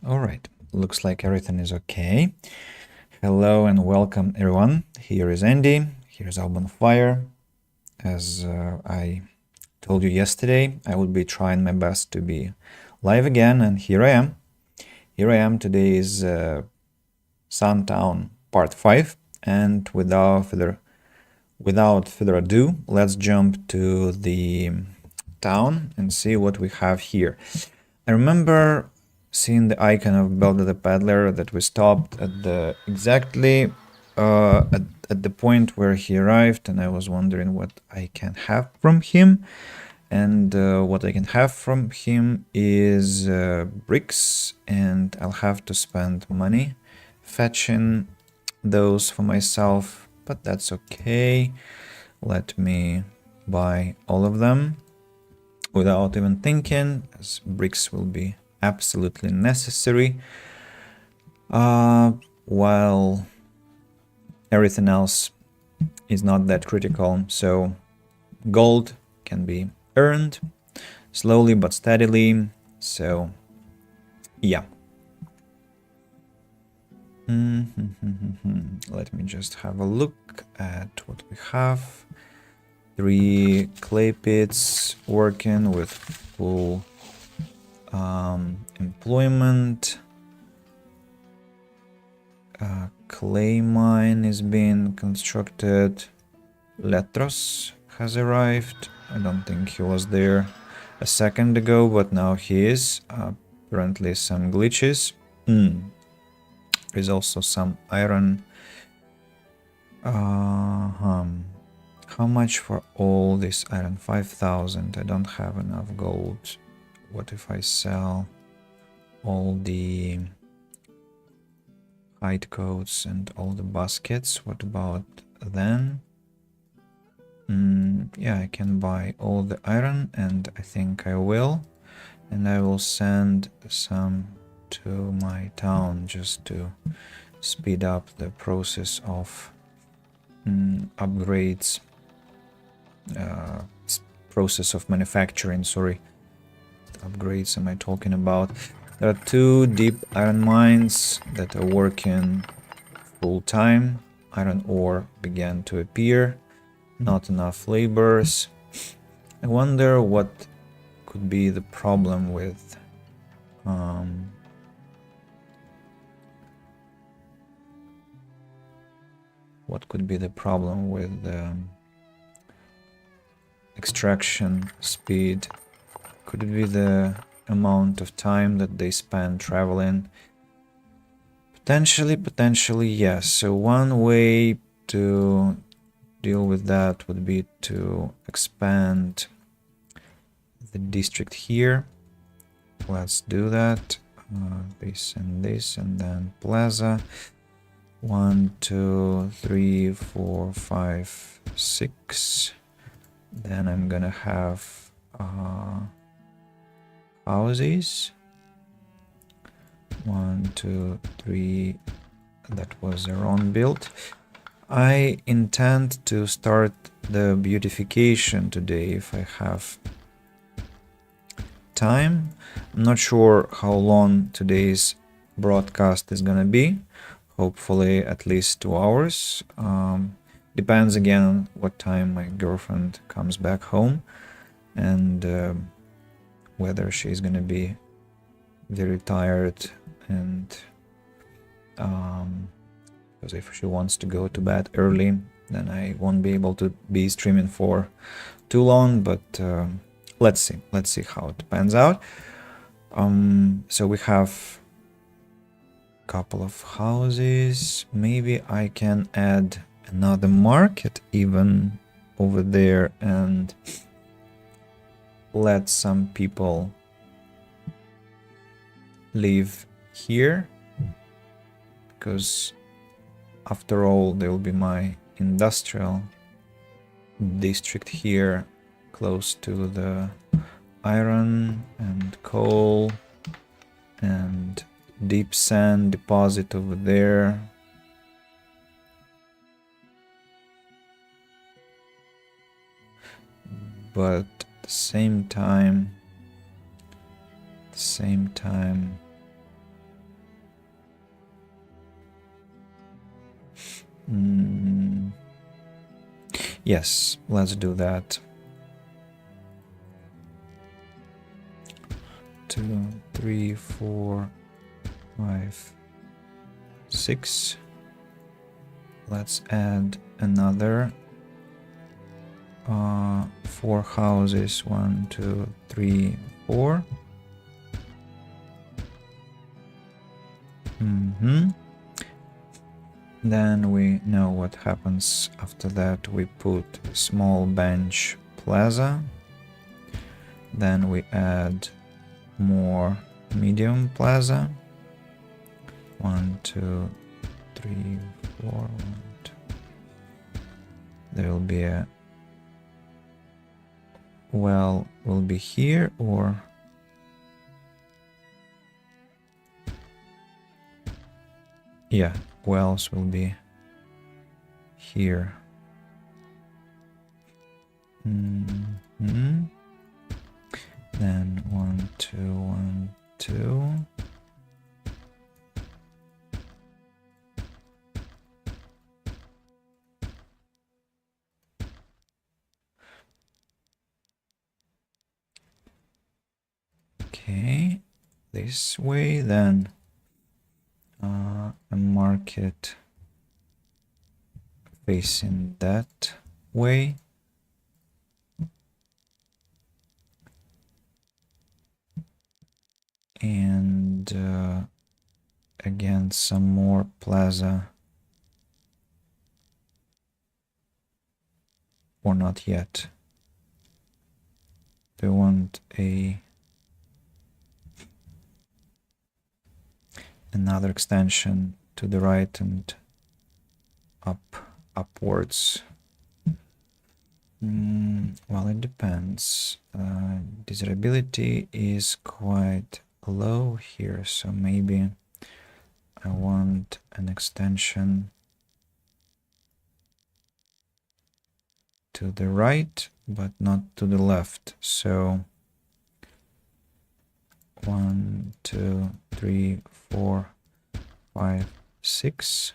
All right, looks like everything is okay. Hello and welcome everyone. Here is Andy. Here's our bonfire. As I told you yesterday, I would be trying my best to be live again, and here I am. Here I am. Today is Suntown Part 5, and without further ado, let's jump to the town and see what we have here. I remember seeing the icon of Belda the Peddler that we stopped at the exactly at the point where he arrived, and I was wondering what I can have from him. And what I can have from him is bricks, and I'll have to spend money fetching those for myself, but that's okay. Let me buy all of them without even thinking, as bricks will be absolutely necessary. While everything else is not that critical, so gold can be earned slowly but steadily. So yeah. Let me just have a look at what we have. 3 clay pits working with full employment. Clay mine is being constructed. Letros has arrived. I don't think he was there a second ago, but now he is. Apparently some glitches. There's also some iron. How much for all this iron? 5,000. I don't have enough gold. What if I sell all the hide coats and all the baskets? What about then? Yeah, I can buy all the iron, and I think I will. And I will send some to my town just to speed up the process of upgrades. Process of manufacturing, sorry. What upgrades am I talking about? There are 2 deep iron mines that are working full time. Iron ore began to appear. Not enough laborers. I wonder what could be the problem with extraction speed. Could it be the amount of time that they spend traveling? Potentially yes. So one way to deal with that would be to expand the district here. Let's do that. This, and then plaza. 1, 2, 3, 4, 5, 6. Then I'm gonna have houses. 1, 2, 3. That was their own build. I intend to start the beautification today if I have time. I'm not sure how long today's broadcast is gonna be. Hopefully at least 2 hours. Depends again on what time my girlfriend comes back home and whether she's gonna be very tired, and because if she wants to go to bed early, then I won't be able to be streaming for too long, but let's see how it pans out. So we have a couple of houses. Maybe I can add another market even over there and let some people live here, because after all there will be my industrial district here close to the iron and coal and deep sand deposit over there. But at the same time Yes, let's do that. 2, 3, 4, 5, 6. Let's add another 4 houses. 1, 2, 3, 4. Then we know what happens after that. We put small bench plaza. Then we add more medium plaza. 1, 2, 3, 4. 1, 2. There will be a well will be here, or yeah, wells will be here. Then 1, 2, 1, 2. Okay, this way, then a market facing that way. And again, some more plaza. Or not yet. Do you want another extension to the right and upwards? Well, it depends. Desirability is quite low here, so maybe I want an extension to the right, but not to the left. So 1, 2, 3, 4, 5, 6.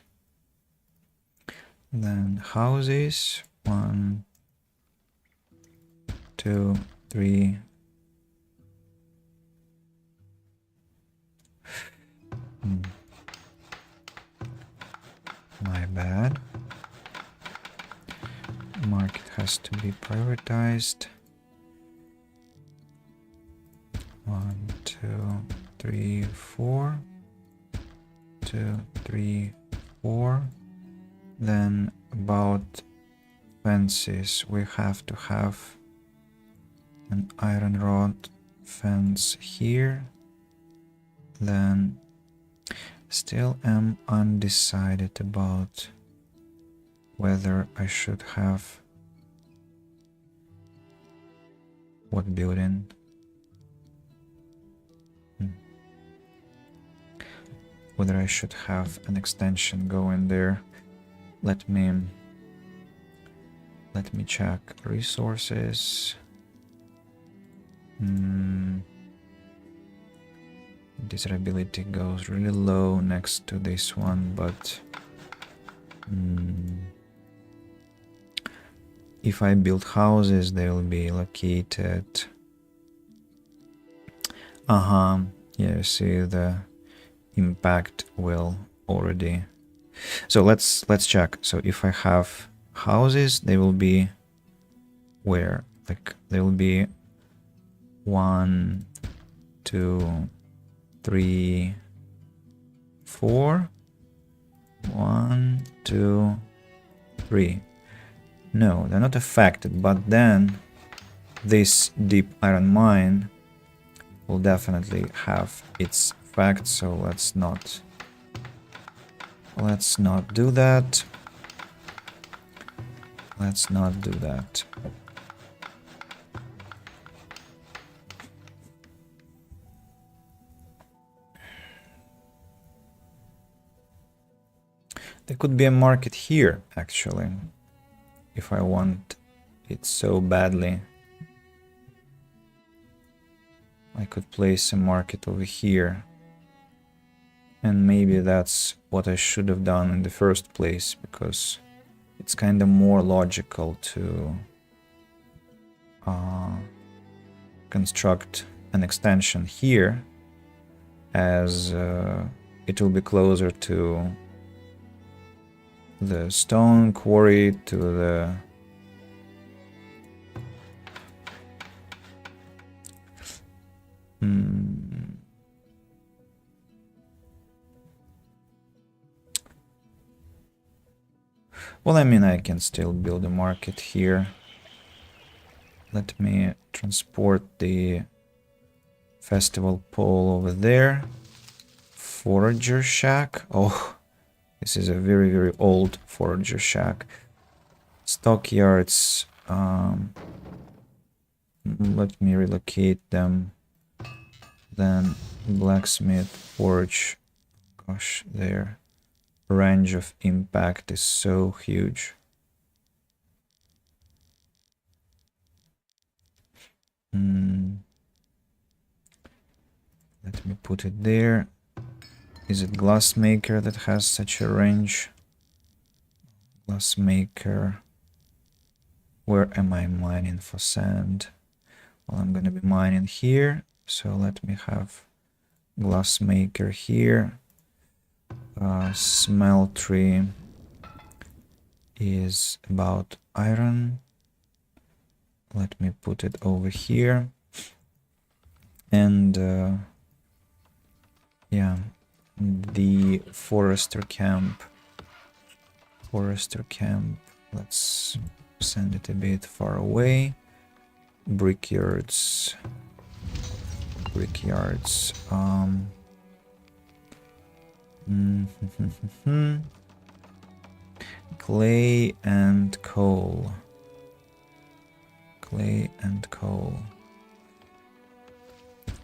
Then houses. 1, 2, 3. My bad. Market has to be prioritized. 1, 2, 3, 4. 2, 3, 4. Then about fences, we have to have an iron rod fence here. Then still am undecided about whether I should have what building. Whether I should have an extension going there. Let me check resources. Desirability goes really low next to this one, but if I build houses, they will be located. Yeah, you see the impact will already. So let's check. So if I have houses, they will be where? Like they will be 1, 2, 3, 4. 1, 2, 3. No, they're not affected, but then this deep iron mine will definitely have its effect, so let's not do that. Let's not do that. There could be a market here, actually, if I want it so badly. I could place a market over here. And maybe that's what I should have done in the first place, because it's kind of more logical to construct an extension here, as it will be closer to the stone quarry, to the well, I mean, I can still build a market here. Let me transport the festival pole over there. Forager shack. Oh, this is a very, very old forager shack. Stockyards. Let me relocate them. Then blacksmith, forge. Gosh, their range of impact is so huge. Let me put it there. Is it glassmaker that has such a range? Glassmaker. Where am I mining for sand? Well, I'm gonna be mining here, so let me have glassmaker here. Smeltery is about iron. Let me put it over here. And yeah, the forester camp. Let's send it a bit far away. Brickyards. Clay and coal.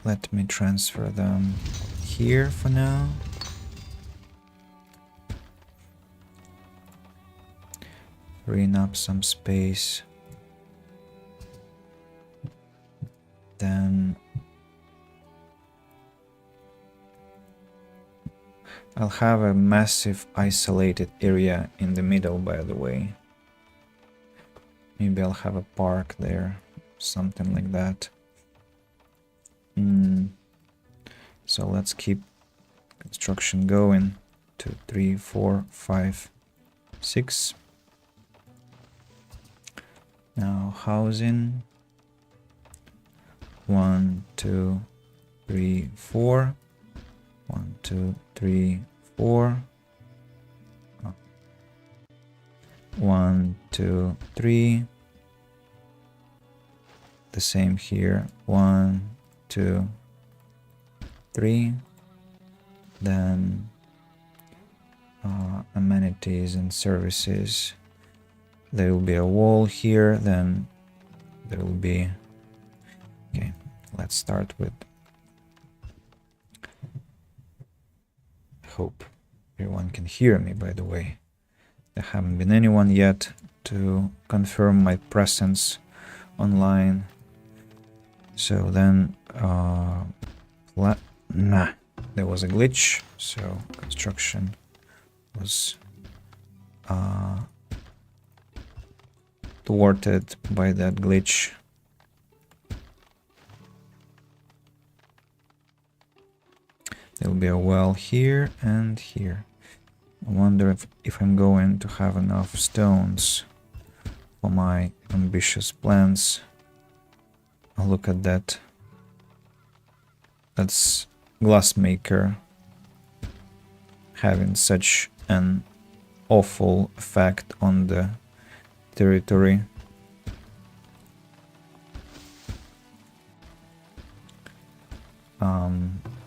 Let me transfer them here for now. Freeing up some space. Then I'll have a massive isolated area in the middle, by the way. Maybe I'll have a park there, something like that. So let's keep construction going. 2, 3, 4, 5, 6. Now housing. 1, 2, 3, 4. 1, 2, 3, 4. 1, 2, 3. The same here. 1, 2, 3. Then amenities and services. There will be a wall here. Then there will be. Okay, let's start with. Hope everyone can hear me, by the way. There haven't been anyone yet to confirm my presence online. So then there was a glitch, so construction was thwarted by that glitch. There'll be a well here and here. I wonder if I'm going to have enough stones for my ambitious plans. I'll look at that. That's glassmaker having such an awful effect on the territory.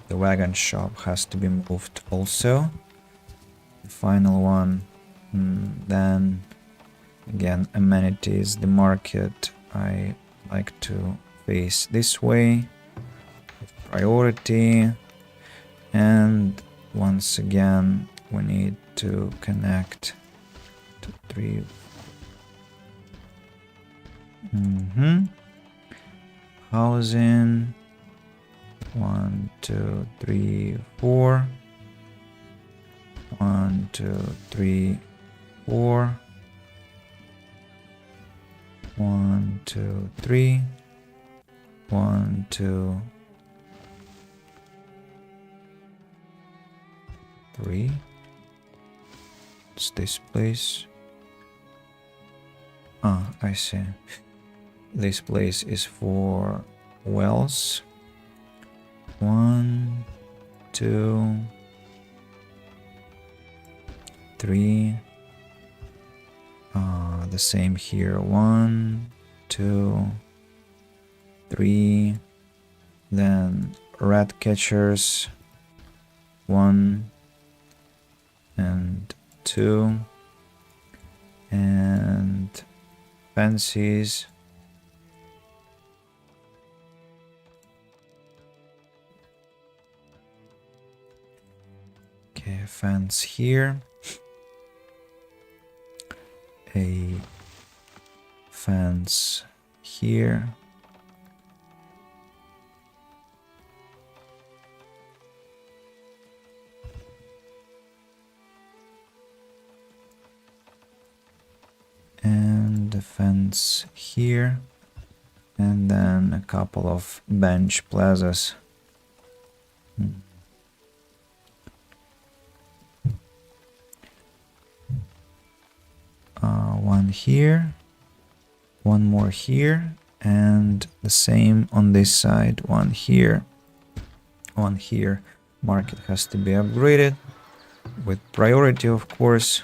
The wagon shop has to be moved also. The final one. Then again, amenities, the market. I like to face this way with priority. And once again, we need to connect to 3. Housing. 1, 2, 3, 4. 1, 2, 3, 4. 1, 2, 3. 1, 2, 3. It's this place. Ah, I see. This place is for wells. 1, 2, 3. The same here. 1, 2, 3. Then rat catchers. 1 and 2. And fences. Okay, fence here. A fence here. And a fence here. And then a couple of bench plazas. One here, one more here, and the same on this side. One here, one here. Market has to be upgraded with priority, of course.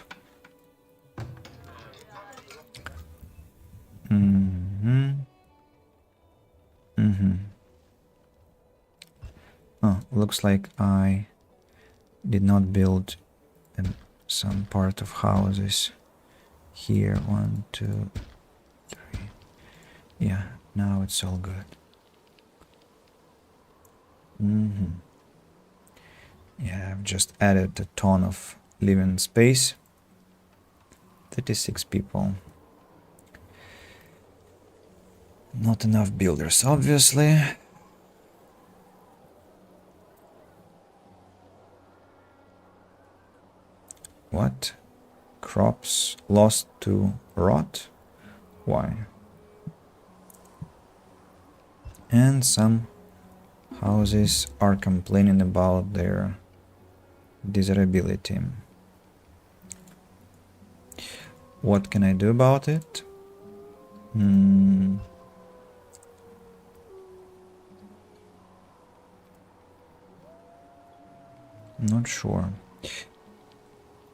Oh, looks like I did not build some part of houses here. 1, 2, 3. Yeah, now it's all good. Yeah, I've just added a ton of living space. 36 people. Not enough builders, obviously. What? Crops lost to rot? Why? And some houses are complaining about their desirability. What can I do about it? Not sure.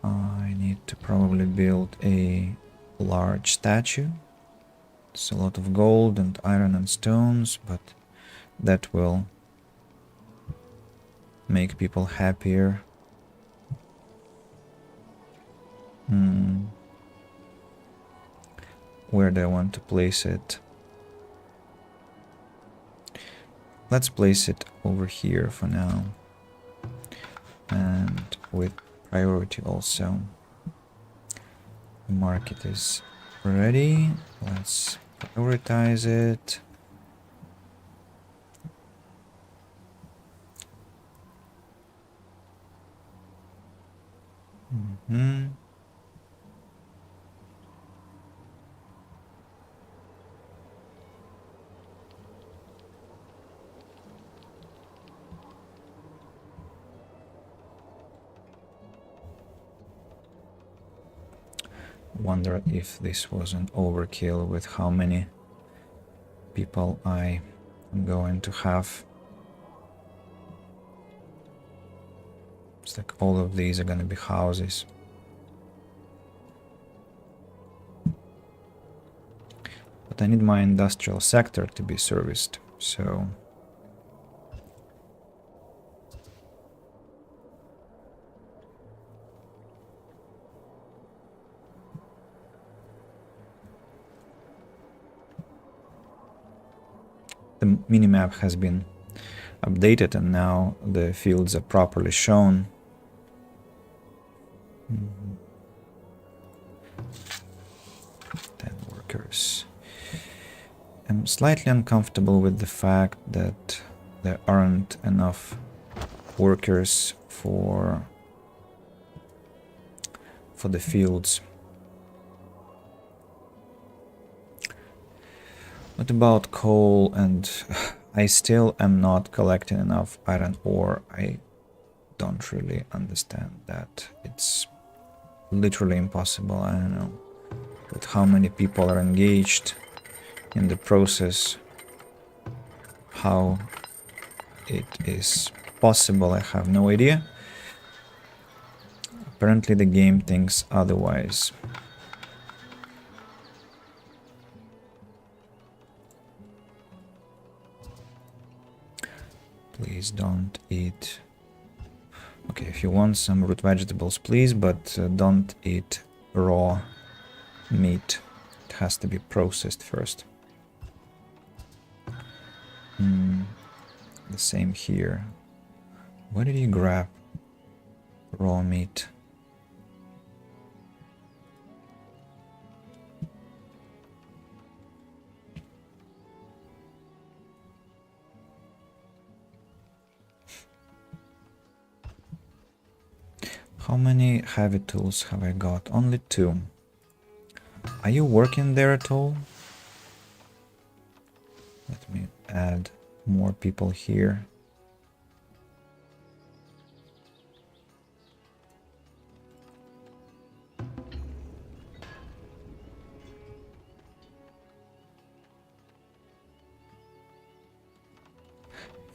I need to probably build a large statue. It's a lot of gold and iron and stones, but that will make people happier. Where do I want to place it? Let's place it over here for now. And with priority also. The market is ready. Let's prioritize it. Wonder if this was an overkill with how many people I am going to have. It's like all of these are gonna be houses. But I need my industrial sector to be serviced, so the minimap has been updated and now the fields are properly shown. 10 workers. I'm slightly uncomfortable with the fact that there aren't enough workers for for the fields. What about coal? And I still am not collecting enough iron ore. I don't really understand that. It's literally impossible. I don't know with how many people are engaged in the process, how it is possible. I have no idea. Apparently the game thinks otherwise. Please don't eat. Okay, if you want some root vegetables, please, but don't eat raw meat. It has to be processed first. The same here. Where did you grab raw meat? How many heavy tools have I got? Only 2. Are you working there at all? Let me add more people here.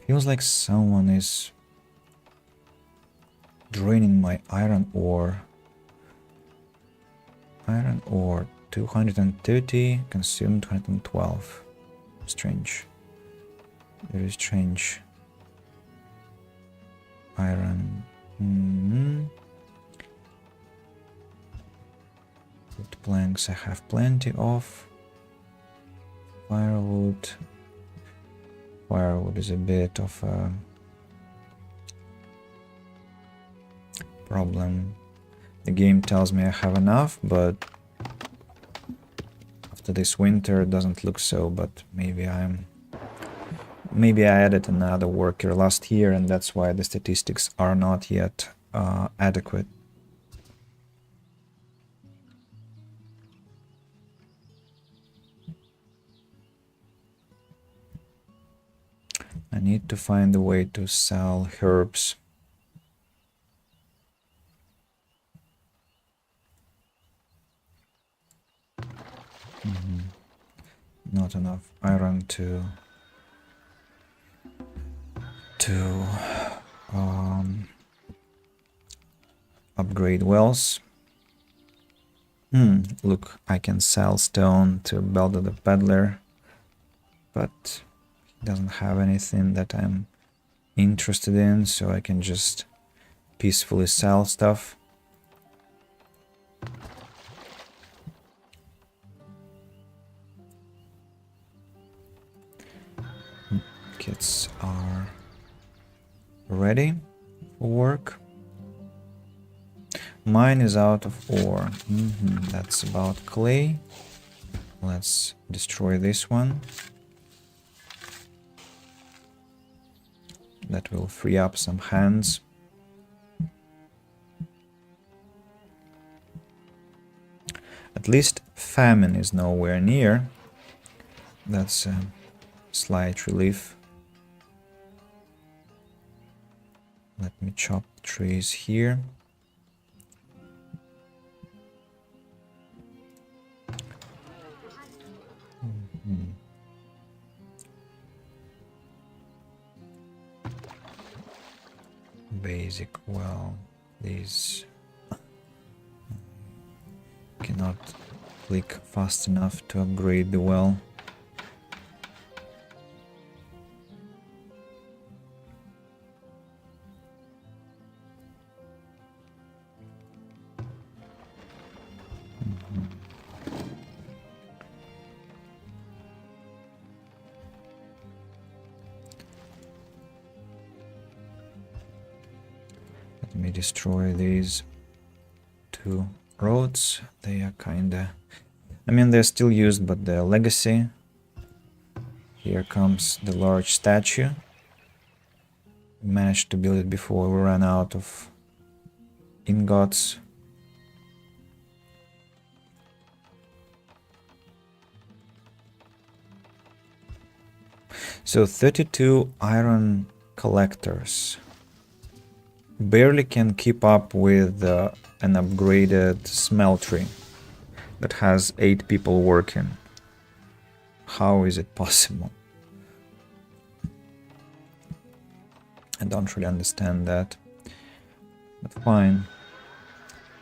Feels like someone is draining my iron ore. Iron ore 230, consumed 212. Strange. Very strange. Iron. Wood planks I have plenty of. Firewood. Firewood is a bit of a problem. The game tells me I have enough, but after this winter it doesn't look so. But maybe I added another worker last year, and that's why the statistics are not yet adequate. I need to find a way to sell herbs. Not enough iron to upgrade wells. Look, I can sell stone to Belda the Peddler, but he doesn't have anything that I'm interested in, so I can just peacefully sell stuff. Kits are ready for work. Mine is out of ore. That's about clay. Let's destroy this one. That will free up some hands. At least famine is nowhere near. That's a slight relief. Let me chop trees here. Basic well. These cannot click fast enough to upgrade the well. Let me destroy these 2 roads. They are kinda... I mean, they're still used, but they're legacy. Here comes the large statue. We managed to build it before we ran out of ingots. So 32 iron collectors. Barely can keep up with an upgraded smeltery that has 8 people working. How is it possible? I don't really understand that. But fine.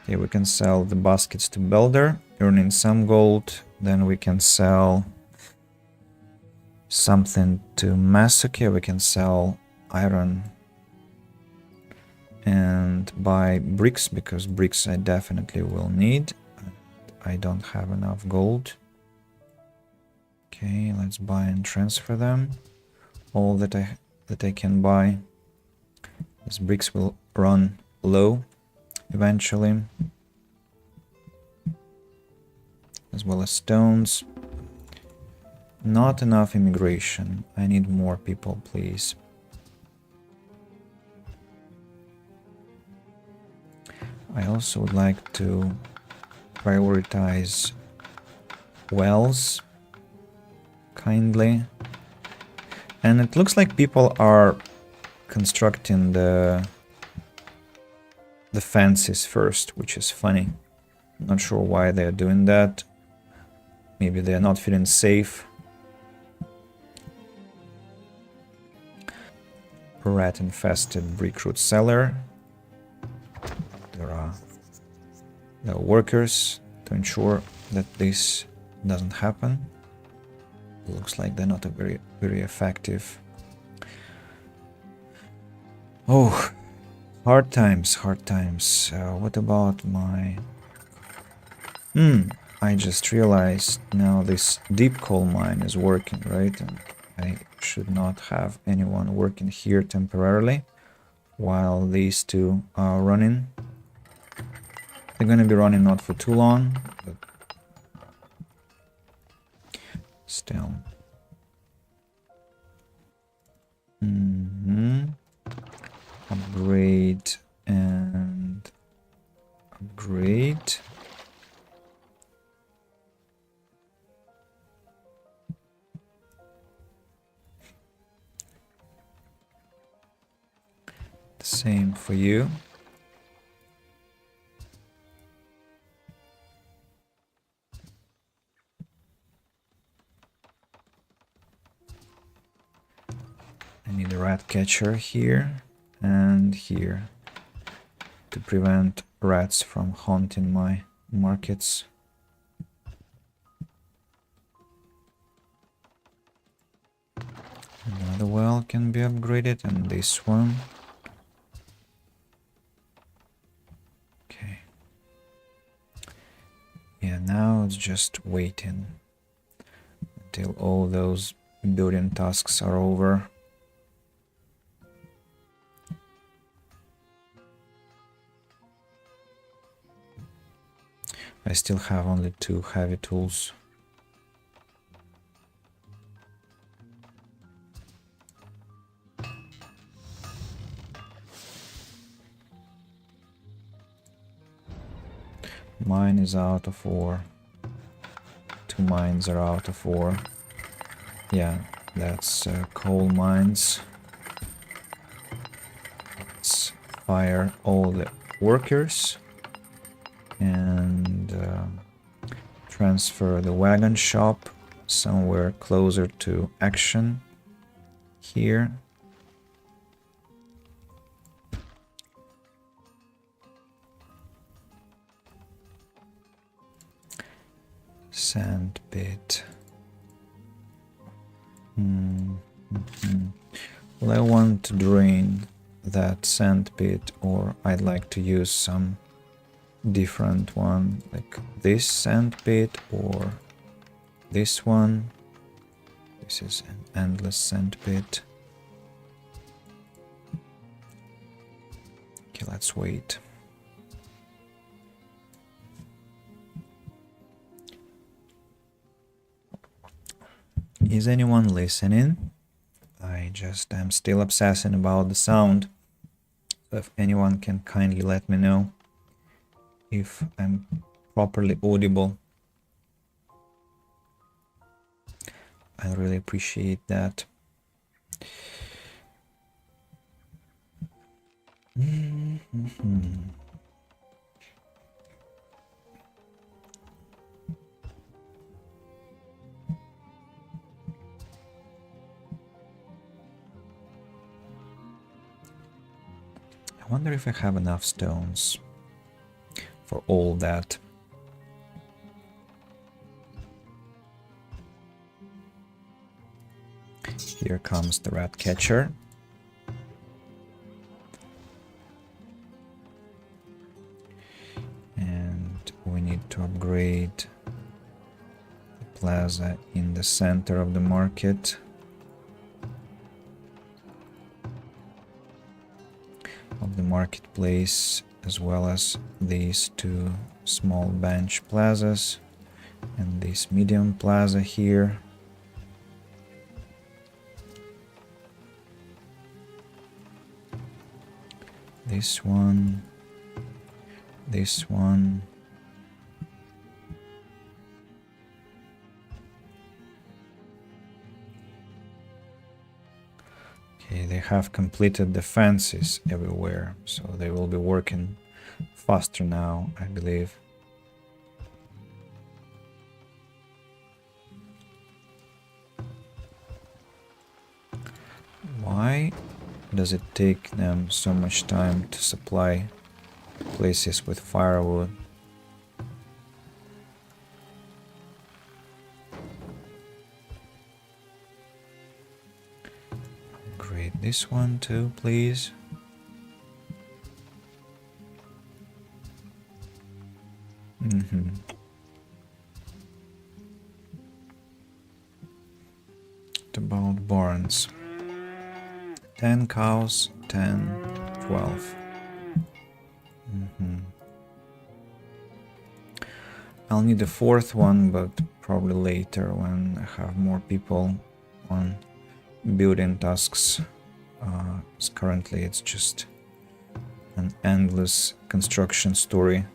Okay, we can sell the baskets to builder, earning some gold. Then we can sell something to Masuke. We can sell iron and buy bricks, because bricks I definitely will need. I don't have enough gold. Okay, let's buy and transfer them. All that I can buy. These bricks will run low eventually, as well as stones. Not enough immigration. I need more people, please. I also would like to prioritize wells kindly. And it looks like people are constructing the fences first, which is funny. Not sure why they're doing that. Maybe they're not feeling safe. Rat infested brickroot cellar. There are workers to ensure that this doesn't happen. Looks like they're not a very effective. Oh, hard times, hard times. What about my... I just realized now this deep coal mine is working, right? And I should not have anyone working here temporarily while these two are running. They're gonna be running not for too long, but still. Upgrade and upgrade. The same for you. I need a rat catcher here and here to prevent rats from haunting my markets. Another well can be upgraded, and this one. Okay. Yeah, now it's just waiting until all those building tasks are over. I still have only 2 heavy tools. Mine is out of ore. 2 mines are out of ore. Yeah, that's coal mines. Let's fire all the workers and transfer the wagon shop somewhere closer to action here. Sand pit. Well, I want to drain that sand pit, or I'd like to use some different one, like this sand pit or this one. This is an endless sand pit. Okay, let's wait. Is anyone listening? I just am still obsessing about the sound. So if anyone can kindly let me know if I'm properly audible, I really appreciate that. I wonder if I have enough stones for all that. Here comes the rat catcher. And we need to upgrade the plaza in the center of the market. Of the marketplace, as well as these two small bench plazas and this medium plaza here. This one. This one. Okay, they have completed the fences everywhere, so they will be working faster now, I believe. Why does it take them so much time to supply places with firewood? Upgrade this one too, please. About barns. 10 cows, 10, 12. I'll need a fourth one, but probably later when I have more people on building tasks. Currently it's just an endless construction story.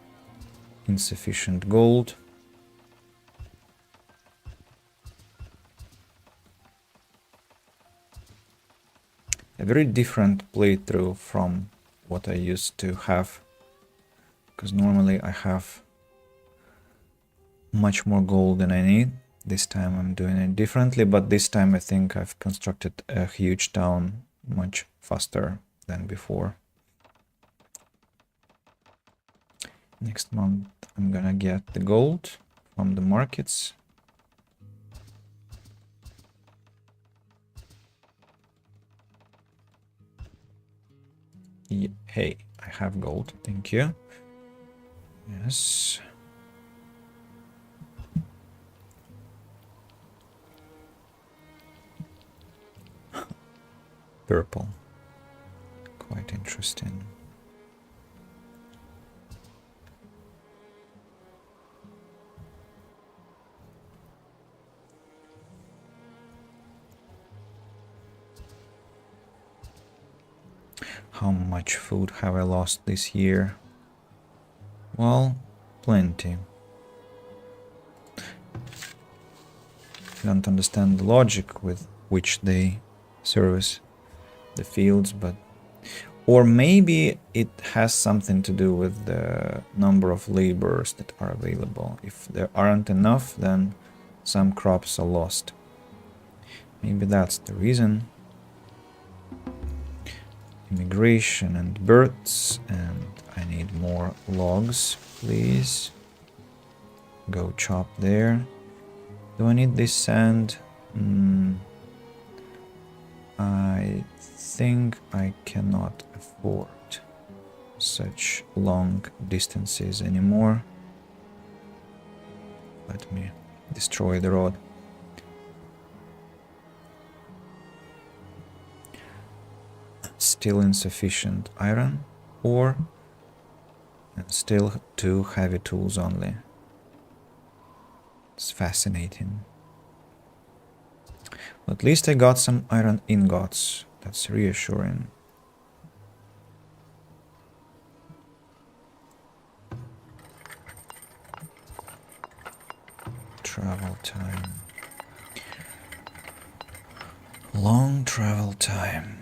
Insufficient gold. A very different playthrough from what I used to have, because normally I have much more gold than I need. This time I'm doing it differently, but this time I think I've constructed a huge town much faster than before. Next month I'm gonna get the gold from the markets. Yeah, hey, I have gold, thank you. Yes. Purple. Quite interesting. How much food have I lost this year? Well, plenty. I don't understand the logic with which they service the fields, but or maybe it has something to do with the number of laborers that are available. If there aren't enough, then some crops are lost. Maybe that's the reason. Immigration and birds, and I need more logs, please. Go chop there. Do I need this sand? I think I cannot afford such long distances anymore. Let me destroy the road. Still insufficient iron ore, and still 2 heavy tools only. It's fascinating. At least I got some iron ingots. That's reassuring. Travel time. Long travel time.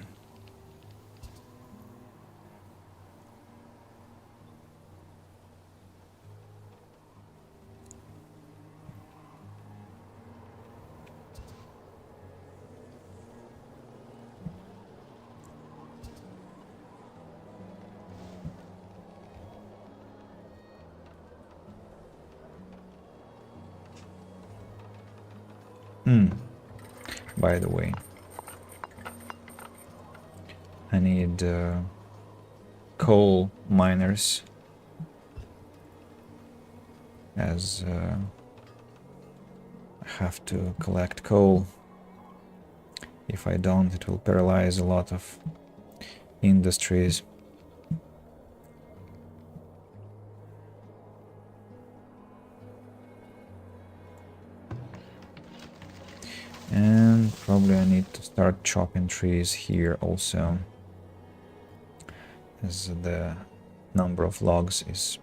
By the way, I need coal miners, as I have to collect coal. If I don't, it will paralyze a lot of industries. And probably I need to start chopping trees here also, as the number of logs is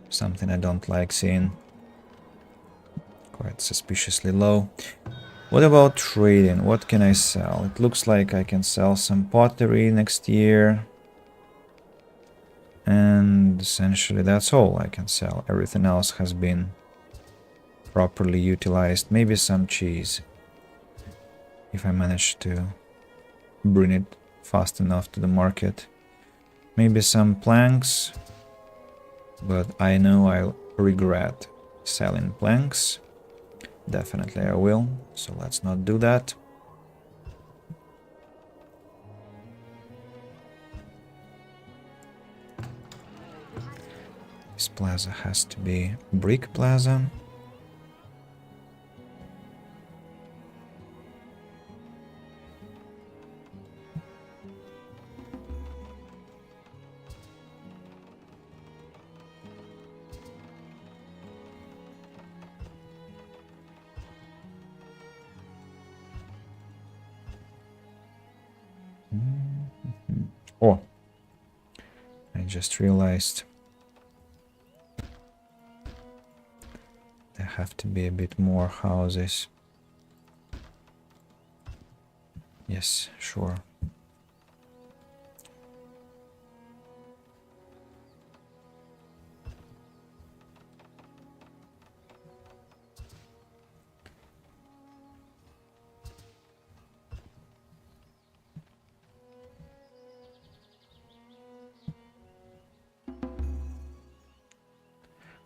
something I don't like seeing. Quite suspiciously low. What about trading? What can I sell? It looks like I can sell some pottery next year. And essentially that's all I can sell. Everything else has been properly utilized. Maybe some cheese, if I manage to bring it fast enough to the market. Maybe some planks, but I know I'll regret selling planks. Definitely I will, so let's not do that. This plaza has to be brick plaza. Oh, I just realized there have to be a bit more houses. Yes, sure.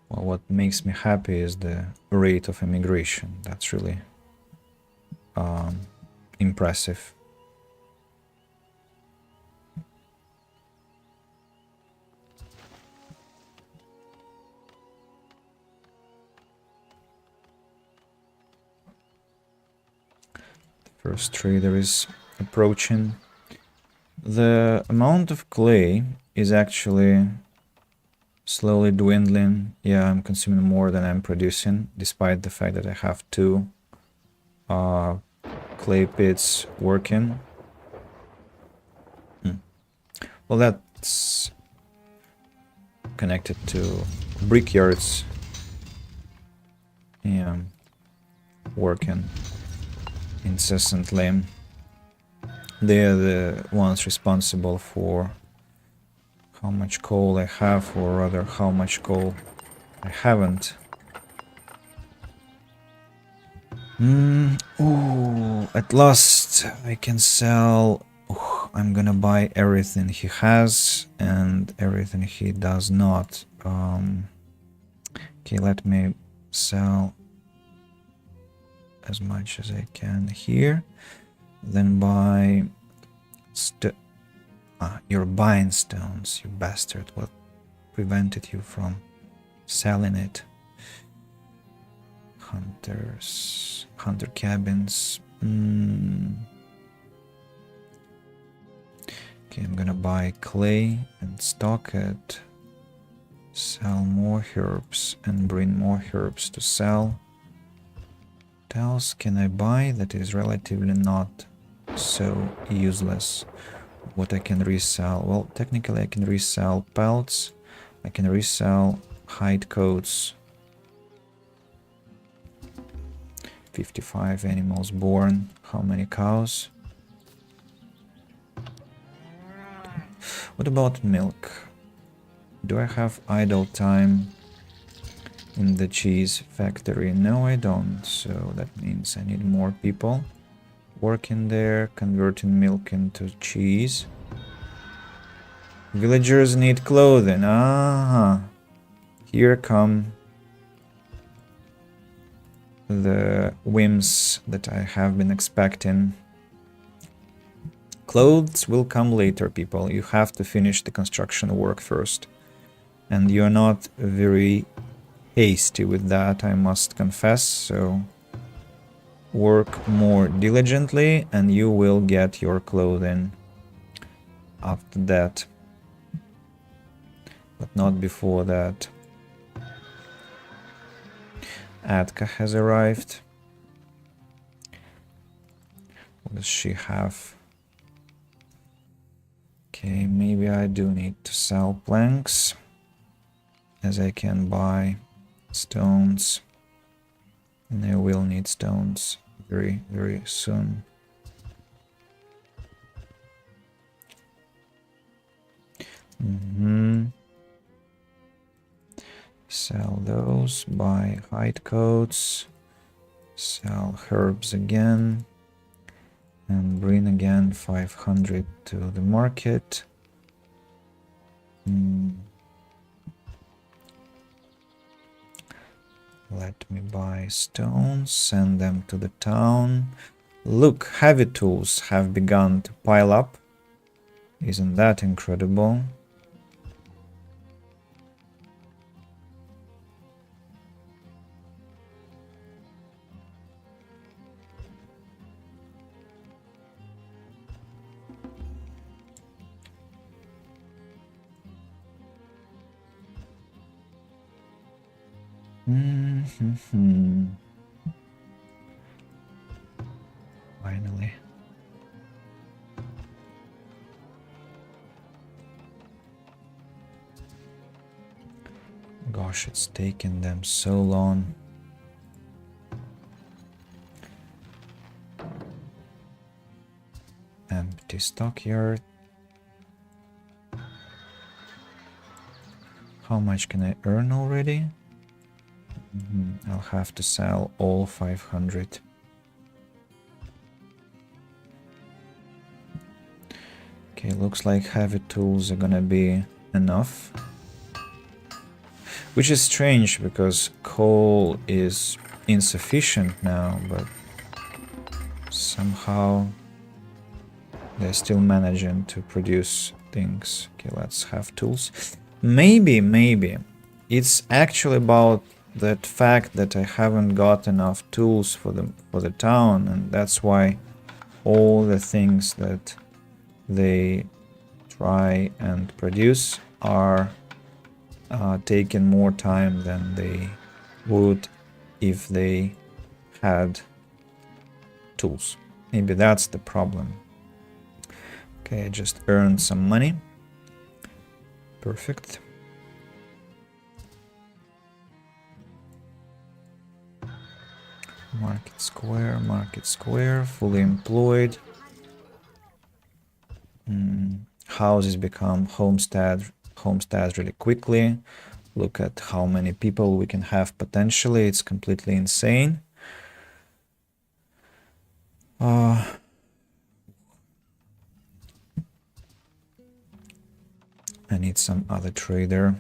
Well, what makes me happy is the rate of immigration. That's really impressive. The first trader is approaching. The amount of clay is actually slowly dwindling. Yeah, I'm consuming more than I'm producing, despite the fact that I have two clay pits working. Well, that's connected to brickyards. Yeah, working incessantly. They're the ones responsible for how much coal I have, or rather how much coal I haven't. Ooh, at last I can sell. Ooh, I'm gonna buy everything he has and everything he does not. Okay, let me sell as much as I can here. Then buy you're buying stones, you bastard. What prevented you from selling it? Hunter cabins. Okay, I'm gonna buy clay and stock it. Sell more herbs and bring more herbs to sell. What else can I buy that is relatively not so useless? What I can resell? Well, technically I can resell pelts. I can resell hide coats. 55 animals born. How many cows? What about milk? Do I have idle time in the cheese factory? No, I don't. So that means I need more people working there, converting milk into cheese. Villagers need clothing. Ah, here come the whims that I have been expecting. Clothes will come later, people. You have to finish the construction work first. And you're not very hasty with that, I must confess, so work more diligently and you will get your clothing after that. But not before that. Atka has arrived. What does she have? Okay, maybe I do need to sell planks, as I can buy stones, and I will need stones very, very soon. Sell those, buy hide coats, sell herbs again, and bring again 500 to the market. Let me buy stones, send them to the town. Look, heavy tools have begun to pile up. Isn't that incredible? Finally. Gosh, it's taken them so long. Empty stockyard. How much can I earn already? I'll have to sell all 500. Okay, looks like heavy tools are gonna be enough. Which is strange because coal is insufficient now, but somehow they're still managing to produce things. Okay, let's have tools. Maybe it's actually about that fact that I haven't got enough tools for the town, and that's why all the things that they try and produce are taking more time than they would if they had tools. Maybe that's the problem. Okay, I just earned some money. Perfect. Market square, fully employed. Houses become homesteads really quickly. Look at how many people we can have potentially. It's completely insane. I need some other trader.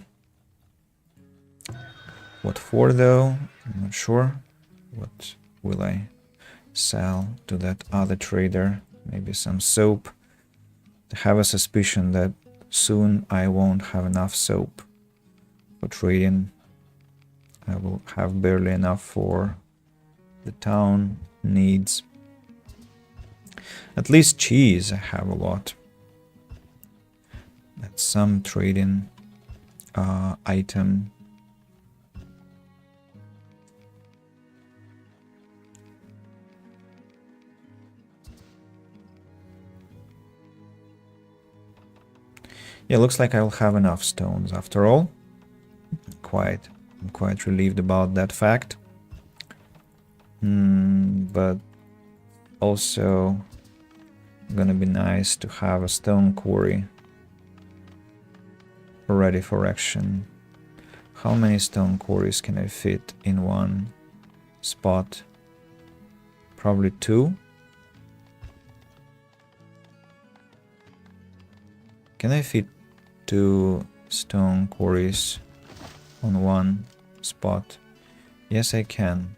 What for though? I'm not sure. What will I sell to that other trader? Maybe some soap. I have a suspicion that soon I won't have enough soap for trading. I will have barely enough for the town needs. At least cheese I have a lot. That's some trading item. Yeah, looks like I'll have enough stones after all. I'm quite relieved about that fact. but also gonna be nice to have a stone quarry ready for action. How many stone quarries can I fit in one spot? Probably 2. Can I fit 2 stone quarries on one spot? Yes, I can.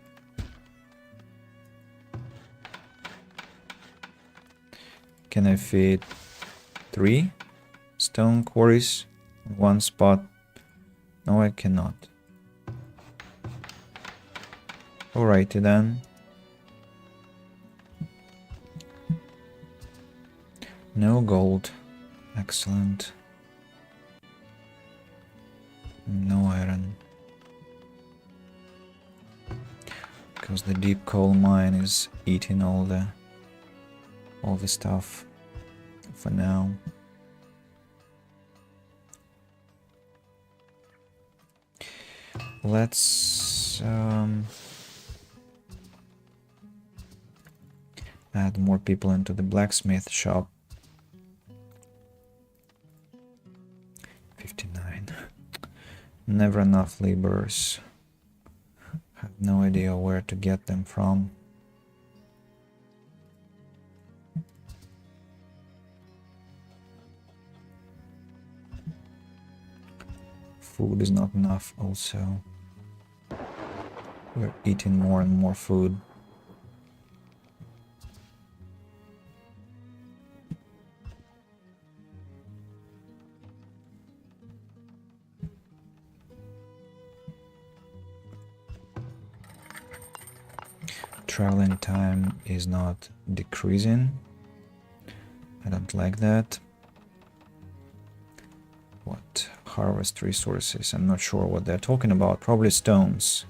Can I fit 3 stone quarries on one spot? No, I cannot. Alrighty then. No gold. Excellent. No iron. Because the deep coal mine is eating all the stuff for now. Let's add more people into the blacksmith shop. 59. Never enough laborers. Have no idea where to get them from. Food is not enough also. We're eating more and more food. Traveling time is not decreasing. I don't like that. What? Harvest resources. I'm not sure what they're talking about. Probably stones.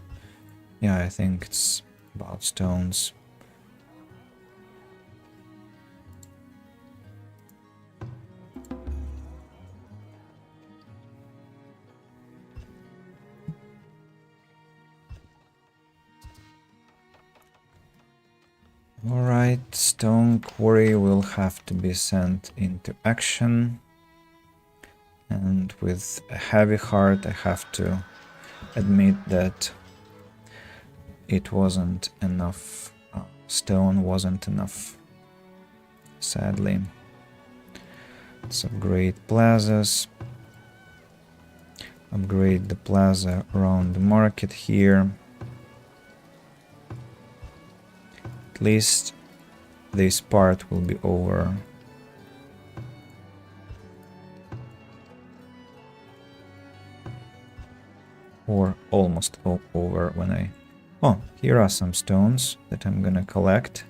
Yeah, I think it's about stones. Alright, stone quarry will have to be sent into action. And with a heavy heart, I have to admit that it wasn't enough. Stone wasn't enough, sadly. Let's upgrade plazas. Upgrade the plaza around the market here. At least this part will be over. Or almost over when I... Oh, here are some stones that I'm gonna collect.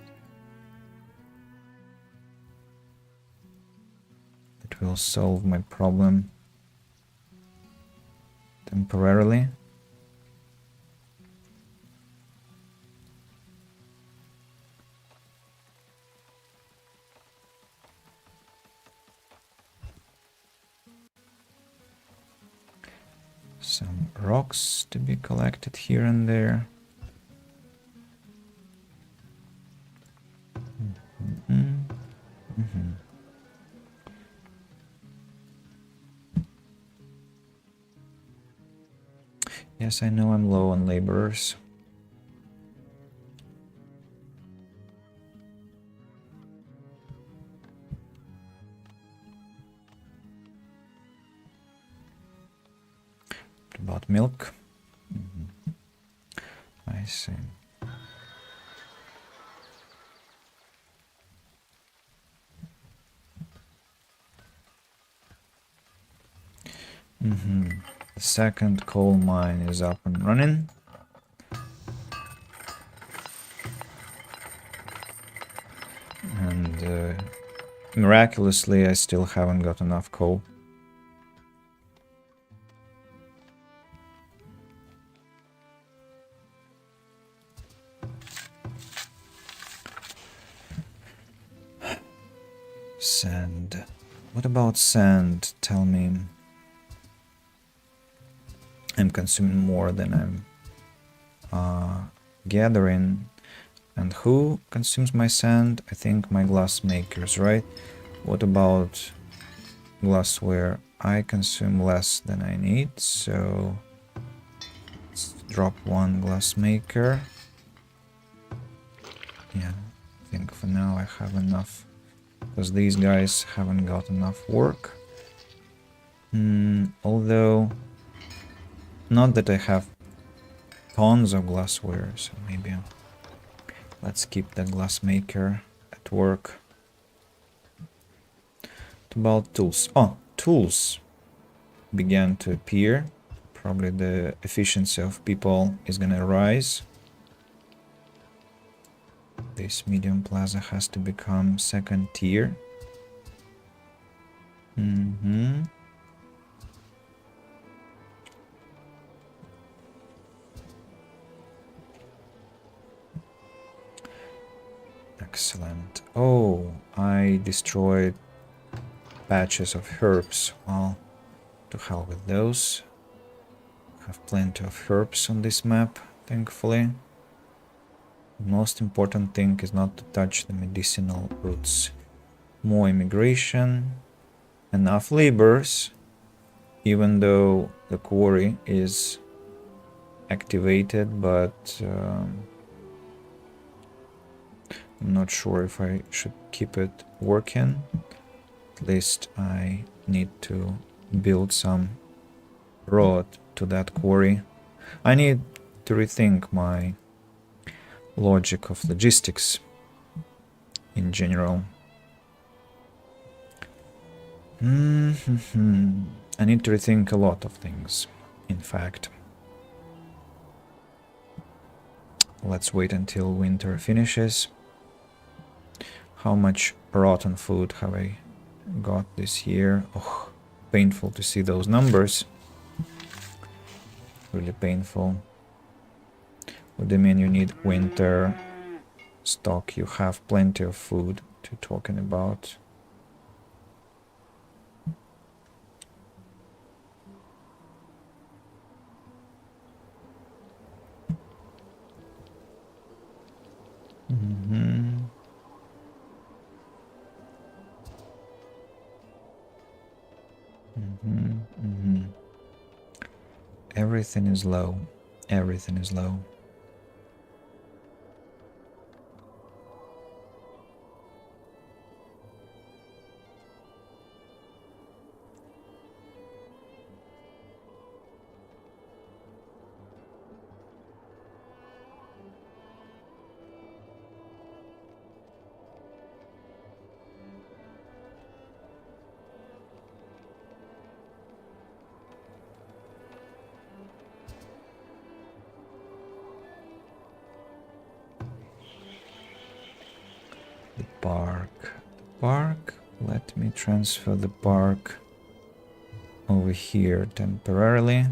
That will solve my problem temporarily. Some rocks to be collected here and there. Yes, I know I'm low on laborers. What about milk? I see. The second coal mine is up and running. And miraculously, I still haven't got enough coal. Sand. What about sand? Tell me. I'm consuming more than I'm gathering. And who consumes my sand? I think my glass makers, right? What about glassware? I consume less than I need, so let's drop one glass maker. Yeah, I think for now I have enough, because these guys haven't got enough work. Although, not that I have tons of glassware, so maybe let's keep the glass maker at work. What about tools? Oh, tools began to appear. Probably the efficiency of people is gonna rise. This medium plaza has to become second tier. Excellent. Oh, I destroyed patches of herbs. Well, to hell with those. Have plenty of herbs on this map, thankfully. The most important thing is not to touch the medicinal roots. More immigration, enough laborers, even though the quarry is activated, but I'm not sure if I should keep it working. At least I need to build some road to that quarry. I need to rethink my logic of logistics in general. I need to rethink a lot of things, in fact. Let's wait until winter finishes. How much rotten food have I got this year? Oh, painful to see those numbers. Really painful. What do you mean you need winter stock? You have plenty of food to talking about. Everything is low. Everything is low. The park. Park. Let me transfer the park over here temporarily.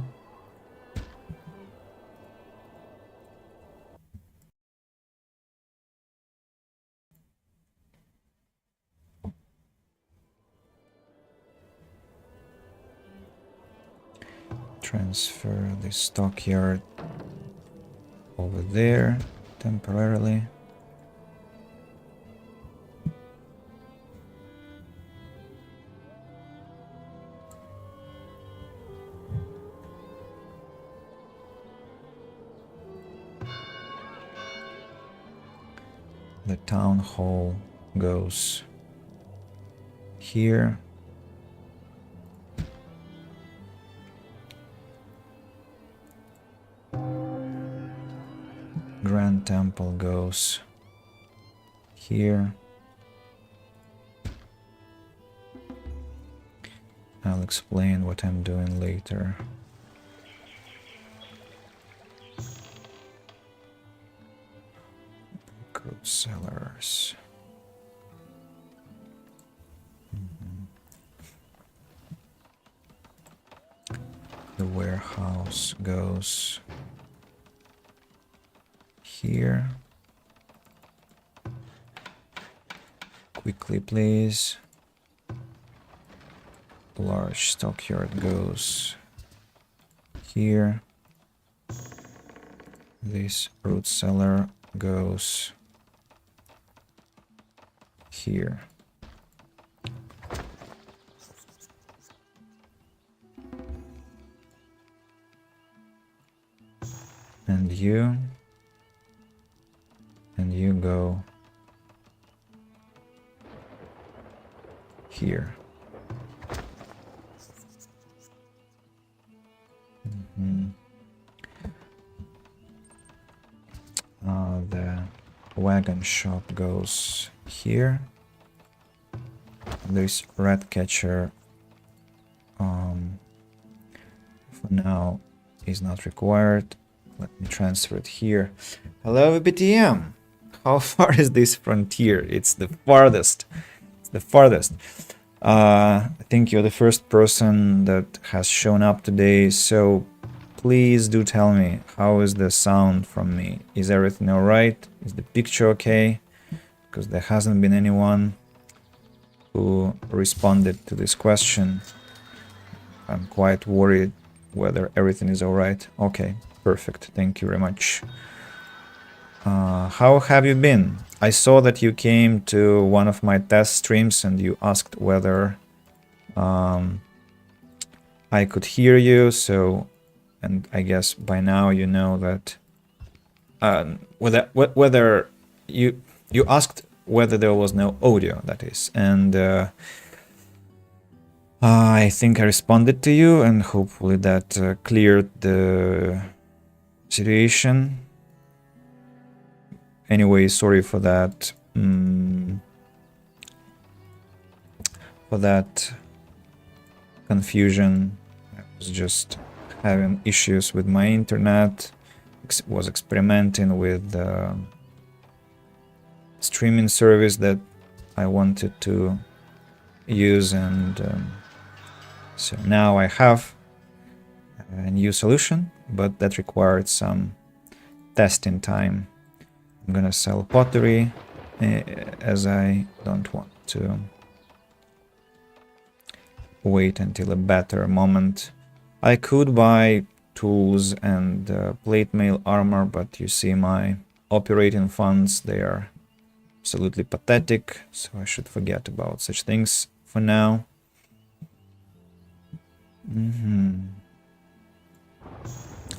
Transfer the stockyard over there temporarily. The town hall goes here. Grand Temple goes here. I'll explain what I'm doing later. Crude cellars. The warehouse goes here. Quickly, please. The large stockyard goes here. This root cellar goes here. And you go here. The wagon shop goes here. This rat catcher for now is not required. Let me transfer it here. Hello, BTM. How far is this frontier? It's the farthest. It's the farthest. I think you're the first person that has shown up today, so please do tell me, how is the sound from me? Is everything alright? Is the picture okay? Because there hasn't been anyone who responded to this question. I'm quite worried whether everything is alright. Okay, perfect. Thank you very much. How have you been? I saw that you came to one of my test streams and you asked whether I could hear you, so, and I guess by now you know that whether you asked whether there was no audio, that is, and I think I responded to you, and hopefully that cleared the situation. Anyway, sorry for that. For that confusion. I was just having issues with my internet. Was experimenting with the streaming service that I wanted to use, and so now I have a new solution, but that required some testing time. I'm gonna sell pottery as I don't want to wait until a better moment. I could buy tools and plate mail armor, but you see my operating funds, they are absolutely pathetic, so I should forget about such things for now.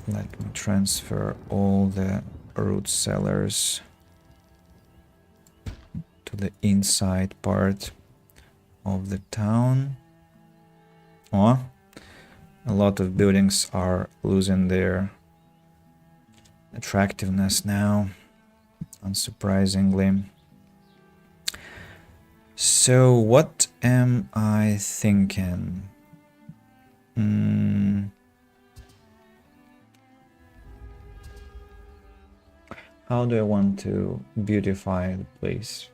Let me transfer all the root cellars to the inside part of the town. Oh, a lot of buildings are losing their attractiveness now, unsurprisingly. So what am I thinking? How do I want to beautify the place?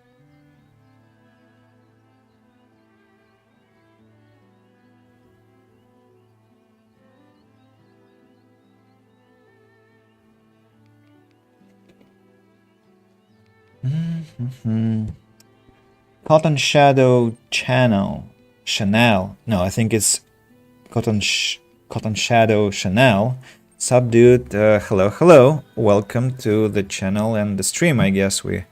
Cotton Shadow Chanel. No, I think it's Cotton Shadow Chanel. Subdued, hello. Welcome to the channel and the stream. I guess we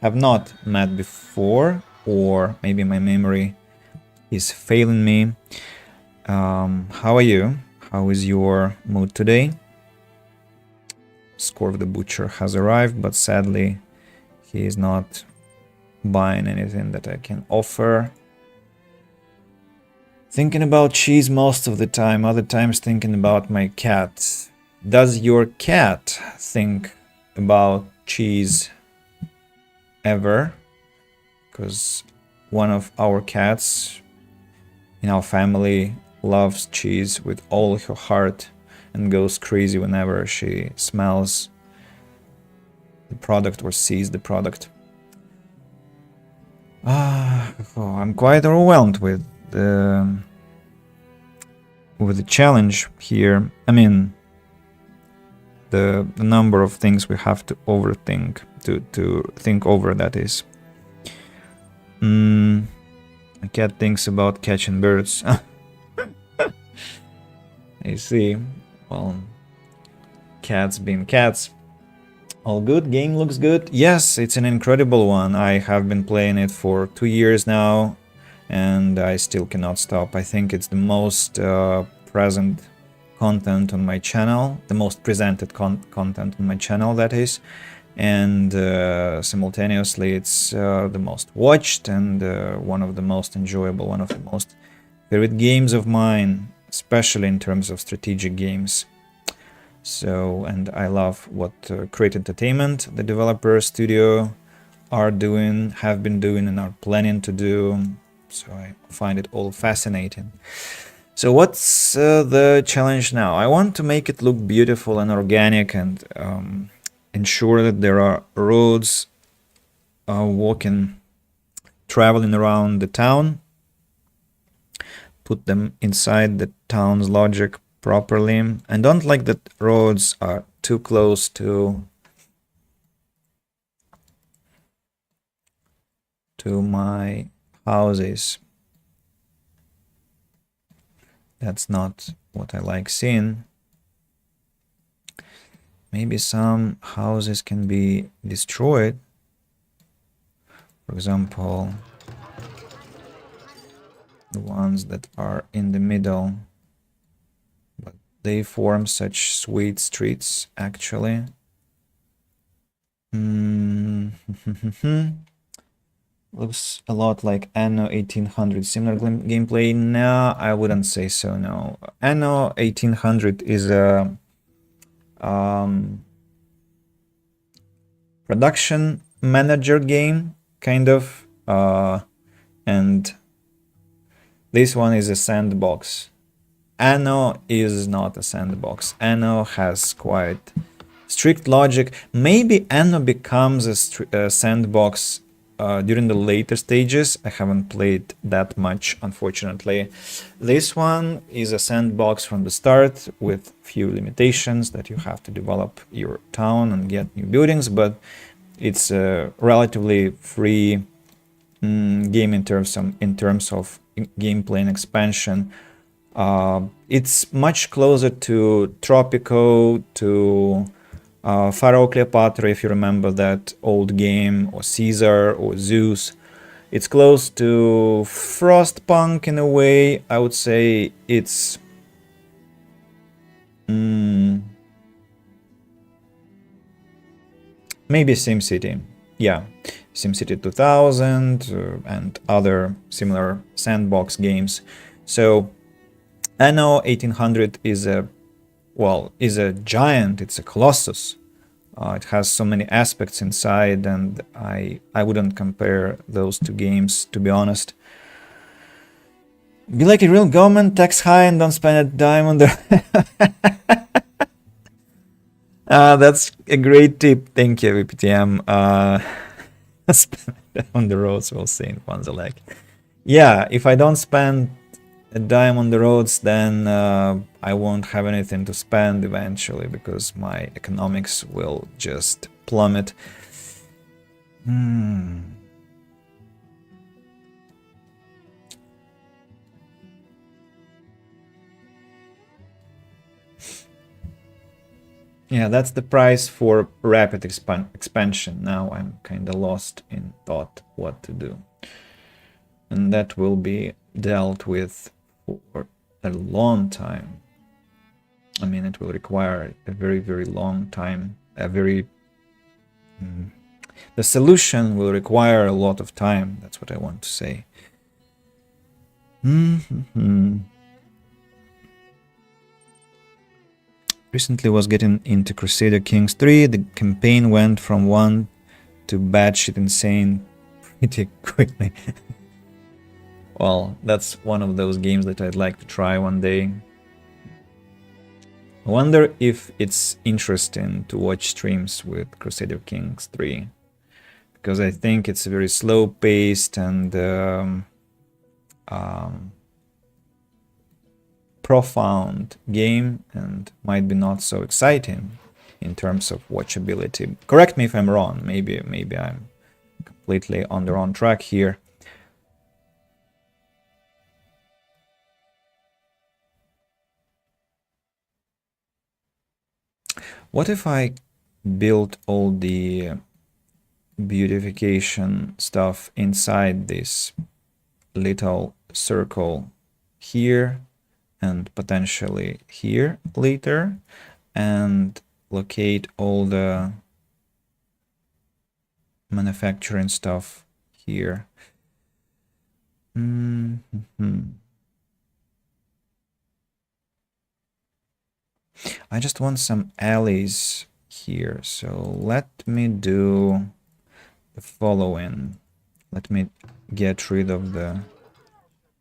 have not met before, or maybe my memory is failing me. How are you? How is your mood today? Scorv the Butcher has arrived, but sadly he is not buying anything that I can offer. Thinking about cheese most of the time, other times thinking about my cat. Does your cat think about cheese ever? Because one of our cats in our family loves cheese with all her heart and goes crazy whenever she smells the product or sees the product. I'm quite overwhelmed with the challenge here. I mean, the number of things we have to overthink, to think over, that is. A cat thinks about catching birds. I see. Well, cats being cats. All good? Game looks good? Yes, it's an incredible one. I have been playing it for 2 years now, and I still cannot stop. I think it's the most present content on my channel, the most presented content on my channel, that is. And simultaneously, it's the most watched and one of the most enjoyable, one of the most favorite games of mine, especially in terms of strategic games. So, and I love what Create Entertainment, the developer studio, are doing, have been doing, and are planning to do. So I find it all fascinating. So what's the challenge now? I want to make it look beautiful and organic, and ensure that there are roads walking, traveling around the town, put them inside the town's logic properly. I don't like that roads are too close to my houses. That's not what I like seeing. Maybe some houses can be destroyed. For example, the ones that are in the middle. But they form such sweet streets, actually. Looks a lot like Anno 1800. Similar gameplay? No, I wouldn't say so, no. Anno 1800 is a production manager game, kind of. And this one is a sandbox. Anno is not a sandbox. Anno has quite strict logic. Maybe Anno becomes a sandbox during the later stages. I haven't played that much, unfortunately. This one is a sandbox from the start with few limitations that you have to develop your town and get new buildings, but it's a relatively free game in terms of gameplay and expansion. It's much closer to Tropico, to Pharaoh Cleopatra, if you remember that old game, or Caesar, or Zeus. It's close to Frostpunk in a way. I would say it's maybe SimCity. Yeah, SimCity 2000 and other similar sandbox games. So Anno 1800 is a giant, it's a colossus. It has so many aspects inside, and I wouldn't compare those two games, to be honest. Be like a real government, tax high, and don't spend a dime on the... That's a great tip. Thank you, VPTM. Spend on the roads, we'll see in Panzer. Yeah, if I don't spend a dime on the roads, then I won't have anything to spend eventually, because my economics will just plummet. Yeah, that's the price for rapid expansion. Now I'm kind of lost in thought what to do. And that will be dealt with for a long time. I mean, it will require a very, very long time. The solution will require a lot of time. That's what I want to say. Recently was getting into Crusader Kings 3. The campaign went from 1 to batshit insane pretty quickly. Well, that's one of those games that I'd like to try one day. I wonder if it's interesting to watch streams with Crusader Kings 3. Because I think it's a very slow-paced and profound game, and might be not so exciting in terms of watchability. Correct me if I'm wrong. Maybe I'm completely on the wrong track here. What if I build all the beautification stuff inside this little circle here and potentially here later, and locate all the manufacturing stuff here. I just want some alleys here, so let me do the following. Let me get rid of the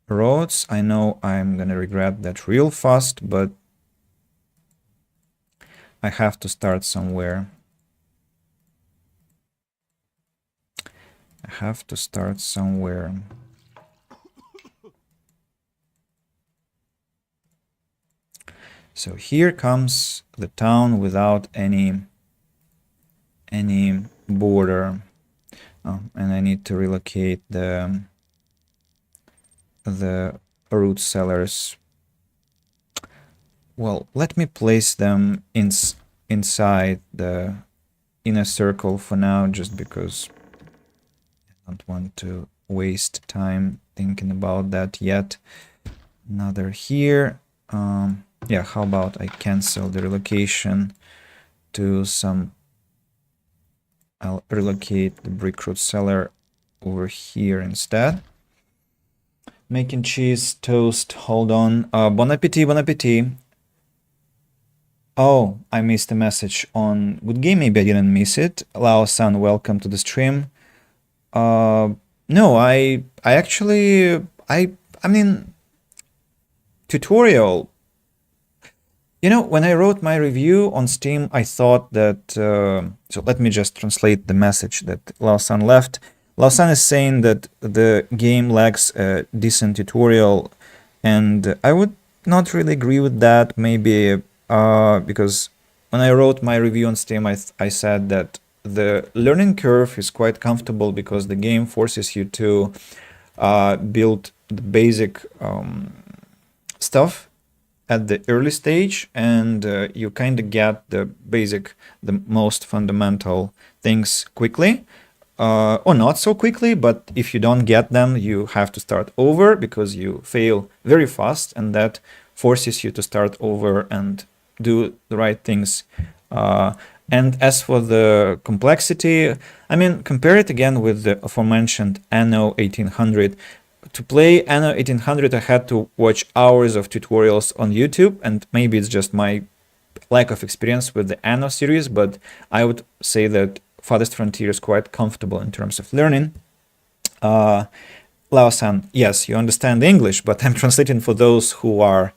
roads. I know I'm gonna regret that real fast, but I have to start somewhere. I have to start somewhere. So here comes the town without any border. Oh, and I need to relocate the root sellers. Well, let me place them inside the inner circle for now, just because I don't want to waste time thinking about that yet. Another here. Yeah, how about I cancel the relocation to some... I'll relocate the brick root cellar over here instead. Making cheese, toast, hold on. Bon appetit, bon appetit. Oh, I missed a message on Good Game. Maybe I didn't miss it. Lao-san, welcome to the stream. No, I mean, tutorial. You know, when I wrote my review on Steam, I thought that... so let me just translate the message that Lao-san left. Lao-san is saying that the game lacks a decent tutorial, and I would not really agree with that, maybe because when I wrote my review on Steam, I said that the learning curve is quite comfortable because the game forces you to build the basic stuff at the early stage, and you kind of get the most fundamental things quickly, or not so quickly, but if you don't get them, you have to start over because you fail very fast, and that forces you to start over and do the right things. And as for the complexity, I mean, compare it again with the aforementioned Anno 1800. To play Anno 1800, I had to watch hours of tutorials on YouTube, and maybe it's just my lack of experience with the Anno series, but I would say that Farthest Frontier is quite comfortable in terms of learning. Lao-san, yes, you understand English, but I'm translating for those who are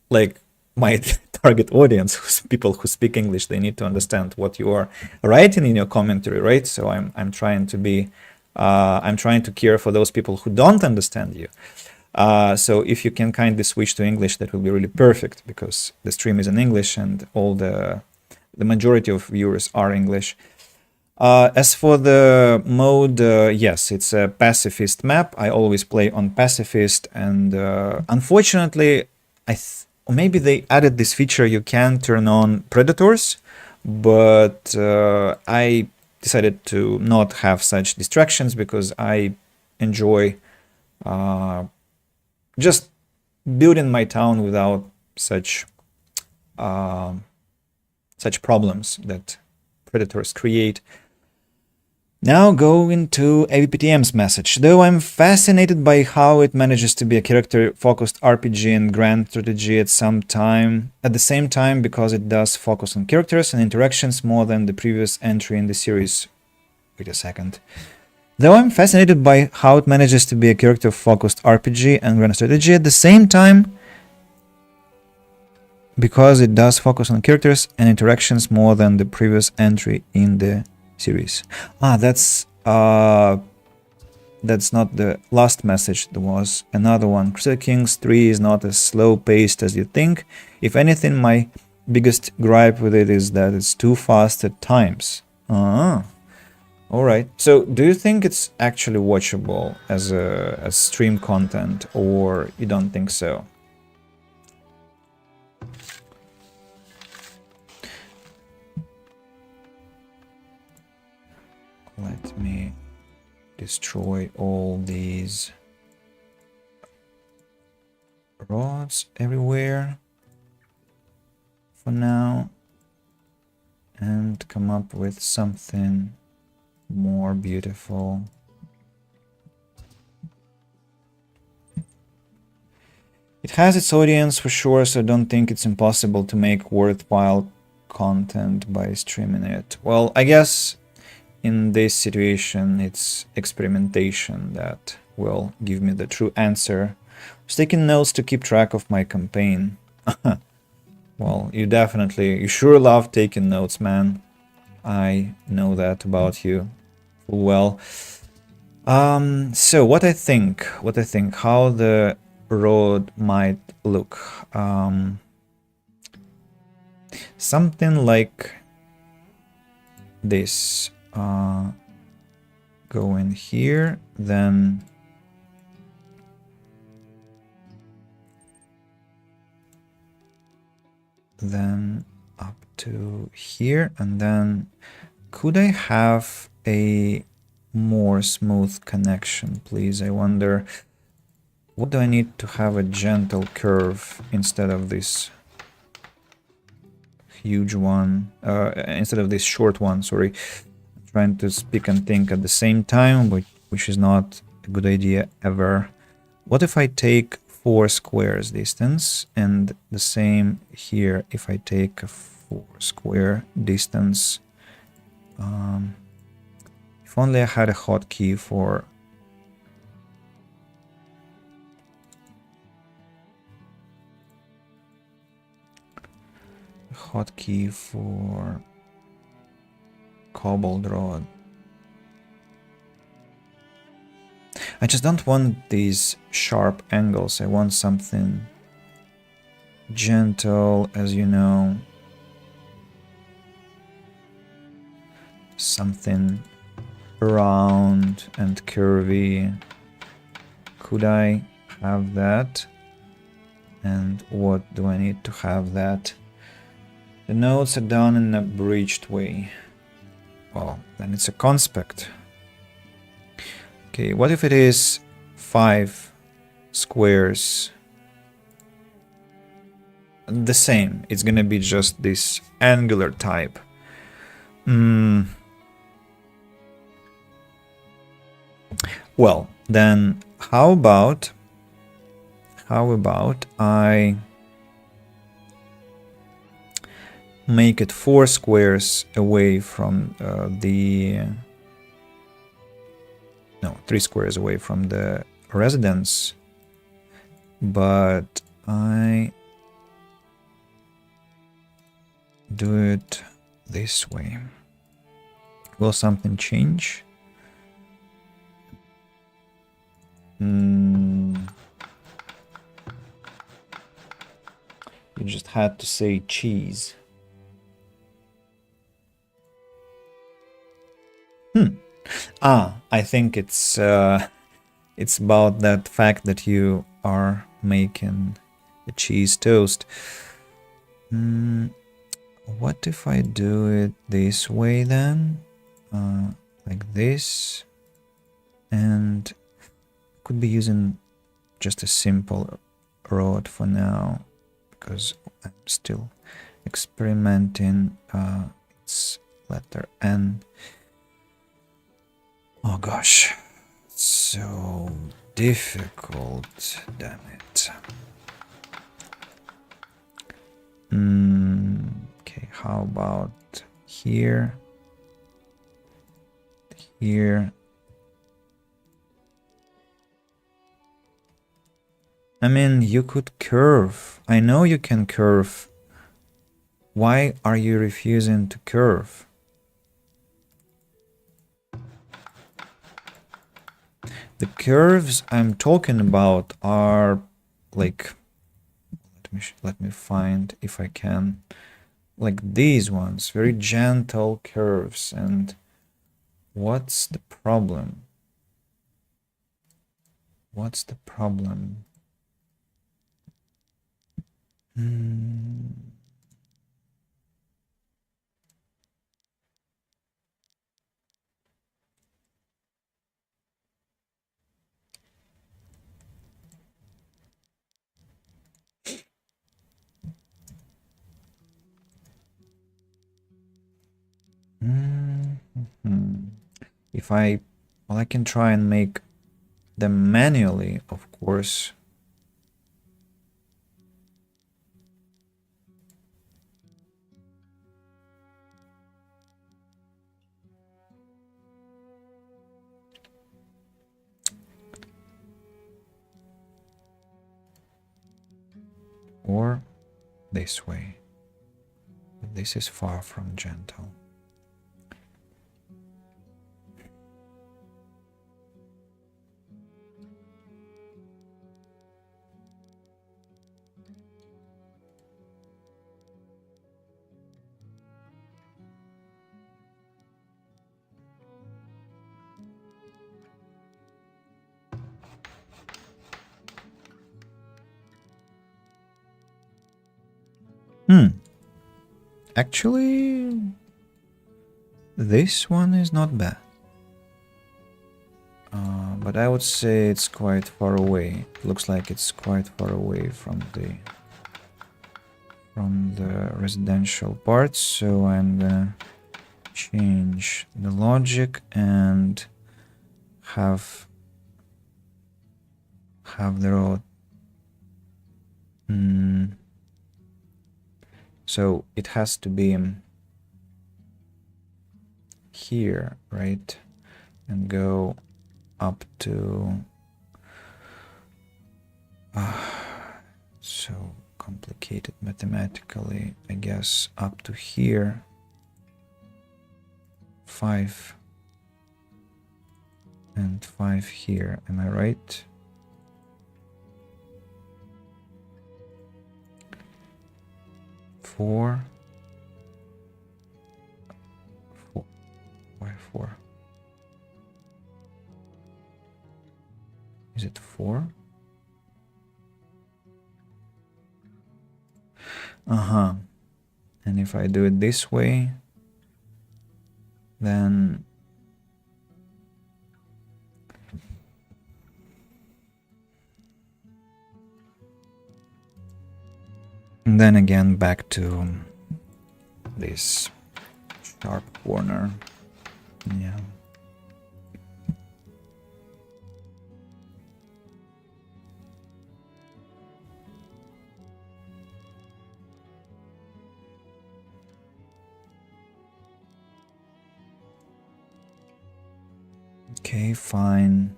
like my target audience, people who speak English. They need to understand what you are writing in your commentary, right? So I'm trying to be... I'm trying to care for those people who don't understand you. So if you can kindly switch to English, that will be really perfect, because the stream is in English and all the majority of viewers are English. As for the mode, yes, it's a pacifist map. I always play on pacifist, and unfortunately, maybe they added this feature, you can turn on predators, but I decided to not have such distractions because I enjoy just building my town without such problems that predators create. Now go into AVPTM's message. Though I'm fascinated by how it manages to be a character-focused RPG and grand strategy at the same time, because it does focus on characters and interactions more than the previous entry in the series. Wait a second. Though I'm fascinated by how it manages to be a character-focused RPG and grand strategy at the same time, because it does focus on characters and interactions more than the previous entry in the series. That's not the last message. There was another one. Crusader Kings 3 is not as slow-paced as you think. If anything, my biggest gripe with it is that it's too fast at times. Alright. So, do you think it's actually watchable as stream content, or you don't think so? Let me destroy all these rods everywhere for now and come up with something more beautiful. It has its audience for sure, so I don't think it's impossible to make worthwhile content by streaming it. Well, I guess in this situation it's experimentation that will give me the true answer. I was taking notes to keep track of my campaign. Well, you sure love taking notes, man. I know that about you full well. So what I think, how the road might look. Something like this. Go in here, then up to here, and then could I have a more smooth connection, please? I wonder, what do I need to have a gentle curve instead of this huge one, instead of this short one, sorry. I'm trying to speak and think at the same time, which is not a good idea ever. What if I take 4 squares distance, and the same here if I take a 4 square distance? If only I had a hotkey for cobbled rod. I just don't want these sharp angles. I want something gentle, as you know. Something round and curvy. Could I have that? And what do I need to have that? The notes are done in a breached way. Well, then it's a conspect. Okay, what if it is 5 squares? The same, it's gonna be just this angular type. Well, then how about I make it 4 squares away from 3 squares away from the residence, but I do it this way. Will something change? You just had to say cheese. I think it's about that fact that you are making a cheese toast. What if I do it this way then? Like this. And could be using just a simple rod for now, because I'm still experimenting. It's letter N. Oh gosh, so difficult, damn it. Okay, how about here? Here. I mean, you could curve. I know you can curve. Why are you refusing to curve? The curves I'm talking about are like, let me find if I can, like these ones, very gentle curves. And what's the problem? What's the problem? if I... Well, I can try and make them manually, of course. Or this way. This is far from gentle. Actually, this one is not bad. But I would say it's quite far away. It looks like it's quite far away from the residential part, so I'm gonna change the logic and have the road. So it has to be here, right? And go up to... so complicated mathematically, I guess, up to here. 5 and 5 here, am I right? Four. Why 4? Is it 4? And if I do it this way, then again back to this sharp corner. Yeah. Okay, fine.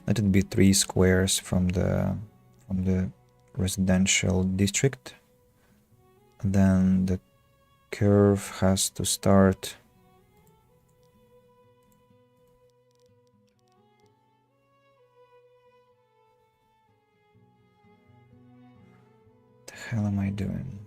Let it be 3 squares from the residential district. And then the curve has to start the hell am I doing?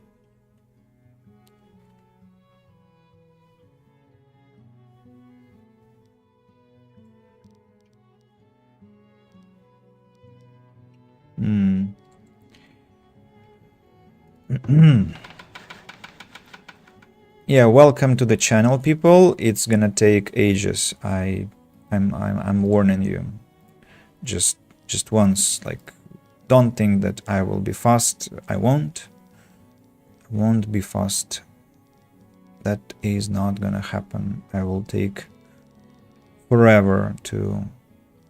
Yeah, welcome to the channel, people. It's gonna take ages. I'm warning you. Just once, like, don't think that I will be fast. I won't be fast. That is not gonna happen. I will take forever to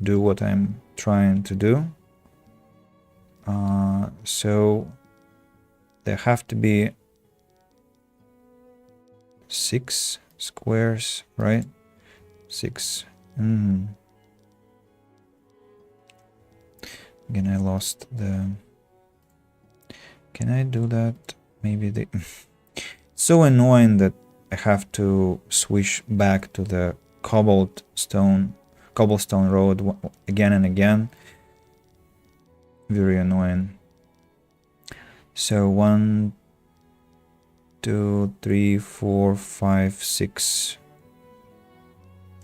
do what I'm trying to do. So there have to be 6 squares, right? 6. Again, I lost the... Can I do that? Maybe the... So annoying that I have to switch back to the cobblestone road again and again. Very annoying. So 1, 2, 3, 4, 5, 6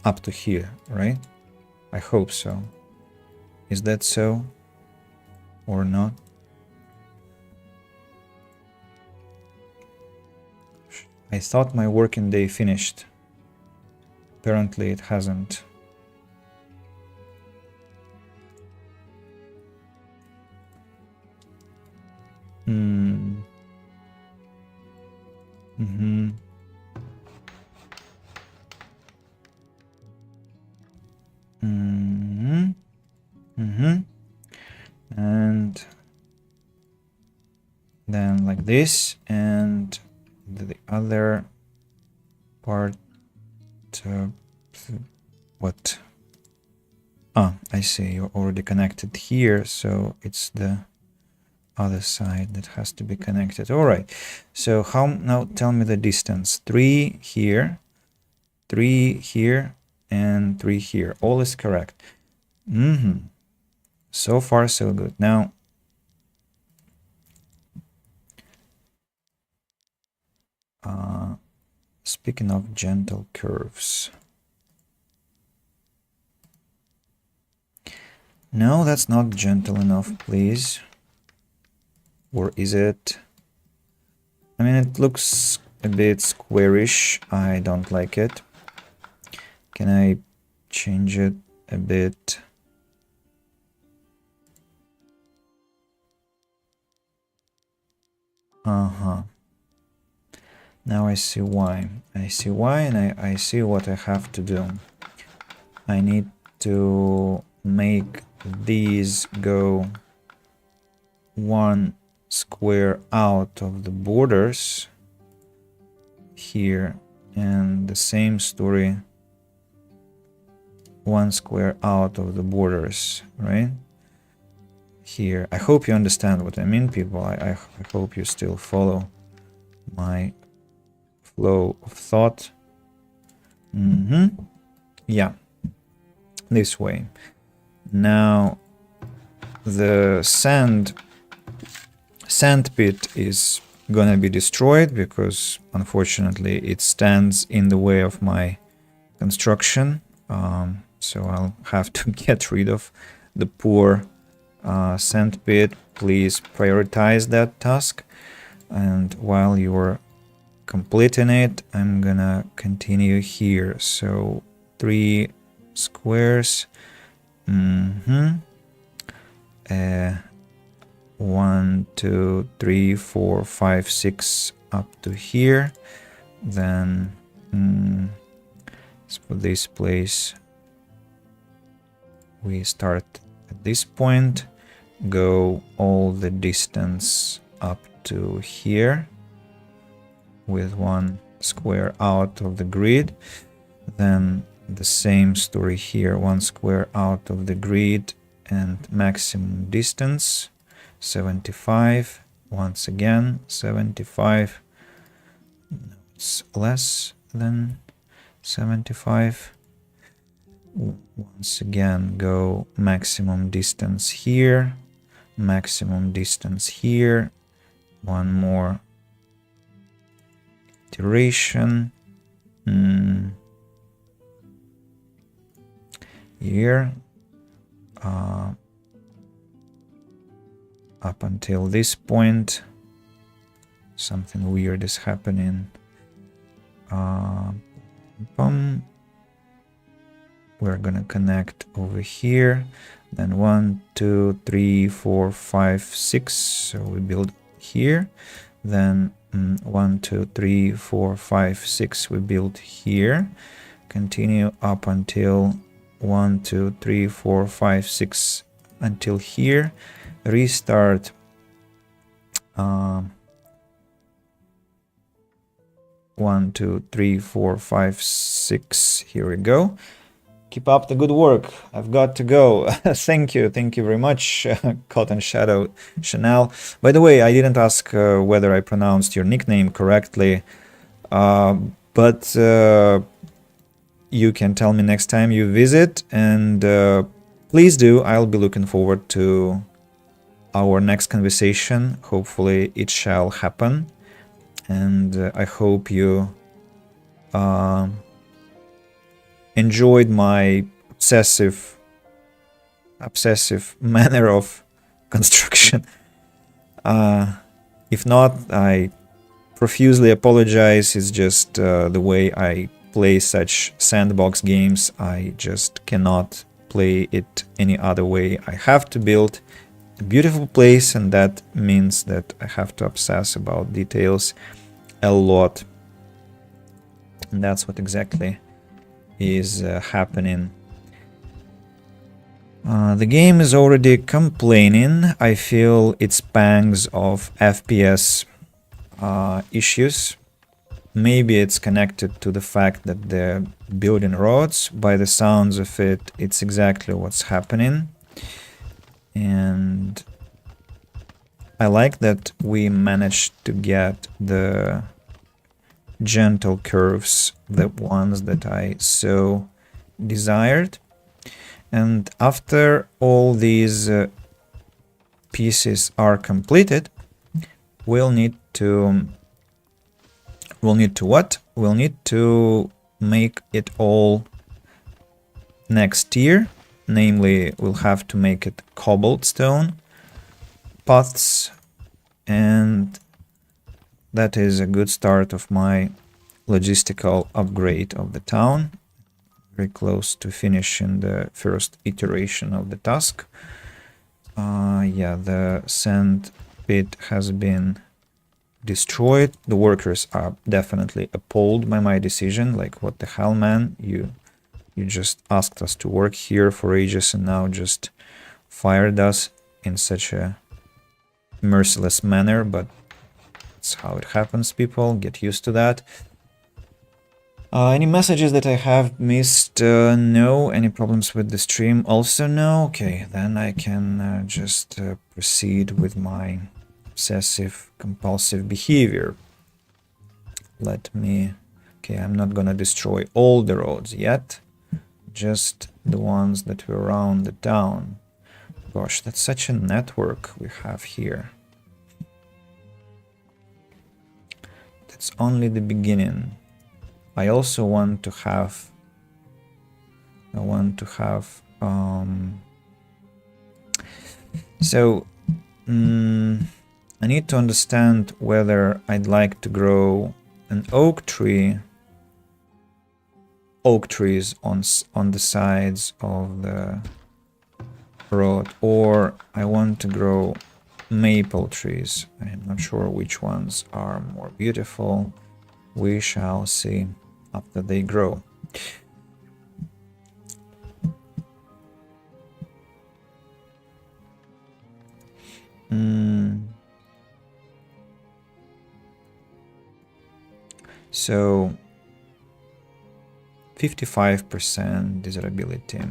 up to here, right? I hope so. Is that so or not? I thought my working day finished. Apparently it hasn't. And then like this, and the other part. What? Ah, I see, you're already connected here, so it's the other side that has to be connected. All right, so how, now tell me the distance. 3 here, 3 here, and 3 here. All is correct. So far so good. Now speaking of gentle curves, no, that's not gentle enough, please. Or is it? I mean, it looks a bit squarish. I don't like it. Can I change it a bit? Now I see why. I see why, and I see what I have to do. I need to make these go one square out of the borders here, and the same story, one square out of the borders, right? Here. I hope you understand what I mean, people. I hope you still follow my flow of thought. Yeah, this way. Now the sand pit is gonna be destroyed because unfortunately it stands in the way of my construction. So I'll have to get rid of the poor sand pit. Please prioritize that task, and while you're completing it, I'm gonna continue here. So 3 squares. 1, 2, 3, 4, 5, 6 up to here. Then for this place, we start at this point, go all the distance up to here with 1 square out of the grid. Then the same story here, 1 square out of the grid and maximum distance 75. Once again 75. No, it's less than 75. Once again go maximum distance here, maximum distance here, one more iteration here, up until this point. Something weird is happening. We're gonna connect over here, then 1, 2, 3, 4, 5, 6. So we build here, then 1, 2, 3, 4, 5, 6 we build here. Continue up until 1, 2, 3, 4, 5, 6 until here. Restart one, 2, 3, 4, 5, 6. Here we go. Keep up the good work. I've got to go. Thank you very much, Cotton Shadow Chanel. By the way, I didn't ask whether I pronounced your nickname correctly, but you can tell me next time you visit, and please do. I'll be looking forward to our next conversation. Hopefully it shall happen, and I hope you enjoyed my obsessive manner of construction. If not, I profusely apologize. It's just the way I play such sandbox games. I just cannot play it any other way. I have to build a beautiful place, and that means that I have to obsess about details a lot. And that's what exactly is happening. The game is already complaining. I feel its pangs of FPS issues. Maybe it's connected to the fact that they're building roads. By the sounds of it, it's exactly what's happening. And I like that we managed to get the gentle curves, the ones that I so desired. And after all these pieces are completed, we'll need to what? We'll need to make it all next tier. Namely, we'll have to make it cobblestone paths, and that is a good start of my logistical upgrade of the town. Very close to finishing the first iteration of the task. Yeah, the sand pit has been destroyed. The workers are definitely appalled by my decision. Like, what the hell, man? You just asked us to work here for ages and now just fired us in such a merciless manner, but that's how it happens, people. Get used to that. Any messages that I have missed? No. Any problems with the stream? Also no. Okay, then I can just proceed with my obsessive compulsive behavior. Let me... Okay, I'm not gonna destroy all the roads yet. Just the ones that were around the town. Gosh, that's such a network we have here. That's only the beginning. I also want to have... I need to understand whether I'd like to grow an oak trees on the sides of the road, or I want to grow maple trees. I'm not sure which ones are more beautiful. We shall see after they grow. So 55% desirability.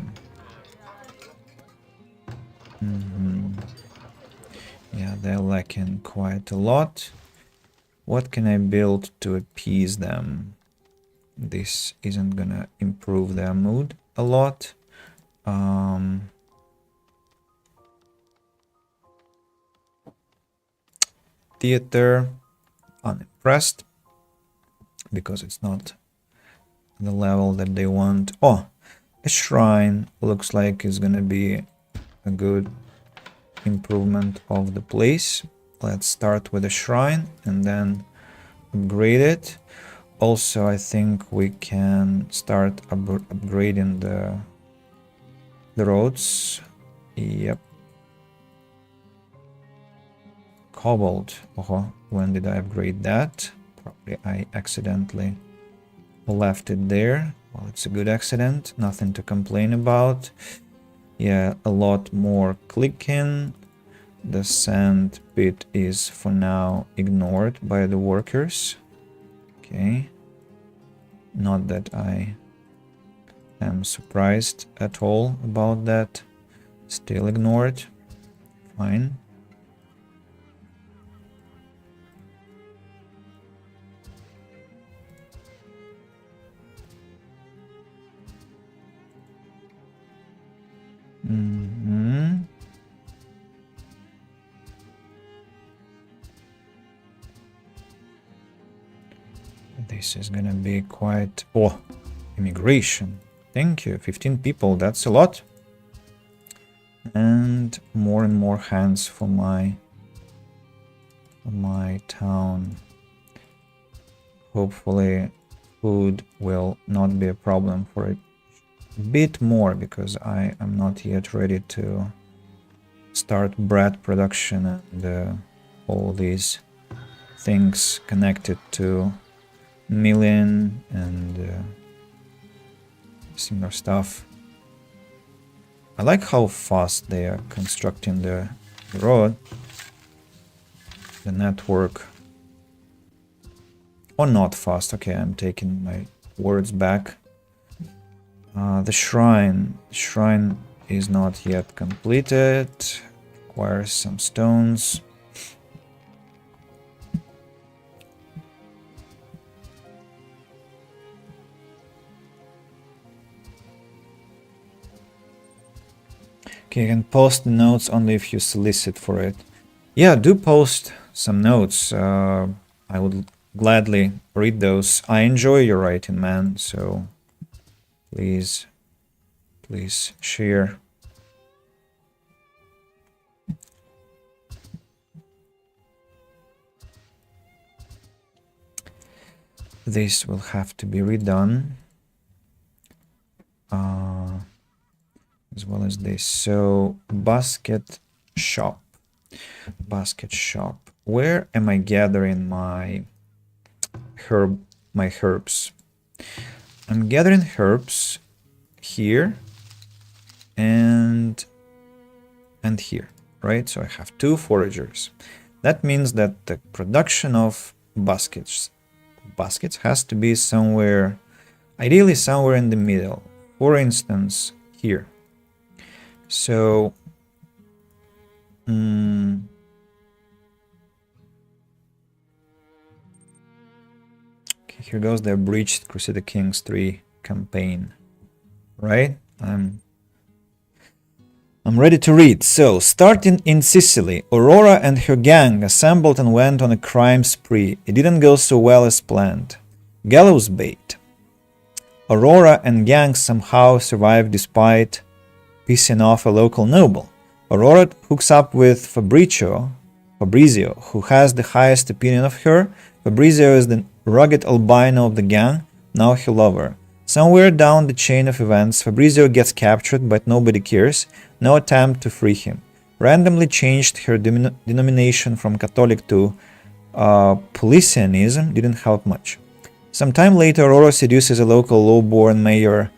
Yeah, they're lacking quite a lot. What can I build to appease them? This isn't gonna improve their mood a lot. Theater, unimpressed, because it's not the level that they want. Oh, a shrine looks like it's gonna be a good improvement of the place. Let's start with a shrine and then upgrade it. Also, I think we can start upgrading the roads. Yep. Cobalt. Oh, when did I upgrade that? Probably I accidentally left it there. Well, it's a good accident. Nothing to complain about. Yeah, a lot more clicking. The sand pit is for now ignored by the workers. Okay. Not that I am surprised at all about that. Still ignored. Fine. This is gonna be quite... Oh, immigration. Thank you. 15 people, that's a lot. And more hands for my town. Hopefully food will not be a problem for a bit more, because I am not yet ready to start bread production and all these things connected to milling and similar stuff. I like how fast they are constructing the road, the network. Or not fast. Okay, I'm taking my words back. The shrine. Shrine is not yet completed. Requires some stones. Okay, you can post the notes only if you solicit for it. Yeah, do post some notes. I would gladly read those. I enjoy your writing, man, so please share. This will have to be redone. As well as this. So basket shop. Where am I gathering my herbs? I'm gathering herbs here and here, right? So I have 2 foragers. That means that the production of baskets has to be somewhere, ideally somewhere in the middle. For instance, here. So okay, here goes the Breached Crusader Kings 3 campaign, right? I'm ready to read. So, starting in Sicily, Aurora and her gang assembled and went on a crime spree. It didn't go so well as planned. Gallows bait. Aurora and gang somehow survived despite pissing off a local noble. Aurora hooks up with Fabrizio, who has the highest opinion of her. Fabrizio is the rugged albino of the gang, now her lover. Somewhere down the chain of events, Fabrizio gets captured, but nobody cares. No attempt to free him. Randomly changed her denomination from Catholic to Policianism didn't help much. Sometime later, Aurora seduces a local low-born mayor,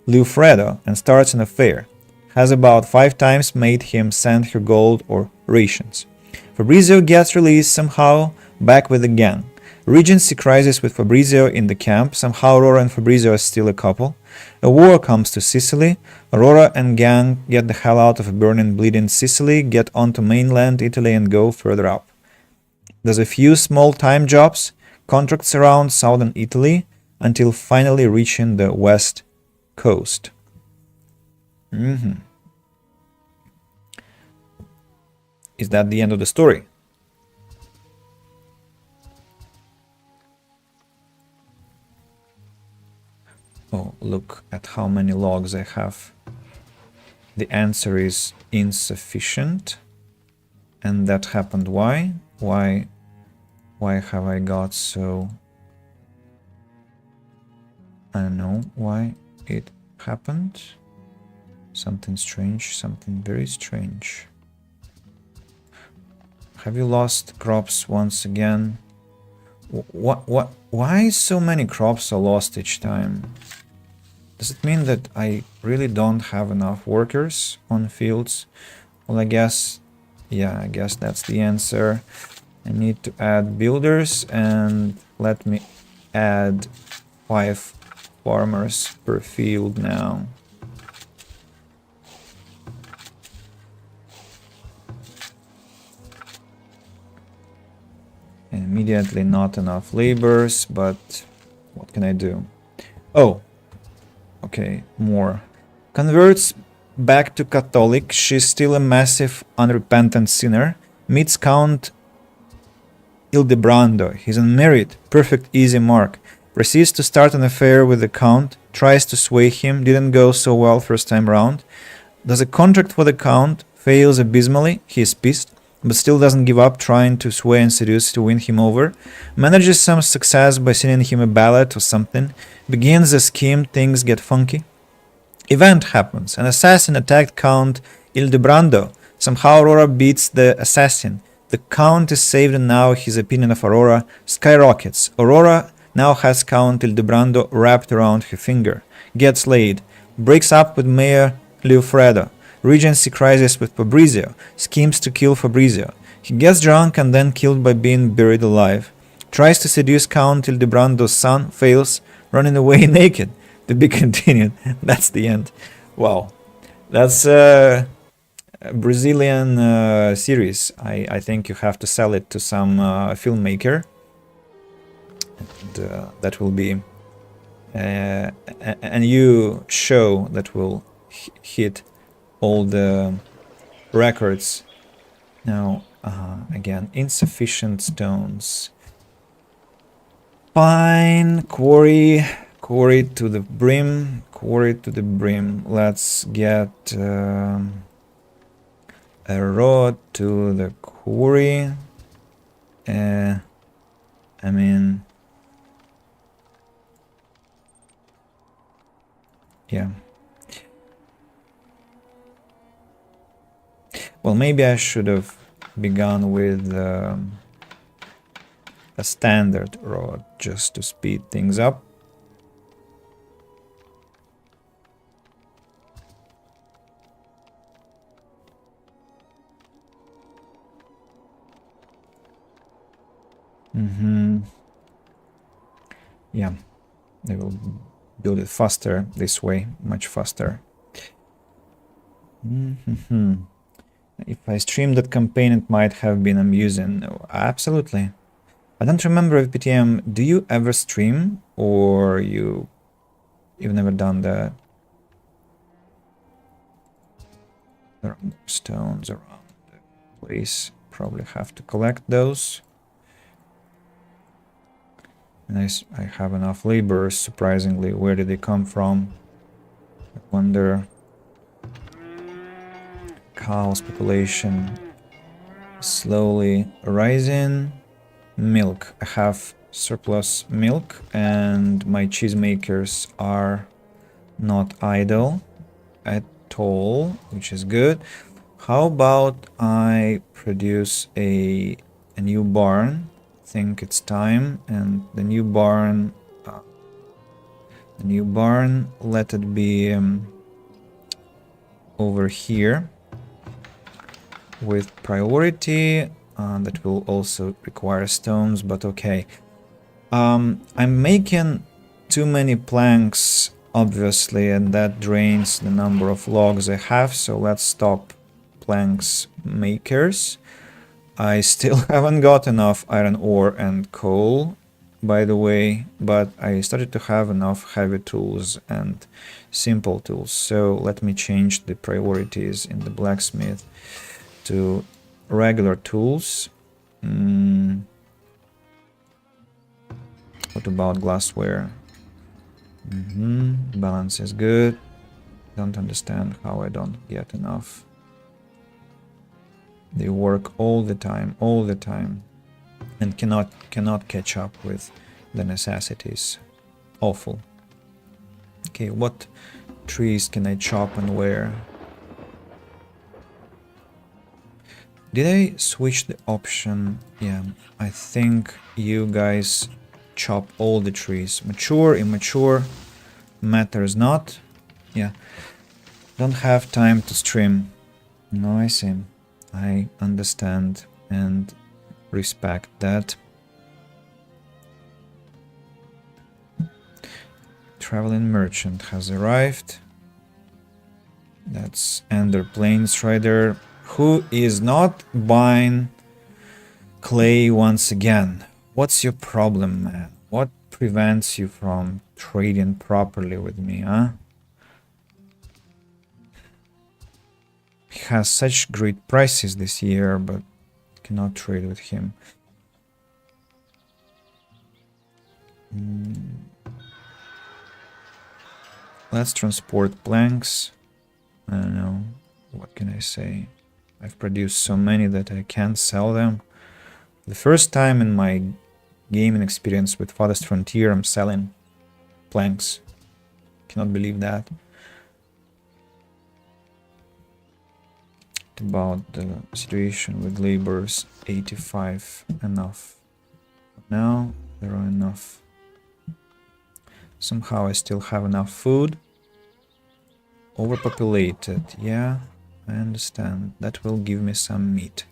Liufredo, and starts an affair. Has about 5 times made him send her gold or rations. Fabrizio gets released somehow, back with the gang. Regency crisis with Fabrizio in the camp. Somehow Aurora and Fabrizio are still a couple. A war comes to Sicily. Aurora and gang get the hell out of a burning, bleeding Sicily, get onto mainland Italy and go further up. There's a few small-time jobs, contracts around southern Italy, until finally reaching the west coast. Is that the end of the story? Oh, look at how many logs I have. The answer is insufficient. And that happened why? Why have I got so... I don't know why it happened. Something strange, something very strange. Have you lost crops once again? Why so many crops are lost each time? Does it mean that I really don't have enough workers on fields? Well, I guess that's the answer. I need to add builders, and let me add 5 farmers per field now. And immediately not enough laborers, but what can I do? Oh, okay, more. Converts back to Catholic. She's still a massive unrepentant sinner. Meets Count Ildebrando. He's unmarried, perfect easy mark. Proceeds to start an affair with the Count. Tries to sway him, didn't go so well first time round. Does a contract for the Count, fails abysmally. He's pissed, but still doesn't give up trying to sway and seduce to win him over. Manages some success by singing him a ballad or something. Begins a scheme, things get funky. Event happens. An assassin attacked Count Ildebrando. Somehow Aurora beats the assassin. The Count is saved, and now his opinion of Aurora skyrockets. Aurora now has Count Ildebrando wrapped around her finger. Gets laid. Breaks up with Mayor Liufredo. Regency crisis with Fabrizio. Schemes to kill Fabrizio. He gets drunk and then killed by being buried alive. Tries to seduce Count Ildebrando's son. Fails. Running away naked. To be continued. That's the end. Wow. That's a Brazilian series. I think you have to sell it to some filmmaker. And that will be a new show that will hit all the records. Now, again, insufficient stones. Fine, quarry to the brim, Let's get a rod to the quarry. I mean, yeah. Well, maybe I should have begun with a standard rod just to speed things up. Yeah, they will build it faster this way, much faster. If I streamed that campaign, it might have been amusing. Absolutely. I don't remember if PTM, do you ever stream, or you've never done that? There are more stones around the place. Probably have to collect those. And I have enough laborers, surprisingly. Where did they come from? I wonder. Cows population slowly rising. Milk. I have surplus milk, and my cheesemakers are not idle at all, which is good. How about I produce a new barn? I think it's time, and the new barn, let it be over here with priority. That will also require stones, but okay. I'm making too many planks, obviously, and that drains the number of logs I have, so let's stop planks makers. I still haven't got enough iron ore and coal, by the way, but I started to have enough heavy tools and simple tools, so let me change the priorities in the blacksmith to regular tools. What about glassware? Balance is good. Don't understand how I don't get enough. They work all the time, and cannot catch up with the necessities. Awful. Okay, what trees can I chop and where? Did I switch the option? Yeah, I think you guys chop all the trees. Mature, immature, matters not. Yeah, don't have time to stream. No, I see. I understand and respect that. Traveling merchant has arrived. That's Ender Plains Rider, who is not buying clay once again. What's your problem, man? What prevents you from trading properly with me, huh? He has such great prices this year, but cannot trade with him. Let's transport planks. I don't know. What can I say? I've produced so many that I can't sell them. The first time in my gaming experience with Farthest Frontier, I'm selling planks. Cannot believe that. About the situation with laborers, 85 enough. Now there are enough. Somehow I still have enough food. Overpopulated, yeah. I understand. That will give me some meat.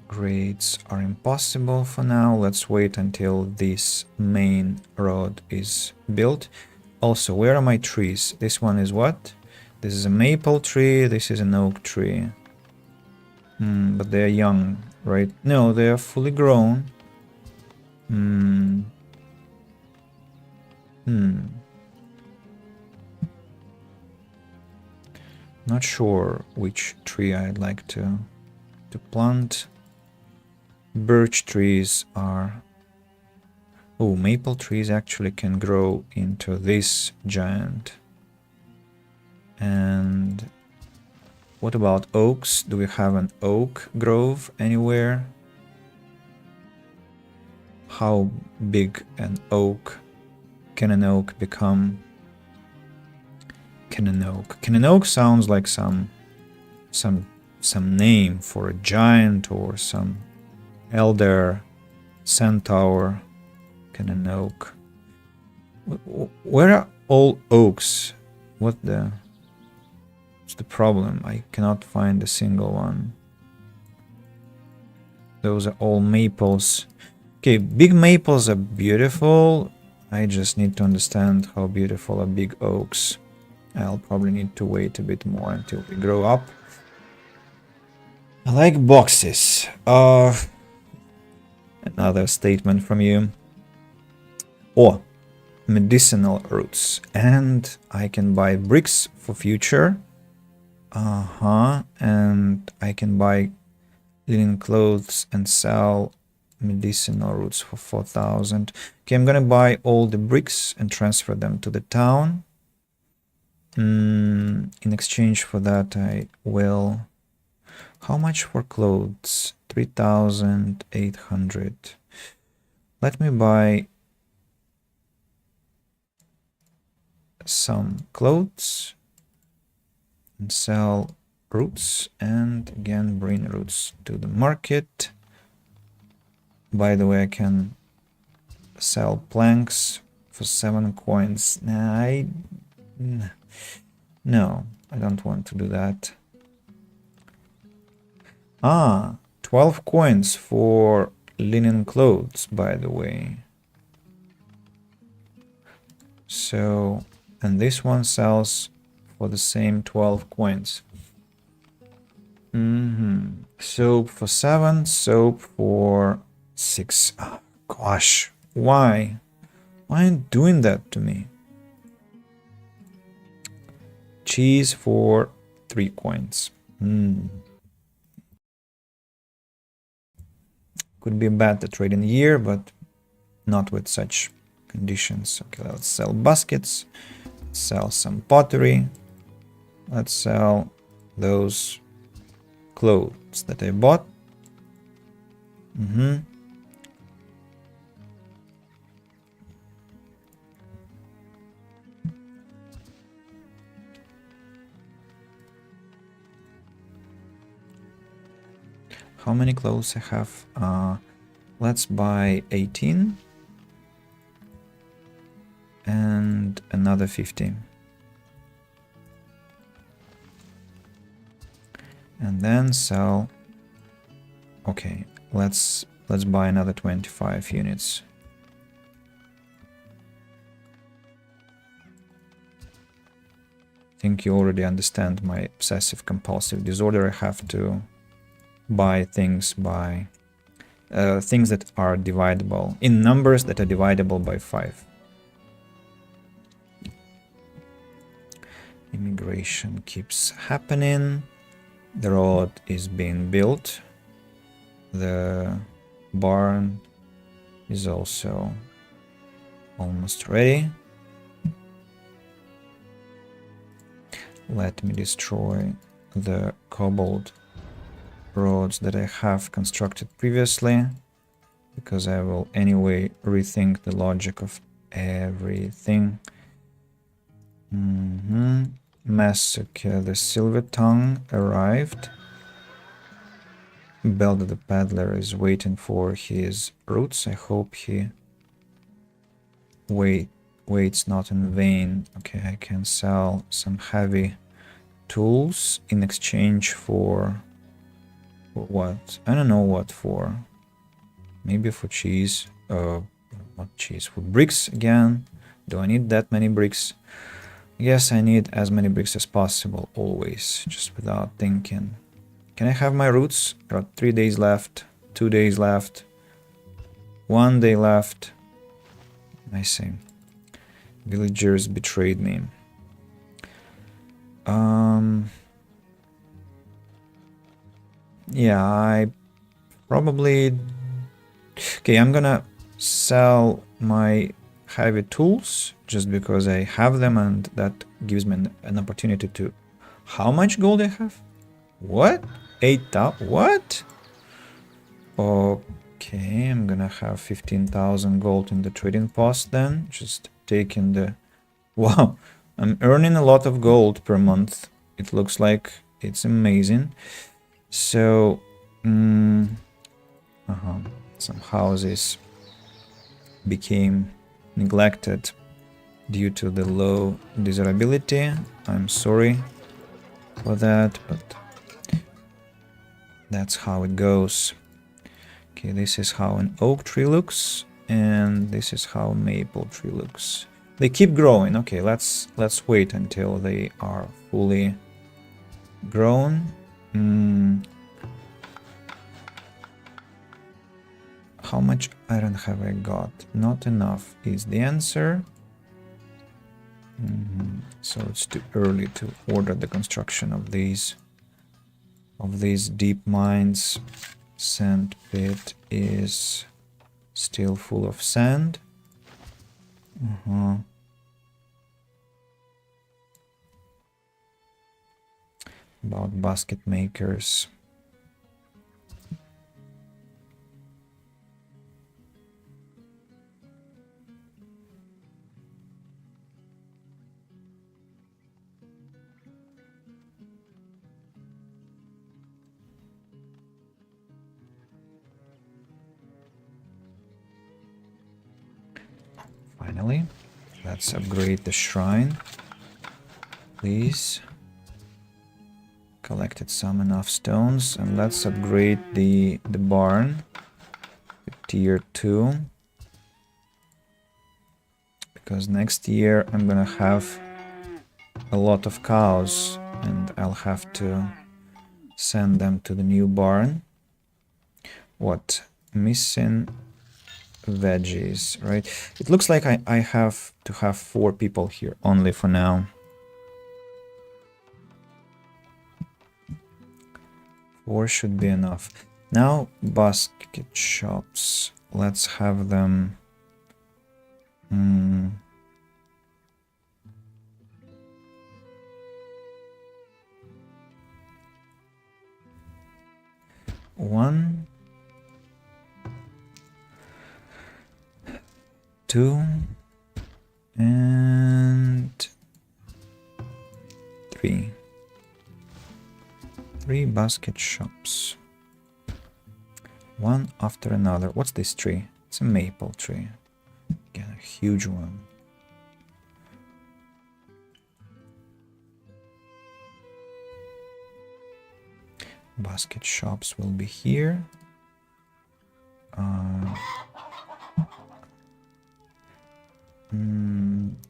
Grades are impossible for now. Let's wait until this main road is built. Also, where are my trees? This one is what? This is a maple tree. This is an oak tree. But they're young, right? No, they are fully grown. Not sure which tree I'd like to plant. Birch trees are... Oh, maple trees actually can grow into this giant. And what about oaks? Do we have an oak grove anywhere? How big can an oak become? Can an oak sounds like some name for a giant or some elder centaur. Can an oak? Where are all oaks? What's the problem? I cannot find a single one. Those are all maples. Okay, big maples are beautiful. I just need to understand how beautiful are big oaks. I'll probably need to wait a bit more until we grow up. I like boxes. Another statement from you. Or medicinal roots. And I can buy bricks for future. And I can buy linen clothes and sell medicinal roots for 4,000. Okay, I'm gonna buy all the bricks and transfer them to the town. In exchange for that, I will... How much for clothes? 3,800. Let me buy some clothes and sell roots, and again bring roots to the market. By the way, I can sell planks for 7 coins. No, I don't want to do that. 12 coins for linen clothes, by the way. So, and this one sells for the same 12 coins. Soap for 7, soap for 6. Oh, gosh, why? Why are you doing that to me? Cheese for 3 coins. Could be bad at trading year, but not with such conditions. Okay, let's sell baskets. Sell some pottery. Let's sell those clothes that I bought. How many clothes I have? Let's buy 18 and another 15. And then sell. Okay, let's buy another 25 units. I think you already understand my obsessive compulsive disorder. I have to buy things by things that are divisible in numbers that are divisible by 5. Immigration keeps happening. The road is being built. The barn is also almost ready. Let me destroy the cobbled roads that I have constructed previously, because I will anyway rethink the logic of everything. Massacre. The Silver Tongue arrived. Belda the Peddler is waiting for his roots. I hope he waits not in vain. Okay, I can sell some heavy tools in exchange for what? I don't know what for. Maybe for cheese. Not cheese, for bricks again. Do I need that many bricks? Yes, I need as many bricks as possible, always, just without thinking. Can I have my roots? There are 3 days left, 2 days left, 1 day left. I see. Villagers betrayed me. Yeah, I probably... Okay, I'm gonna sell my heavy tools just because I have them and that gives me an opportunity to... How much gold I have? What? 8,000? What? Okay, I'm gonna have 15,000 gold in the trading post then. Just taking the... Wow, I'm earning a lot of gold per month. It looks like it's amazing. So, some houses became neglected due to the low desirability. I'm sorry for that, but that's how it goes. Okay, this is how an oak tree looks, and this is how a maple tree looks. They keep growing. Okay, let's wait until they are fully grown. How much iron have I got? Not enough is the answer. So it's too early to order the construction of these deep mines. Sand pit is still full of sand. About basket makers. Finally, let's upgrade the shrine, please. Collected some enough stones, and let's upgrade the barn to tier 2, because next year I'm gonna have a lot of cows and I'll have to send them to the new barn. What? Missing veggies, right? It looks like I have to have 4 people here only for now. 4 should be enough. Now, basket shops. Let's have them... One, 2, and 3. 3 basket shops. One after another. What's this tree? It's a maple tree. Again, a huge one. Basket shops will be here.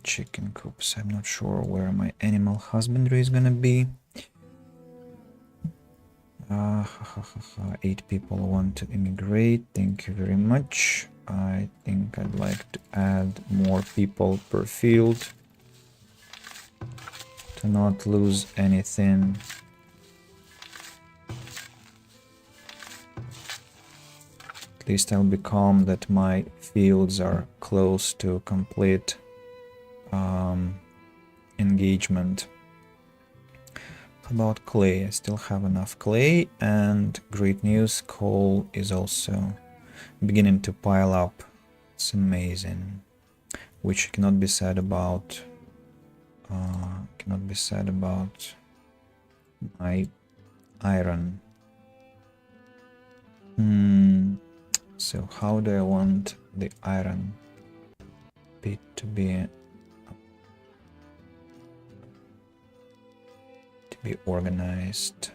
Chicken coops. I'm not sure where my animal husbandry is gonna be. 8 people want to immigrate. Thank you very much. I think I'd like to add more people per field to not lose anything. At least I'll be calm that my fields are close to complete engagement. About clay, I still have enough clay, and great news, coal is also beginning to pile up. It's amazing, which cannot be said about my iron. So how do I want the iron pit to be be organized.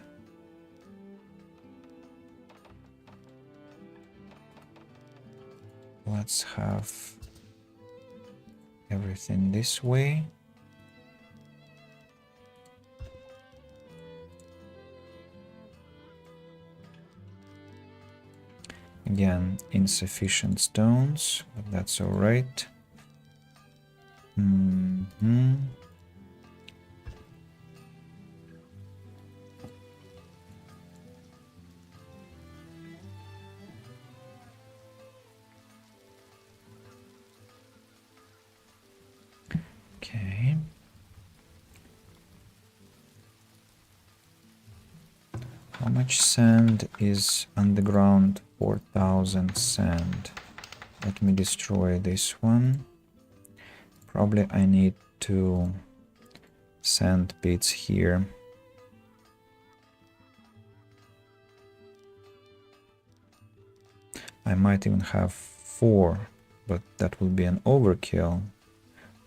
Let's have everything this way. Again, insufficient stones, but that's all right. Okay. How much sand is underground? 4,000 sand. Let me destroy this one. Probably I need 2 sand pits here. I might even have 4, but that will be an overkill.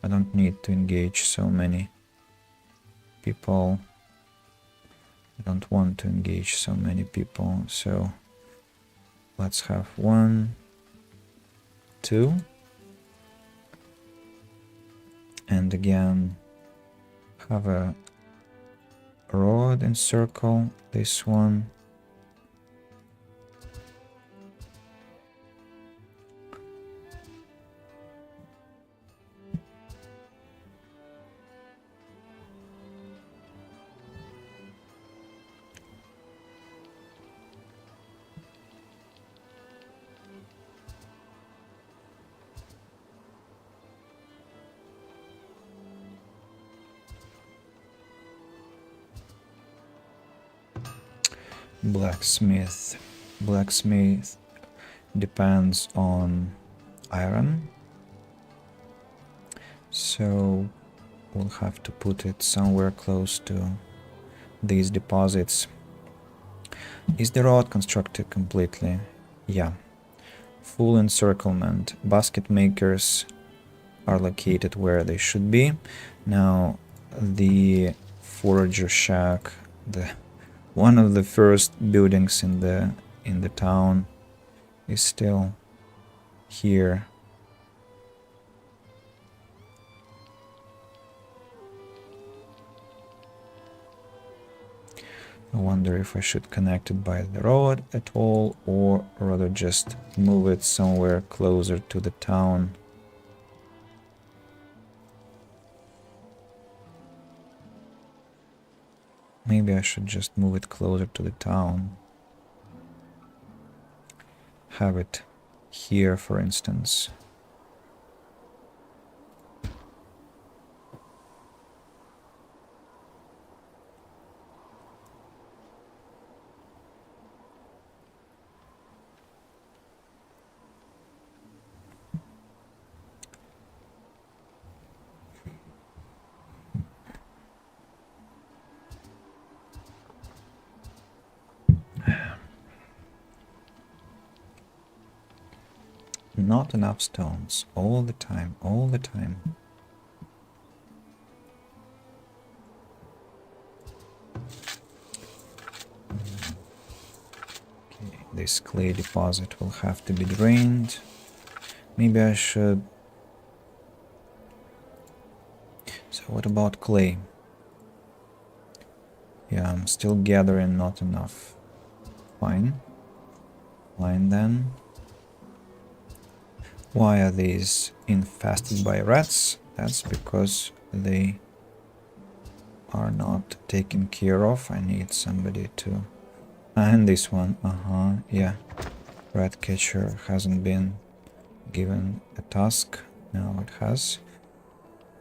I don't need to engage so many people. I don't want to engage so many people, so let's have 1, 2. And again, have a rod encircle this one. Blacksmith depends on iron, so we'll have to put it somewhere close to these deposits. Is the rod constructed completely? Yeah. Full encirclement. Basket makers are located where they should be. Now the forager shack, one of the first buildings in the town, is still here. I wonder if I should connect it by the road at all, or rather just move it somewhere closer to the town. Maybe I should just move it closer to the town. Have it here, for instance. Not enough stones. All the time, all the time. Okay, this clay deposit will have to be drained. Maybe I should... So what about clay? Yeah, I'm still gathering not enough. Fine. Fine then. Why are these infested by rats? That's because they are not taken care of. I need somebody to... And this one, yeah. Rat catcher hasn't been given a task. Now it has.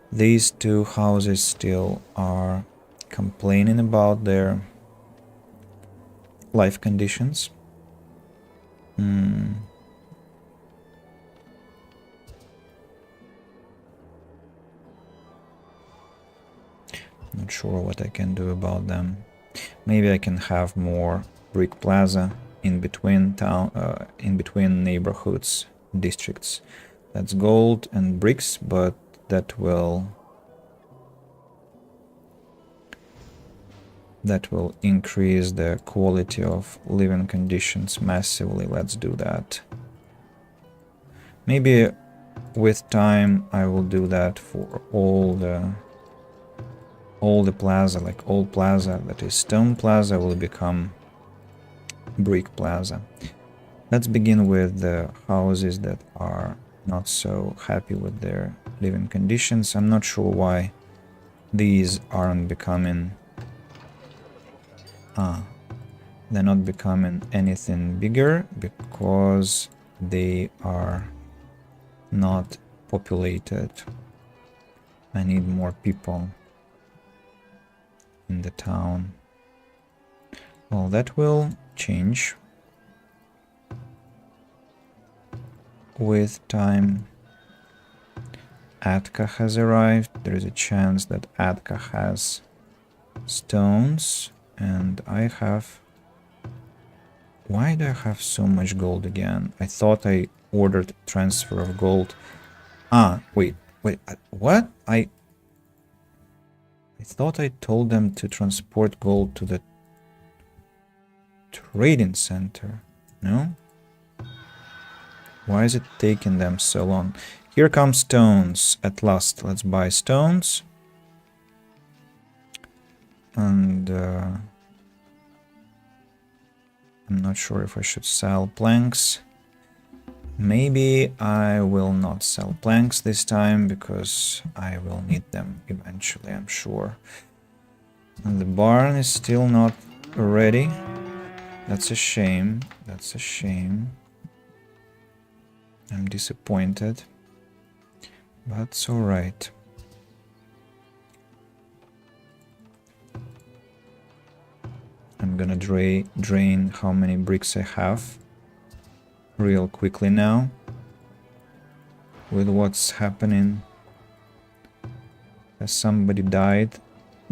These 2 houses still are complaining about their life conditions. Not sure what I can do about them. Maybe I can have more brick plaza in between neighborhoods, districts. That's gold and bricks, but that will That will increase the quality of living conditions massively. Let's do that. Maybe with time I will do that for all the plaza, like all plaza that is stone plaza will become brick plaza. Let's begin with the houses that are not so happy with their living conditions. I'm not sure why these aren't becoming they're not becoming anything bigger, because they are not populated. I need more people in the town. Well, that will change with time. Atka has arrived. There is a chance that Atka has stones, and I have... Why do I have so much gold again? I thought I ordered transfer of gold. Wait, what? I thought I told them to transport gold to the trading center. No? Why is it taking them so long? Here come stones at last. Let's buy stones. And I'm not sure if I should sell planks. Maybe I will not sell planks this time, because I will need them eventually, I'm sure. And the barn is still not ready. That's a shame. That's a shame. I'm disappointed. But it's alright. I'm gonna drain how many bricks I have real quickly now. With what's happening. As somebody died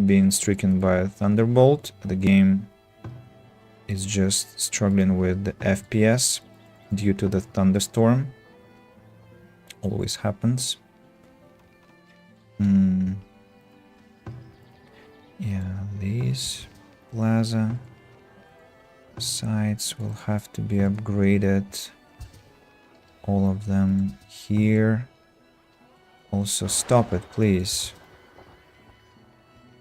being stricken by a thunderbolt. The game is just struggling with the FPS due to the thunderstorm. Always happens. Yeah, these plaza sites will have to be upgraded. All of them here. Also, stop it, please.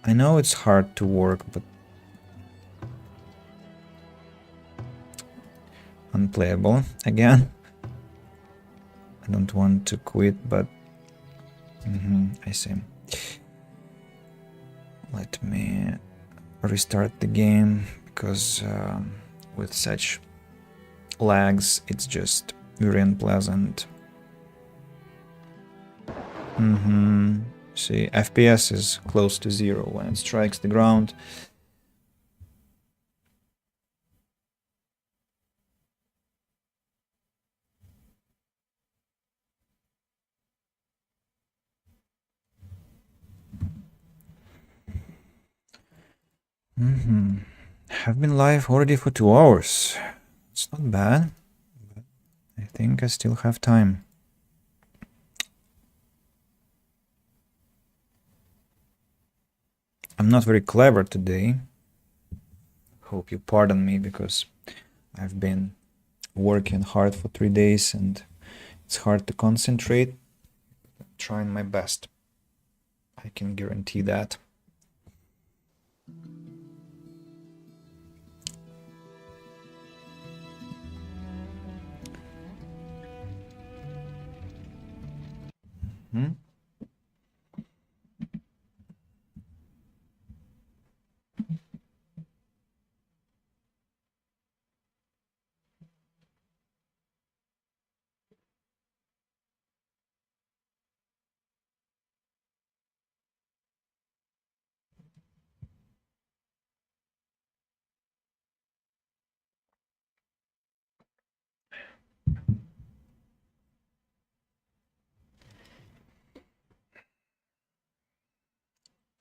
I know it's hard to work, but unplayable again. I don't want to quit, but I see. Let me restart the game, because with such lags, it's just very unpleasant. See, FPS is close to 0 when it strikes the ground. Have been live already for 2 hours. It's not bad, but I think I still have time. I'm not very clever today. Hope you pardon me, because I've been working hard for 3 days and it's hard to concentrate. I'm trying my best. I can guarantee that.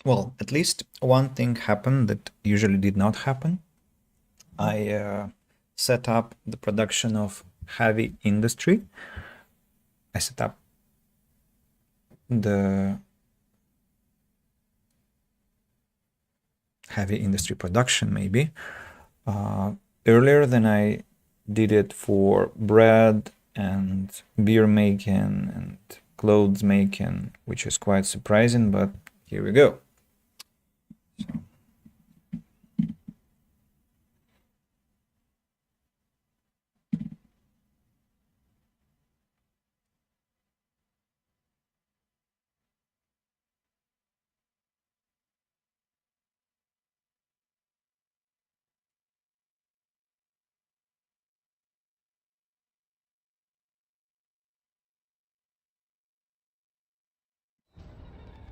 Well, at least one thing happened that usually did not happen. I set up the production of heavy industry. I set up the heavy industry production maybe. Earlier than I did it for bread and beer making and clothes making, which is quite surprising, but here we go. So.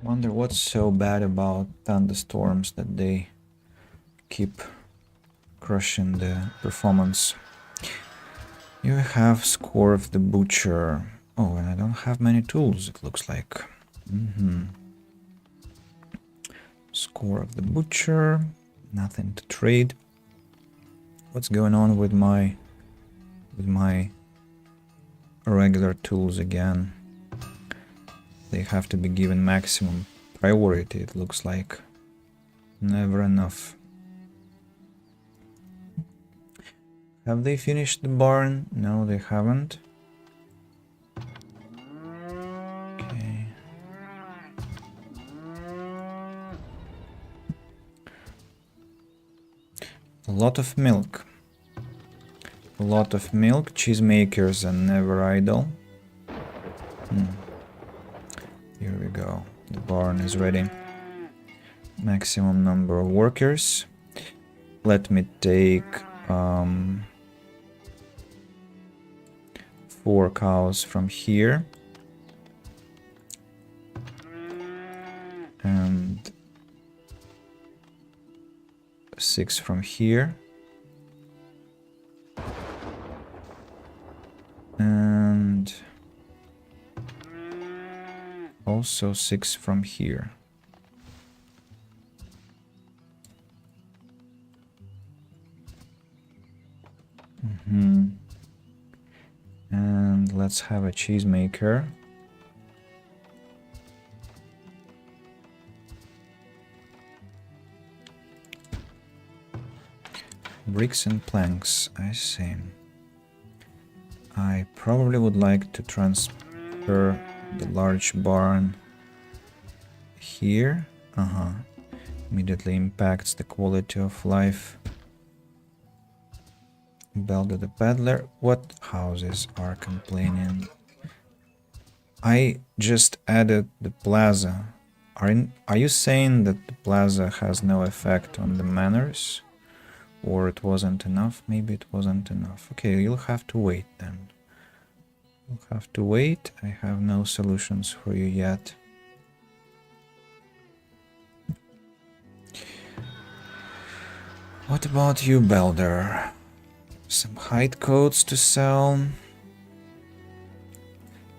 Wonder what's so bad about thunderstorms that they keep crushing the performance. You have score of the butcher. Oh, and I don't have many tools, it looks like. Score of the butcher. Nothing to trade. What's going on with my regular tools again? They have to be given maximum priority, it looks like. Never enough. Have they finished the barn? No, they haven't. Okay. A lot of milk. A lot of milk. Cheesemakers are never idle. Here we go. The barn is ready. Maximum number of workers. Let me take 4 cows from here. And 6 from here. And also 6 from here. And let's have a cheesemaker. Bricks and planks, I see. I probably would like to transfer the large barn here. Immediately impacts the quality of life. Belda the peddler. What houses are complaining? I just added the plaza. Are you saying that the plaza has no effect on the manors? Or it wasn't enough? Maybe it wasn't enough. Okay, you'll have to wait then. You'll have to wait. I have no solutions for you yet. What about you, Belder? Some hide coats to sell.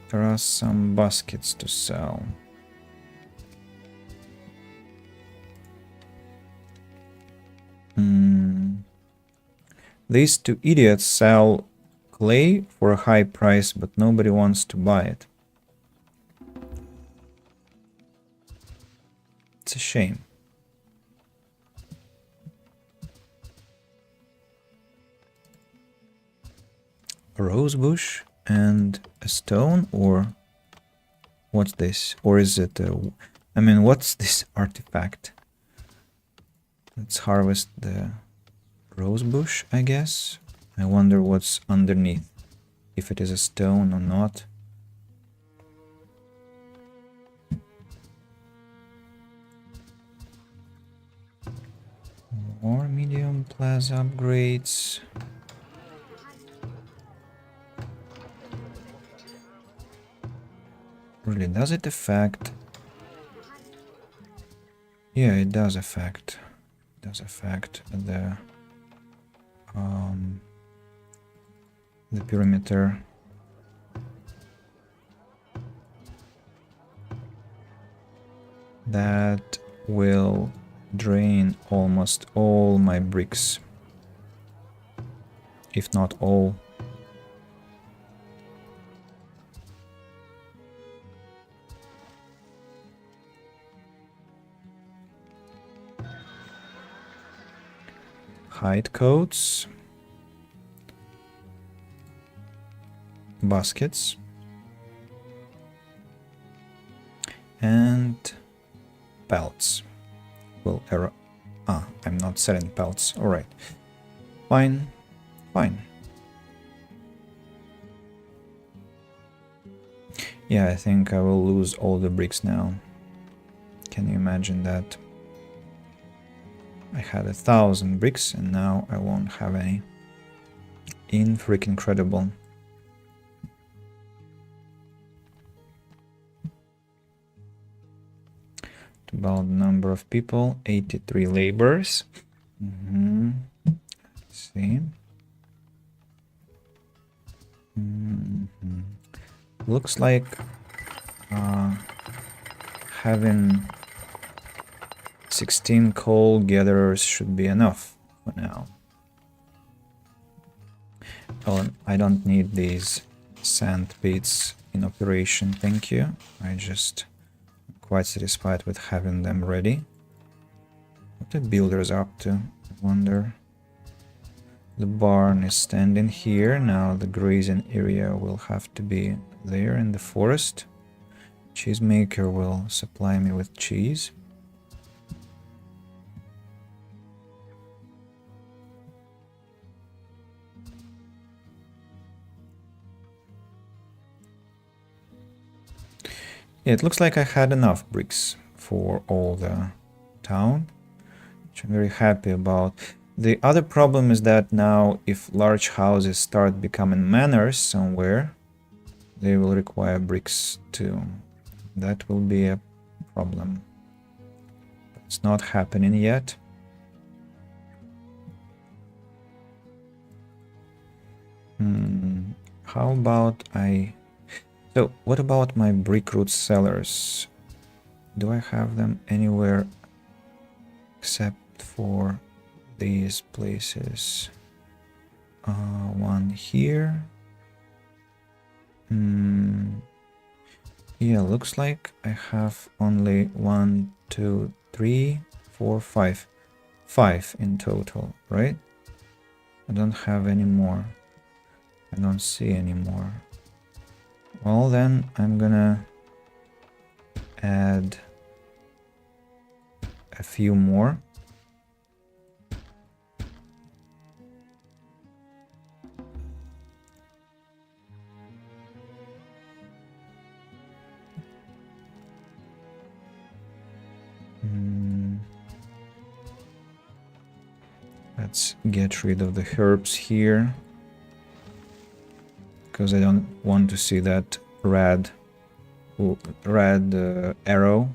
There are some baskets to sell. These 2 idiots sell clay for a high price, but nobody wants to buy it. It's a shame. A rose bush and a stone, or what's this? Or is it I mean, what's this artifact? Let's harvest the rose bush, I guess. I wonder what's underneath, if it is a stone or not. More medium plaza upgrades. Really, does it affect? Yeah, it does affect. It does affect the perimeter. That will drain almost all my bricks, if not all. hide coats, baskets, and pelts. Well, I'm not selling pelts. All right, fine, fine. Yeah, I think I will lose all the bricks now. Can you imagine that? I had 1,000 bricks and now I won't have any. Freaking incredible. About number of people, 83 laborers. Let's see. Looks like having 16 coal gatherers should be enough for now. Oh, I don't need these sand pits in operation, thank you. I just quite satisfied with having them ready. What the builders up to, I wonder. The barn is standing here. Now the grazing area will have to be there in the forest. Cheesemaker will supply me with cheese. Yeah, it looks like I had enough bricks for all the town, which I'm very happy about. The other problem is that now if large houses start becoming manors somewhere, they will require bricks too. That will be a problem. It's not happening yet. How about So, what about my brickroot sellers? Do I have them anywhere except for these places? One here. Yeah, looks like I have only 1, 2, 3, 4, 5. 5 in total, right? I don't have any more. I don't see any more. Well, then I'm gonna add a few more. Let's get rid of the herbs here, because I don't want to see that red arrow.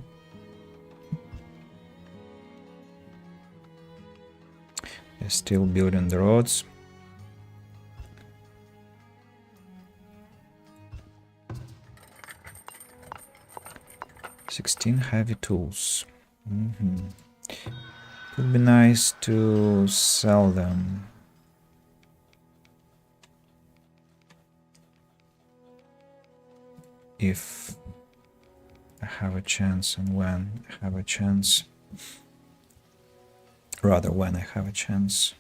They're still building the roads. "16 heavy tools." Would be nice to sell them. If I have a chance and when I have a chance. Rather, when I have a chance.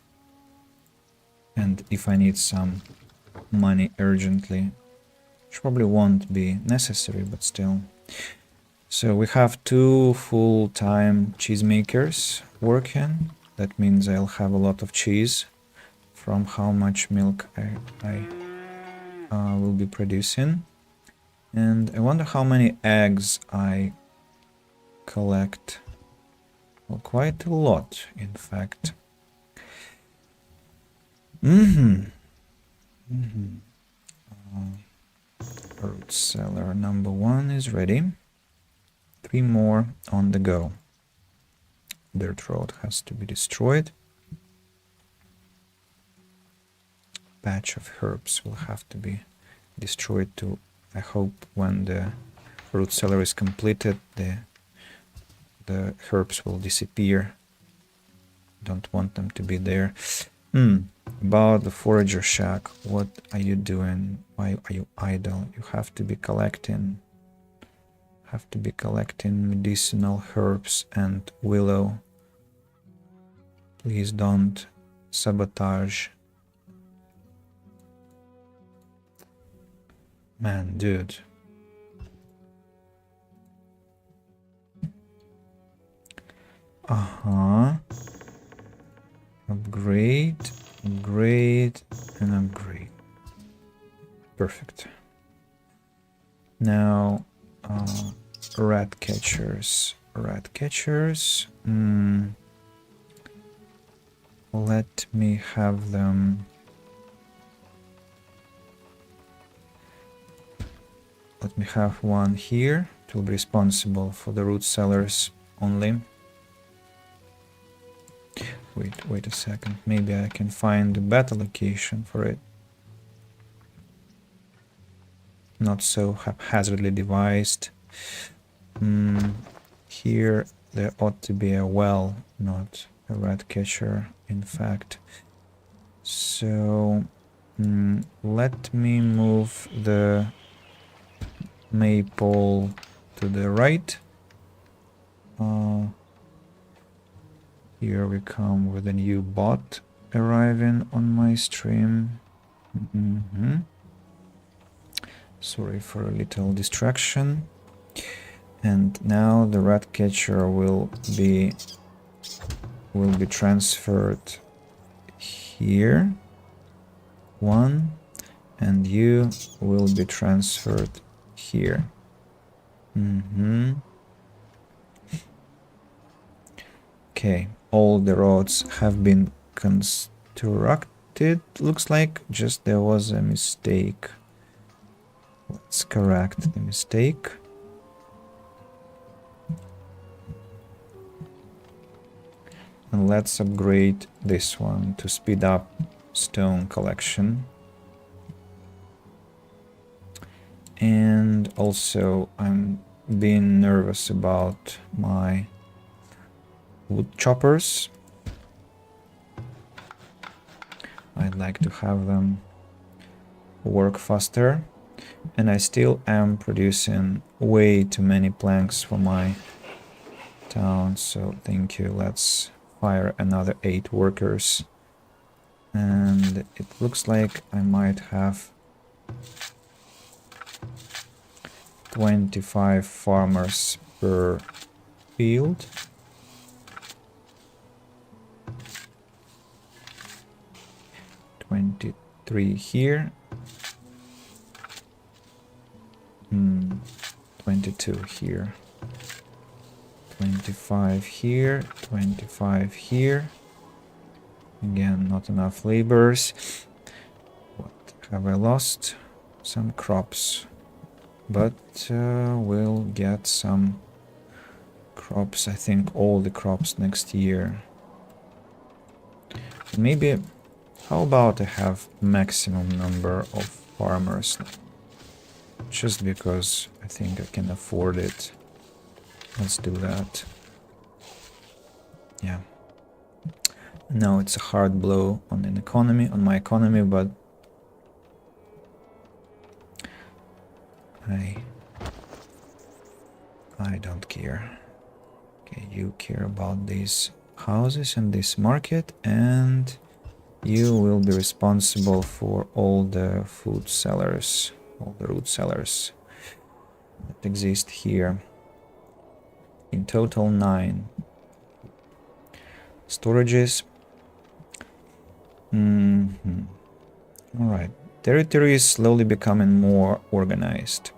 And if I need some money urgently, which probably won't be necessary, but still. So we have 2 full-time cheesemakers working. That means I'll have a lot of cheese from how much milk I will be producing. And I wonder how many eggs I collect. Well, quite a lot, in fact. Root cellar number 1 is ready. 3 more on the go. Dirt road has to be destroyed. Patch of herbs will have to be destroyed too. I hope when the root cellar is completed, the herbs will disappear. Don't want them to be there. About the forager shack, what are you doing? Why are you idle? You have to be collecting. Medicinal herbs and willow. Please don't Sabotage. Man, dude. Upgrade, upgrade, and upgrade. Perfect. Now, rat catchers. Rat catchers. Let me have them. Let me have one here. It will be responsible for the root cellars only. Wait a second. Maybe I can find a better location for it. Not so haphazardly devised. Here there ought to be a well, not a rat catcher, in fact. So let me move the maple to the right. Here we come with a new bot arriving on my stream. Sorry for a little distraction. And now the rat catcher will be transferred here. One, and you will be transferred here. Okay, all the roads have been constructed. Looks like just there was a mistake. Let's correct the mistake. And let's upgrade this one to speed up stone collection. And also I'm being nervous about my wood choppers. I'd like to have them work faster. And I still am producing way too many planks for my town, so thank you. Let's fire another 8 workers. And it looks like I might have 25 farmers per field. $23 here. 22 here. 25 here. 25 here. Again, not enough laborers. What have I lost? Some crops. But we'll get some crops. I think all the crops next year. Maybe, how about I have maximum number of farmers? Just because I think I can afford it. Let's do that. Yeah. No, it's a hard blow on an economy, on my economy, but I don't care. Okay, you care about these houses and this market, and you will be responsible for all the food sellers, all the root sellers that exist here. In total 9 storages. Alright, territory is slowly becoming more organized.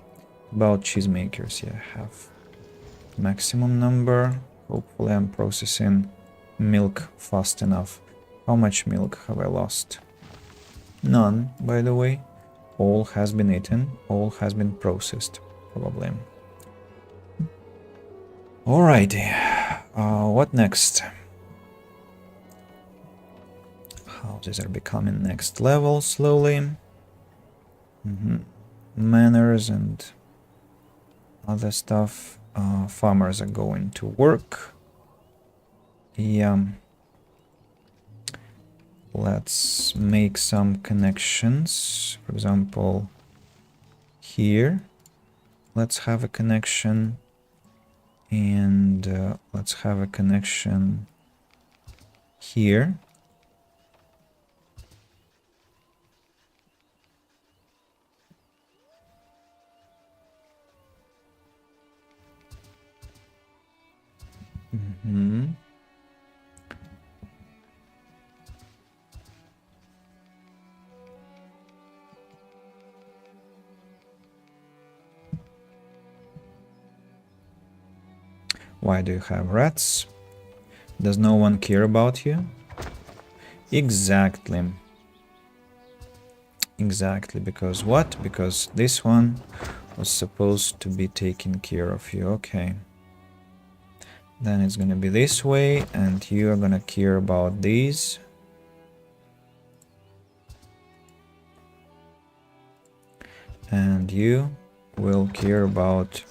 About cheesemakers, yeah, I have maximum number. Hopefully I'm processing milk fast enough. How much milk have I lost? None, by the way. All has been eaten, all has been processed, probably. Alrighty, what next? Houses are becoming next level slowly. Manors and other stuff. Farmers are going to work. Yeah. Let's make some connections. For example, here. Let's have a connection. And let's have a connection here. Why do you have rats? Does no one care about you? Exactly. Exactly, because what? Because this one was supposed to be taking care of you. Okay. Then it's gonna be this way, and you are gonna care about these. And you will care about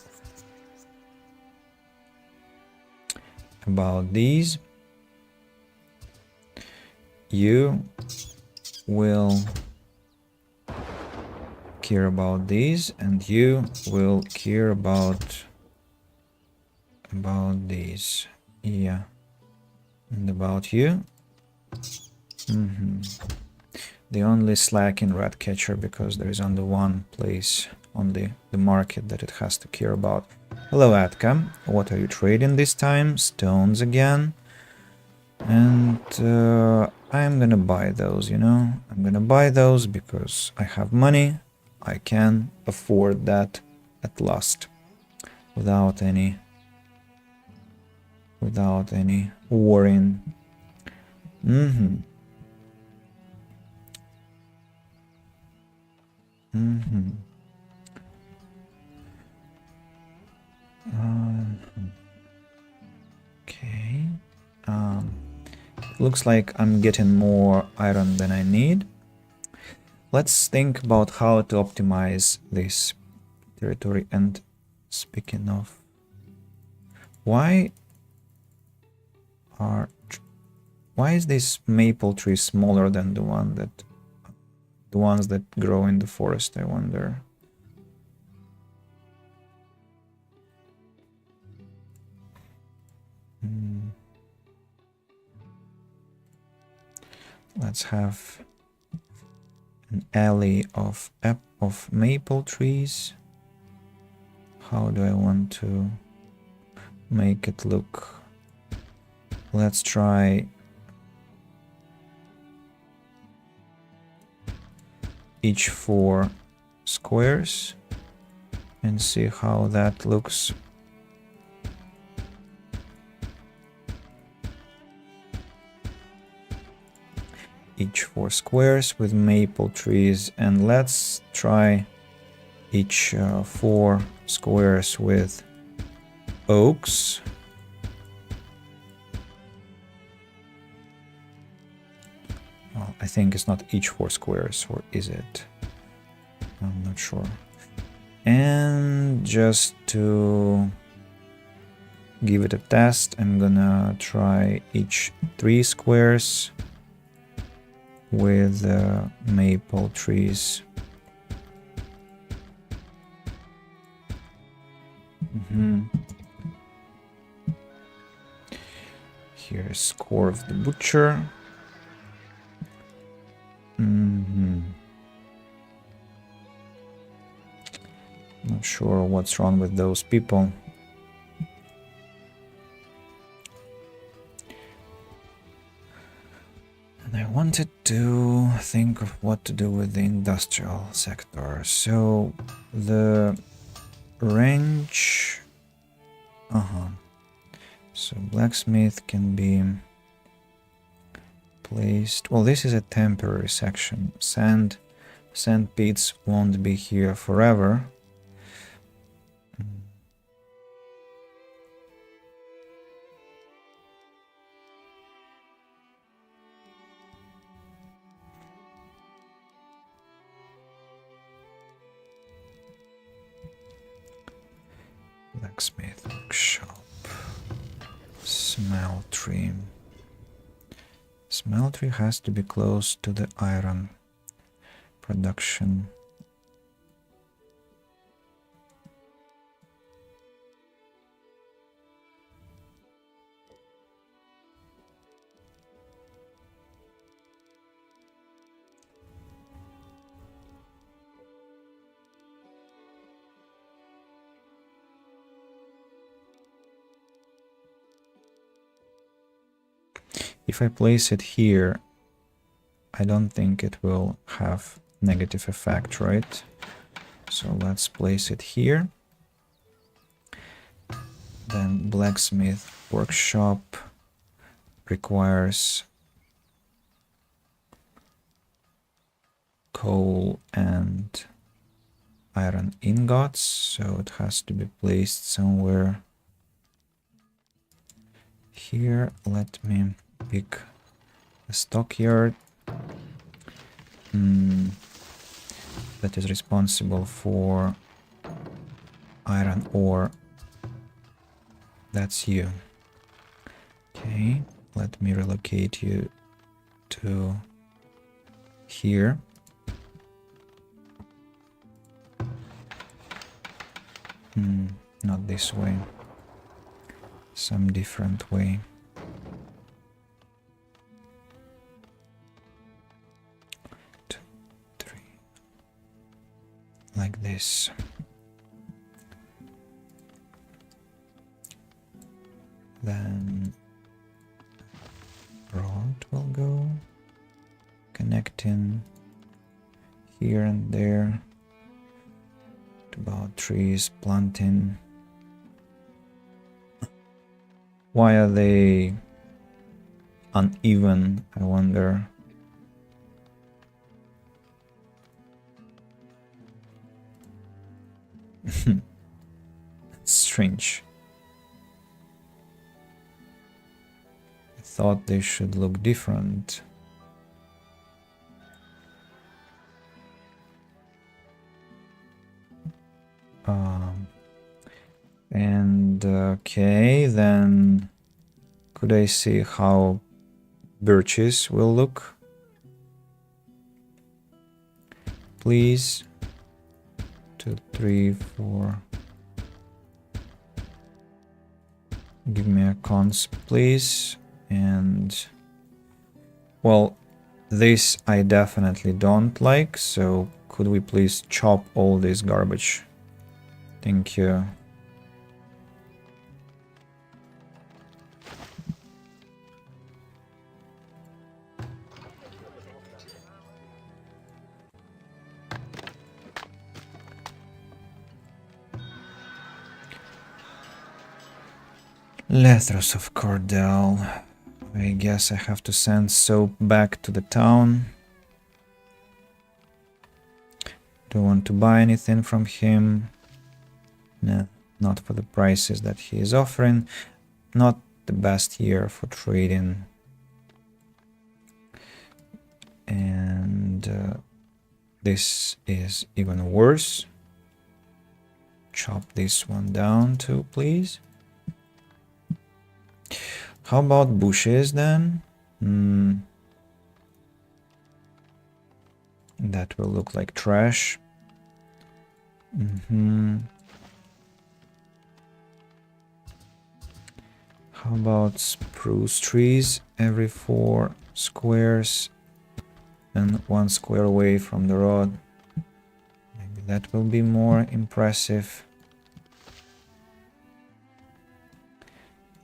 these. You will care about these, and you will care about these. Yeah. And about you. The only slack in Ratcatcher because there is only one place on the market that it has to care about. Hello, Atka. What are you trading this time? Stones again. And I'm gonna buy those, you know? I'm gonna buy those because I have money. I can afford that at last. Without any worrying. Okay. Looks like I'm getting more iron than I need. Let's think about how to optimize this territory. And speaking of, why is this maple tree smaller than the ones that grow in the forest, I wonder? Let's have an alley of maple trees. How do I want to make it look? Let's try each 4 squares and see how that looks. Each 4 squares with maple trees, and let's try each 4 squares with oaks. Well, I think it's not each 4 squares, or is it? I'm not sure. And just to give it a test, I'm gonna try each 3 squares with maple trees. Here's Corv the Butcher. Not sure what's wrong with those people. And I wanted to think of what to do with the industrial sector. So the range... So blacksmith can be placed... Well, this is a temporary section. Sand pits won't be here forever. Blacksmith workshop. Smeltery. Smeltery has to be close to the iron production. If I place it here, I don't think it will have negative effect, right? So let's place it here. Then blacksmith workshop requires coal and iron ingots, so it has to be placed somewhere here. Let me pick a stockyard that is responsible for iron ore. That's you. Okay, let me relocate you to here. Not this way. Some different way. Two, three. Like this. Then road will go connecting here and there. About trees, planting. Why are they uneven, I wonder? Strange. I thought they should look different. And okay, then could I see how birches will look? Please. 2, 3, 4. Give me a cons, please. And well, this I definitely don't like, so could we please chop all this garbage? Thank you. Lethros of Cordell. I guess I have to send Soap back to the town. Don't want to buy anything from him. No, not for the prices that he is offering. Not the best year for trading. And this is even worse. Chop this one down too, please. How about bushes then? That will look like trash. How about spruce trees every 4 squares and 1 square away from the road? Maybe that will be more impressive.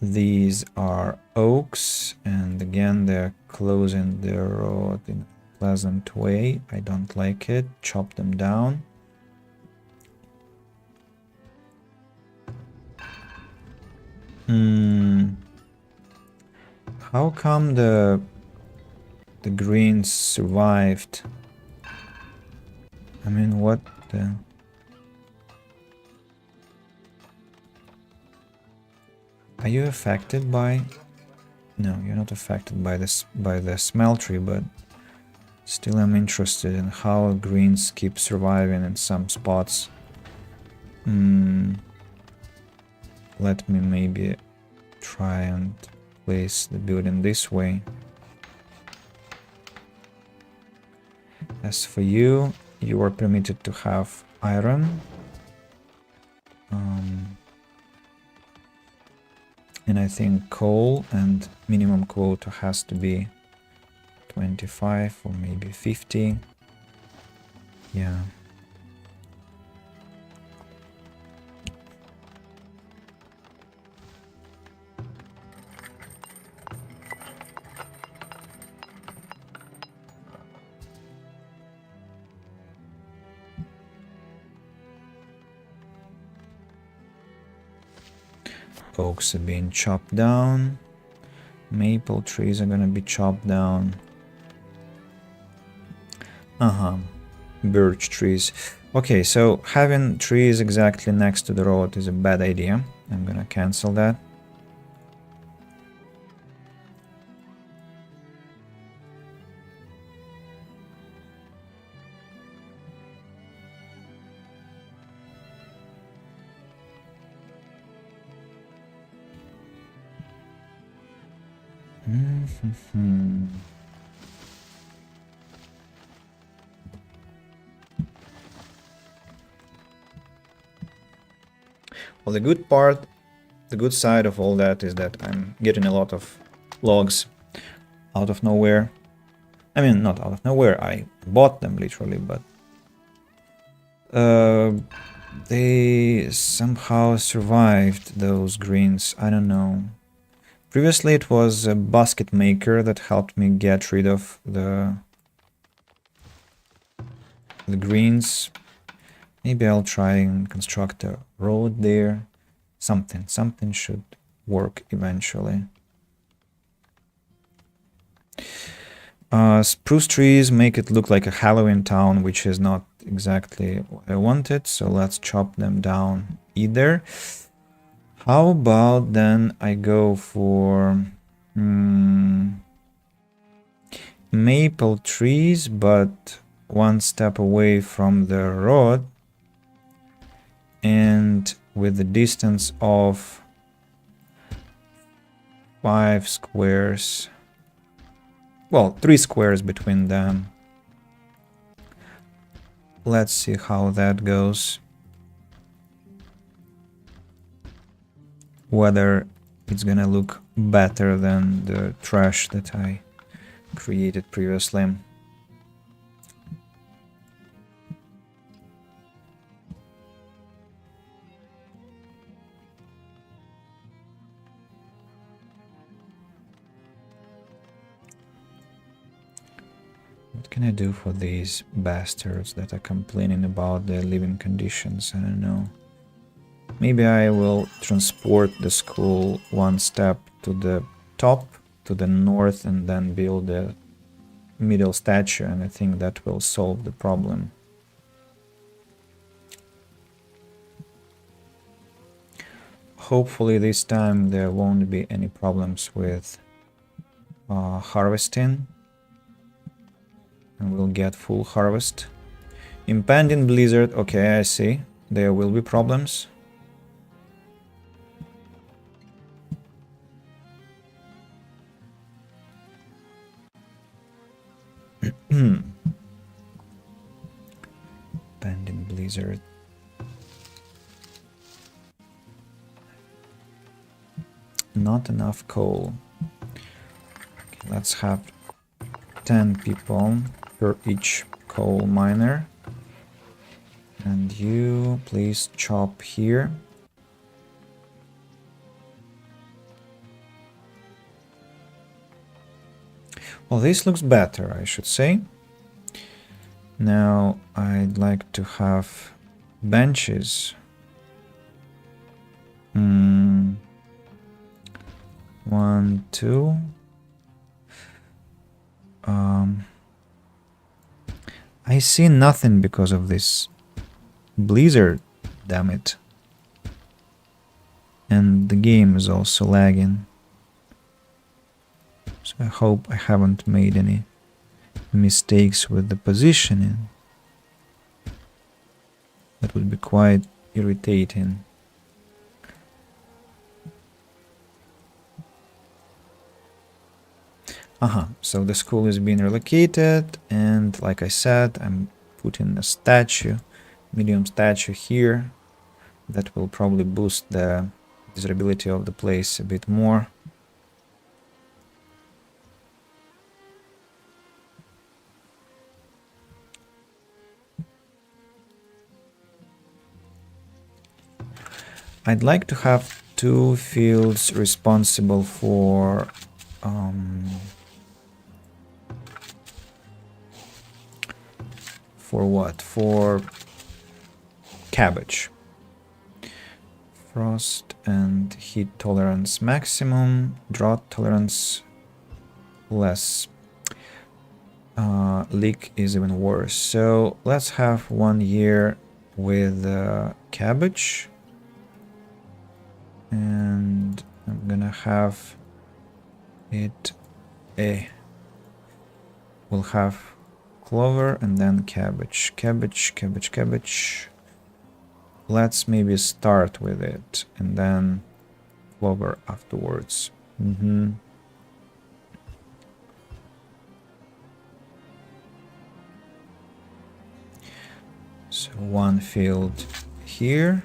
These are oaks, and again they're closing the road in a pleasant way. I don't like it. Chop them down. How come the greens survived? I mean, what the... Are you affected by... No, you're not affected by this, by the smeltery, but still I'm interested in how greens keep surviving in some spots. Let me maybe try and place the building this way. As for you, you are permitted to have iron. And I think coal, and minimum quota has to be 25 or maybe 50. Yeah. Oaks are being chopped down. Maple trees are gonna be chopped down. Birch trees. Okay, so having trees exactly next to the road is a bad idea. I'm gonna cancel that. Well, the good side of all that is that I'm getting a lot of logs out of nowhere. I mean, not out of nowhere, I bought them literally, but they somehow survived those greens. I don't know. Previously it was a basket maker that helped me get rid of the greens. Maybe I'll try and construct a road there. Something should work eventually. Spruce trees make it look like a Halloween town, which is not exactly what I wanted, so let's chop them down either. How about then I go for maple trees, but one step away from the road and with the distance of 5 squares. Well, 3 squares between them. Let's see how that goes. Whether it's gonna look better than the trash that I created previously. What can I do for these bastards that are complaining about their living conditions? I don't know. Maybe I will transport the school one step to the top, to the north, and then build a middle statue, and I think that will solve the problem. Hopefully this time there won't be any problems with harvesting, and we'll get full harvest. Impending blizzard, okay, I see. There will be problems. Impending blizzard. Not enough coal. Okay, let's have 10 people per each coal miner. And you please chop here. Well, this looks better, I should say. Now I'd like to have benches. 1, 2. I see nothing because of this blizzard, damn it. And the game is also lagging. So I hope I haven't made any mistakes with the positioning. That would be quite irritating. So the school is being relocated, and like I said, I'm putting a statue, medium statue here. That will probably boost the desirability of the place a bit more. I'd like to have 2 fields responsible for what? For cabbage. Frost and heat tolerance maximum, drought tolerance less. Leak is even worse. So let's have 1 year with cabbage. And I'm gonna have it we'll have clover and then cabbage. Cabbage. Let's maybe start with it and then clover afterwards. So 1 field here.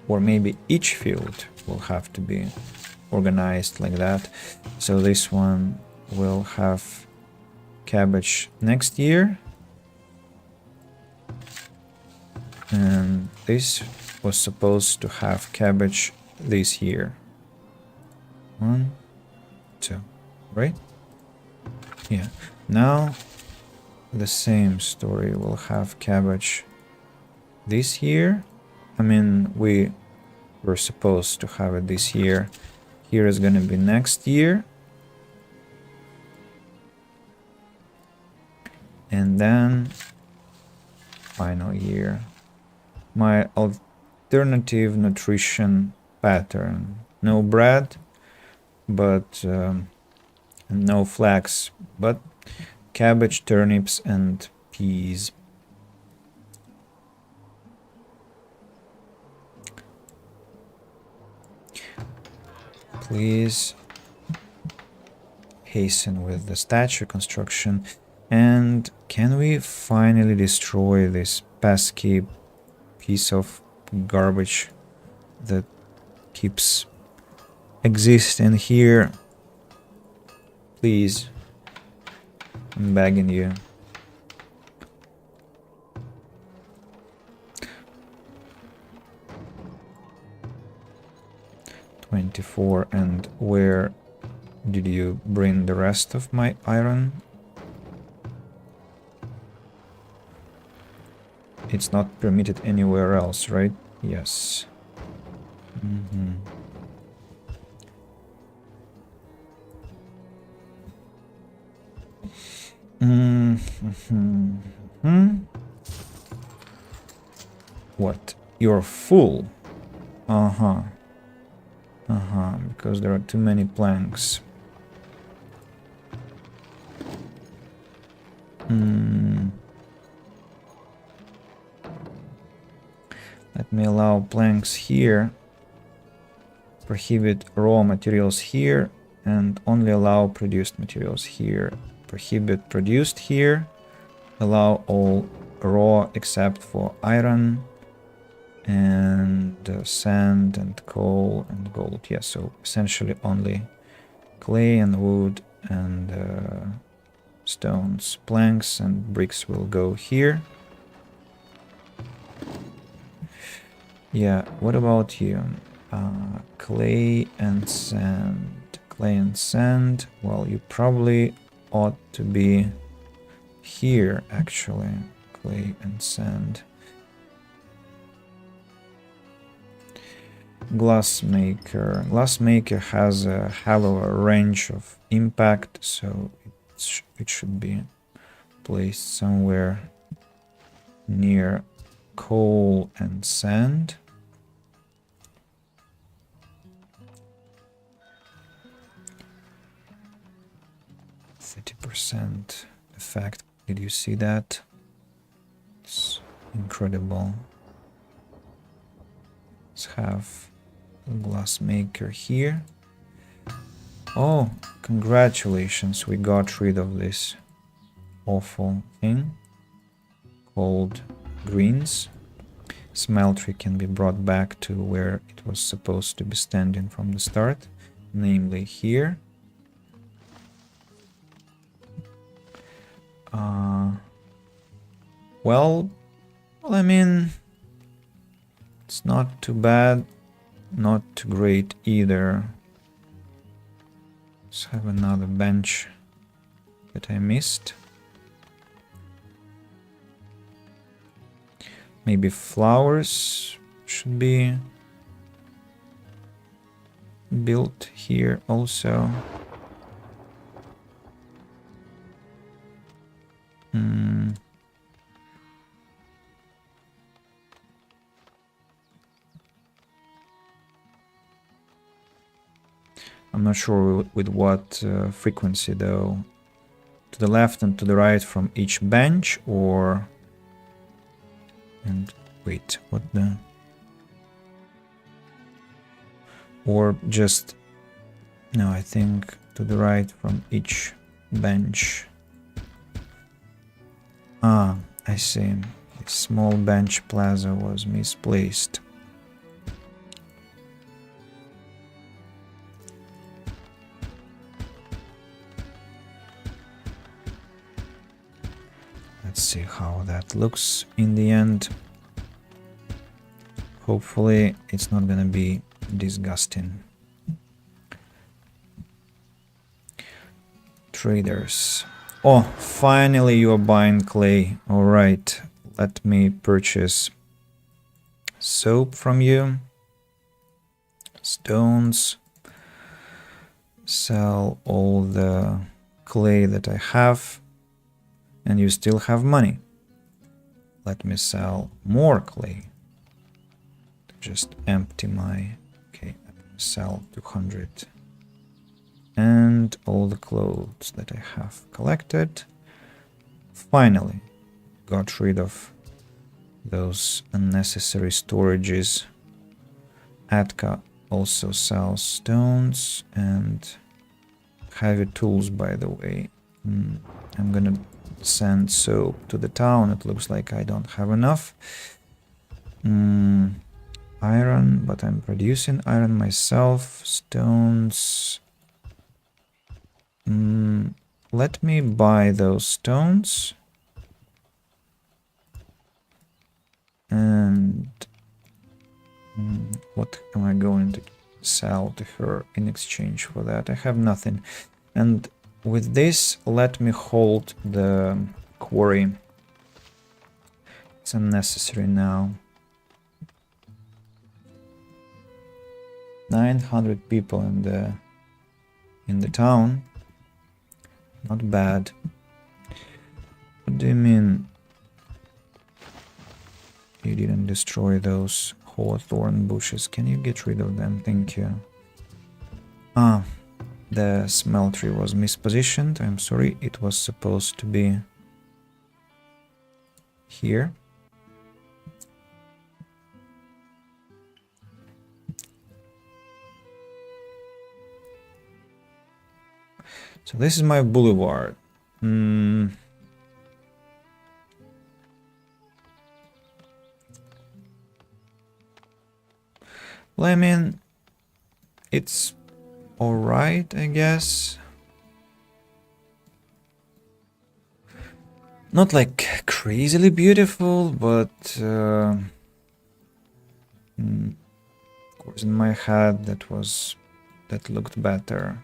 Or maybe each field will have to be organized like that. So this one will have cabbage next year. And this was supposed to have cabbage this year. 1, 2, right? Yeah. Now the same story will have cabbage this year. I mean, we were supposed to have it this year. Here is gonna be next year. And then final year. My alternative nutrition pattern. No bread, but no flax, but cabbage, turnips, and peas. Please hasten with the statue construction. And can we finally destroy this pesky piece of garbage that keeps existing here? Please, I'm begging you. $24, and where did you bring the rest of my iron? It's not permitted anywhere else, right? Yes. What? You're full? Because there are too many planks. Let me allow planks here, prohibit raw materials here, and only allow produced materials here. Prohibit produced here, allow all raw except for iron and sand and coal and gold. Yeah, so essentially only clay and wood and stones. Planks and bricks will go here. Yeah, what about you? Clay and sand. Clay and sand. Well, you probably ought to be here, actually. Clay and sand. Glassmaker. Glassmaker has a hell of a range of impact, so it should be placed somewhere near coal and sand. %. Effect. Did you see that? It's incredible. Let's have a glassmaker here. Oh, congratulations, we got rid of this awful thing called greens. Smeltery can be brought back to where it was supposed to be standing from the start, namely here. Well, I mean, it's not too bad, not too great either. Let's have another bench that I missed? Maybe flowers should be built here also. I'm not sure with what frequency though. To the left and to the right from each bench, or... And wait, what the... Or just... No, I think to the right from each bench. Ah, I see. The small bench plaza was misplaced. Let's see how that looks in the end. Hopefully it's not gonna be disgusting. Traders. Oh, finally you are buying clay. Alright, let me purchase soap from you. Stones. Sell all the clay that I have. And you still have money. Let me sell more clay. Just empty my... Okay, sell 200. And all the clothes that I have collected. Finally, got rid of those unnecessary storages. Atka also sells stones and heavy tools, by the way. I'm gonna send soap to the town. It looks like I don't have enough. Iron, but I'm producing iron myself. Stones. Let me buy those stones. And what am I going to sell to her in exchange for that? I have nothing. And with this, let me hold the quarry. It's unnecessary now. 900 people in the town. Not bad. What do you mean you didn't destroy those hawthorn bushes? Can you get rid of them? Thank you. Ah, the smeltery was mispositioned. I'm sorry, it was supposed to be here. So this is my boulevard. Well, I mean, it's alright, I guess. Not like crazily beautiful, but of course in my head that looked better.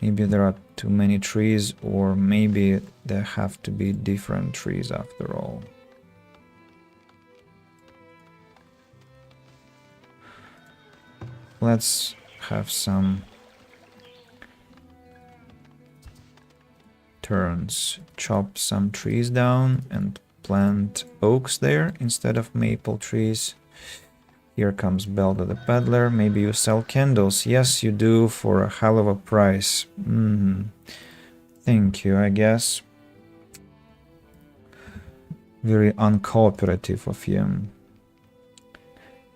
Maybe there are too many trees, or maybe there have to be different trees after all. Let's have some turns. Chop some trees down and plant oaks there instead of maple trees. Here comes Belda the peddler. Maybe you sell candles. Yes, you do, for a hell of a price. Thank you, I guess. Very uncooperative of you.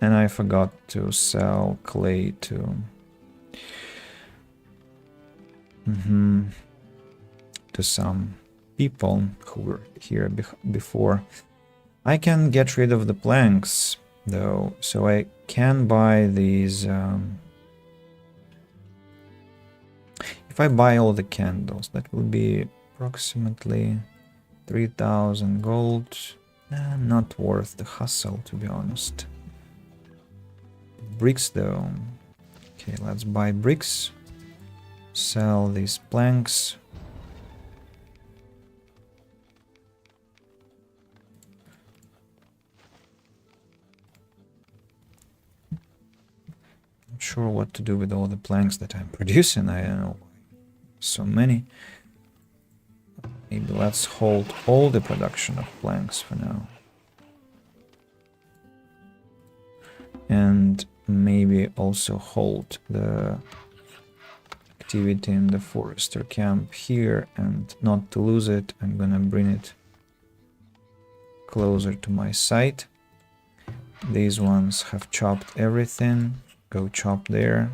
And I forgot to sell clay to some people who were here before. I can get rid of the planks though, so I can buy these. If I buy all the candles, that will be approximately 3,000 gold. Not worth the hustle, to be honest. Bricks though. Okay, let's buy bricks. Sell these planks. Not sure what to do with all the planks that I'm producing. I don't know. So many. Maybe let's hold all the production of planks for now. And maybe also hold the activity in the forester camp here, and not to lose it, I'm gonna bring it closer to my site. These ones have chopped everything. Go chop there.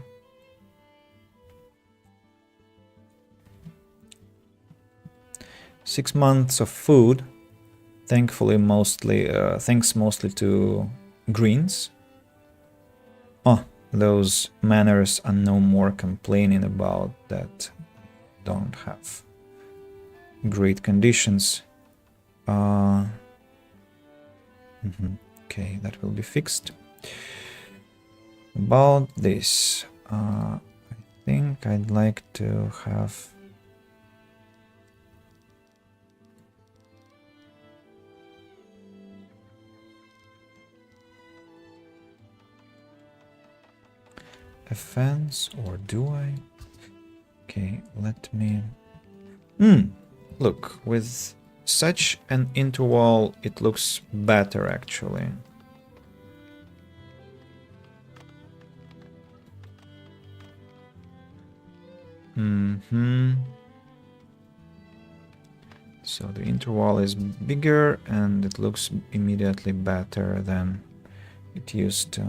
Six months of food. Thankfully, thanks mostly to greens. Oh, those manners are no more complaining about that. Don't have great conditions. Okay, that will be fixed. About this, I think I'd like to have a fence, or do I? Okay, let me... Look, with such an interval, it looks better actually. So the interval is bigger and it looks immediately better than it used to.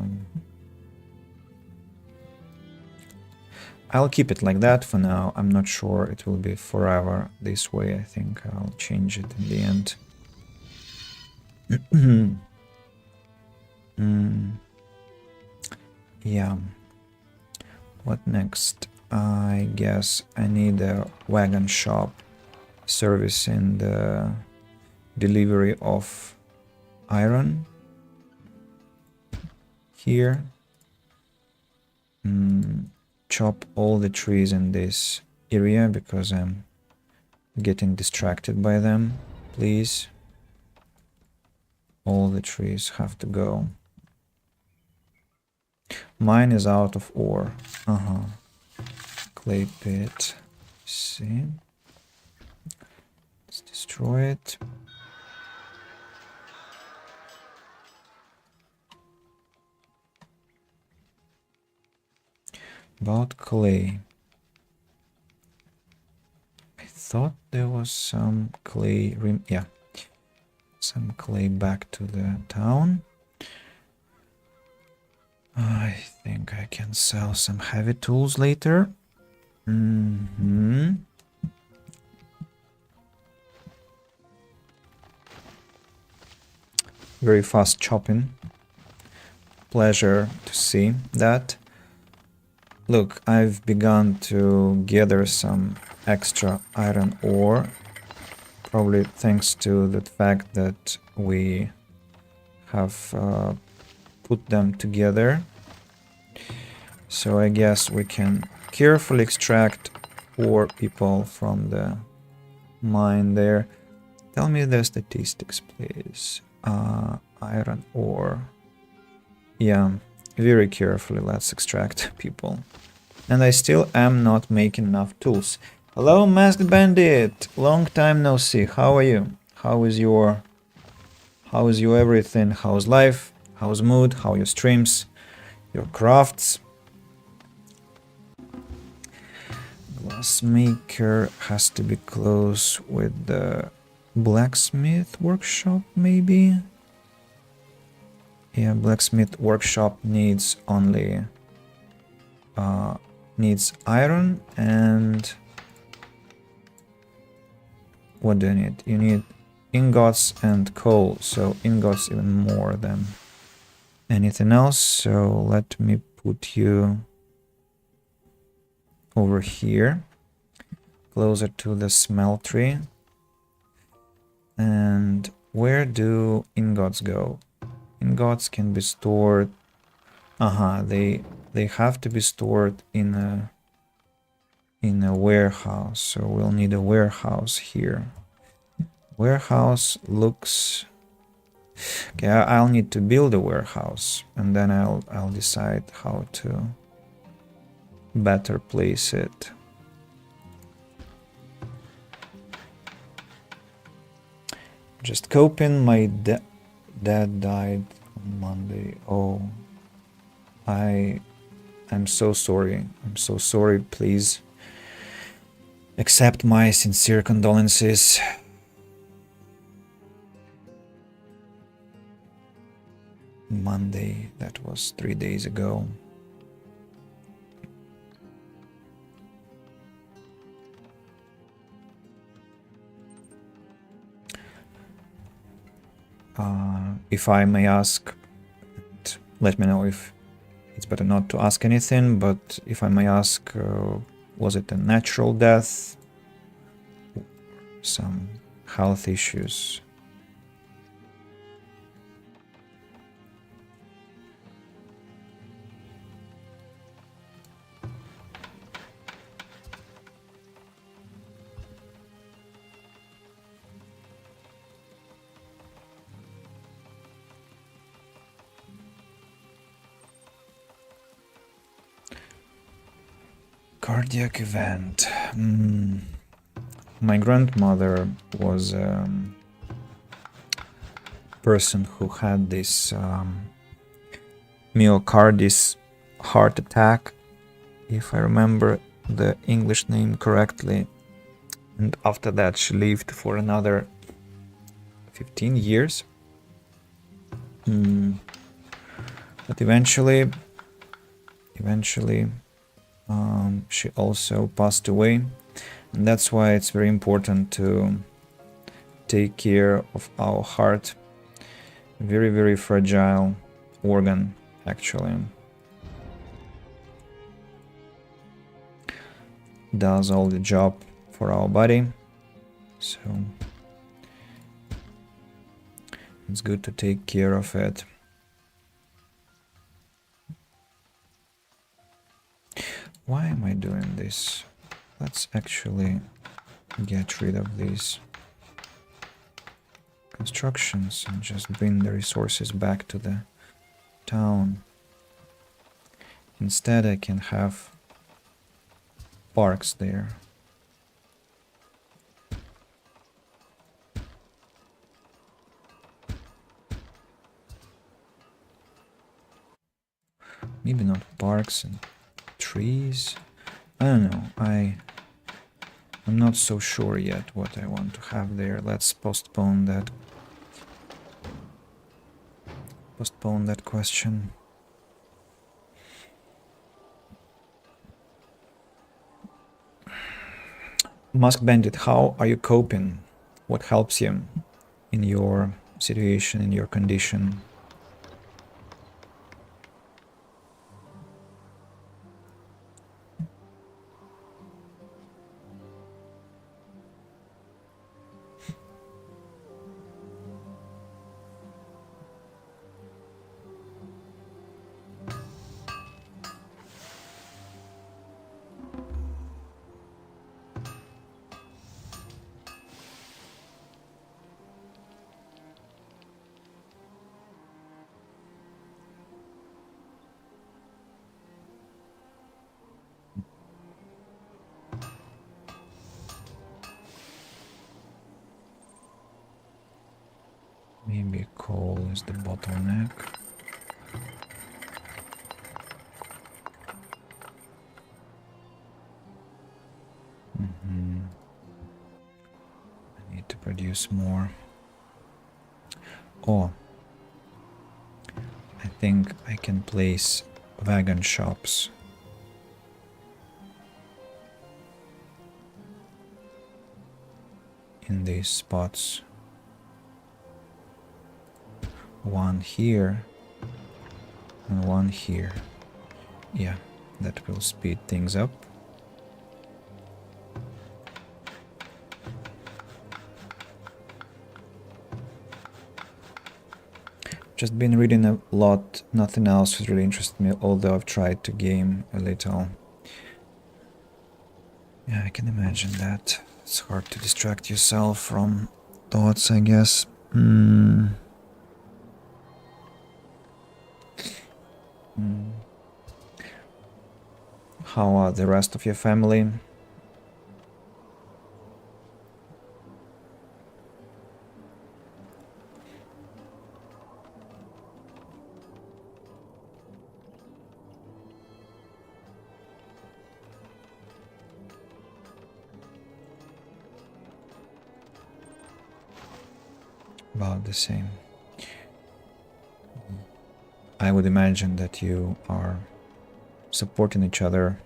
I'll keep it like that for now. I'm not sure it will be forever this way. I think I'll change it in the end. Yeah. What next? I guess I need a wagon shop servicing the delivery of iron here. Chop all the trees in this area because I'm getting distracted by them, please. All the trees have to go. Mine is out of ore. Clay pit. See? Let's destroy it. About clay. I thought there was some clay. Yeah. Some clay back to the town. I think I can sell some heavy tools later. Very fast chopping. Pleasure to see that. Look, I've begun to gather some extra iron ore, probably thanks to the fact that we have put them together. So I guess we can carefully extract 4 people from the mine there. Tell me the statistics, please. Iron ore. Yeah, very carefully let's extract people. And I still am not making enough tools. Hello, Masked Bandit! Long time no see. How are you? How is your everything? How's life? How's mood? How are your streams? Your crafts? Glassmaker has to be close with the blacksmith workshop, maybe? Yeah, blacksmith workshop needs only needs iron and what do you need? You need ingots and coal, so ingots even more than anything else. So let me put you over here, closer to the smeltery. And where do ingots go? Ingots can be stored. They have to be stored in a in a warehouse, so we'll need a warehouse here. Warehouse looks... Okay, I'll need to build a warehouse, and then I'll decide how to better place it. Just coping, my dad died on Monday. Oh, I'm so sorry. I'm so sorry. Please accept my sincere condolences. Monday, that was 3 days ago. If I may ask, let me know if it's better not to ask anything, but if I may ask, was it a natural death? Some health issues? Cardiac event. My grandmother was a person who had this myocarditis heart attack, if I remember the English name correctly. And after that she lived for another 15 years. But eventually she also passed away, and that's why it's very important to take care of our heart. Very, very fragile organ, actually. Does all the job for our body, so it's good to take care of it. Why am I doing this? Let's actually get rid of these constructions and just bring the resources back to the town. Instead, I can have parks there. Maybe not parks and trees. I don't know. I'm not so sure yet what I want to have there. Let's postpone that question. Musk Bandit, how are you coping? What helps you in your situation, in your condition? Maybe coal is the bottleneck. I need to produce more. Oh, I think I can place wagon shops. In these spots. One here and one here. Yeah, that will speed things up. Just been reading a lot, nothing else has really interested me, although I've tried to game a little. Yeah, I can imagine that. It's hard to distract yourself from thoughts, I guess. Mm. Mm. How are the rest of your family? About the same. I would imagine that you are supporting each other.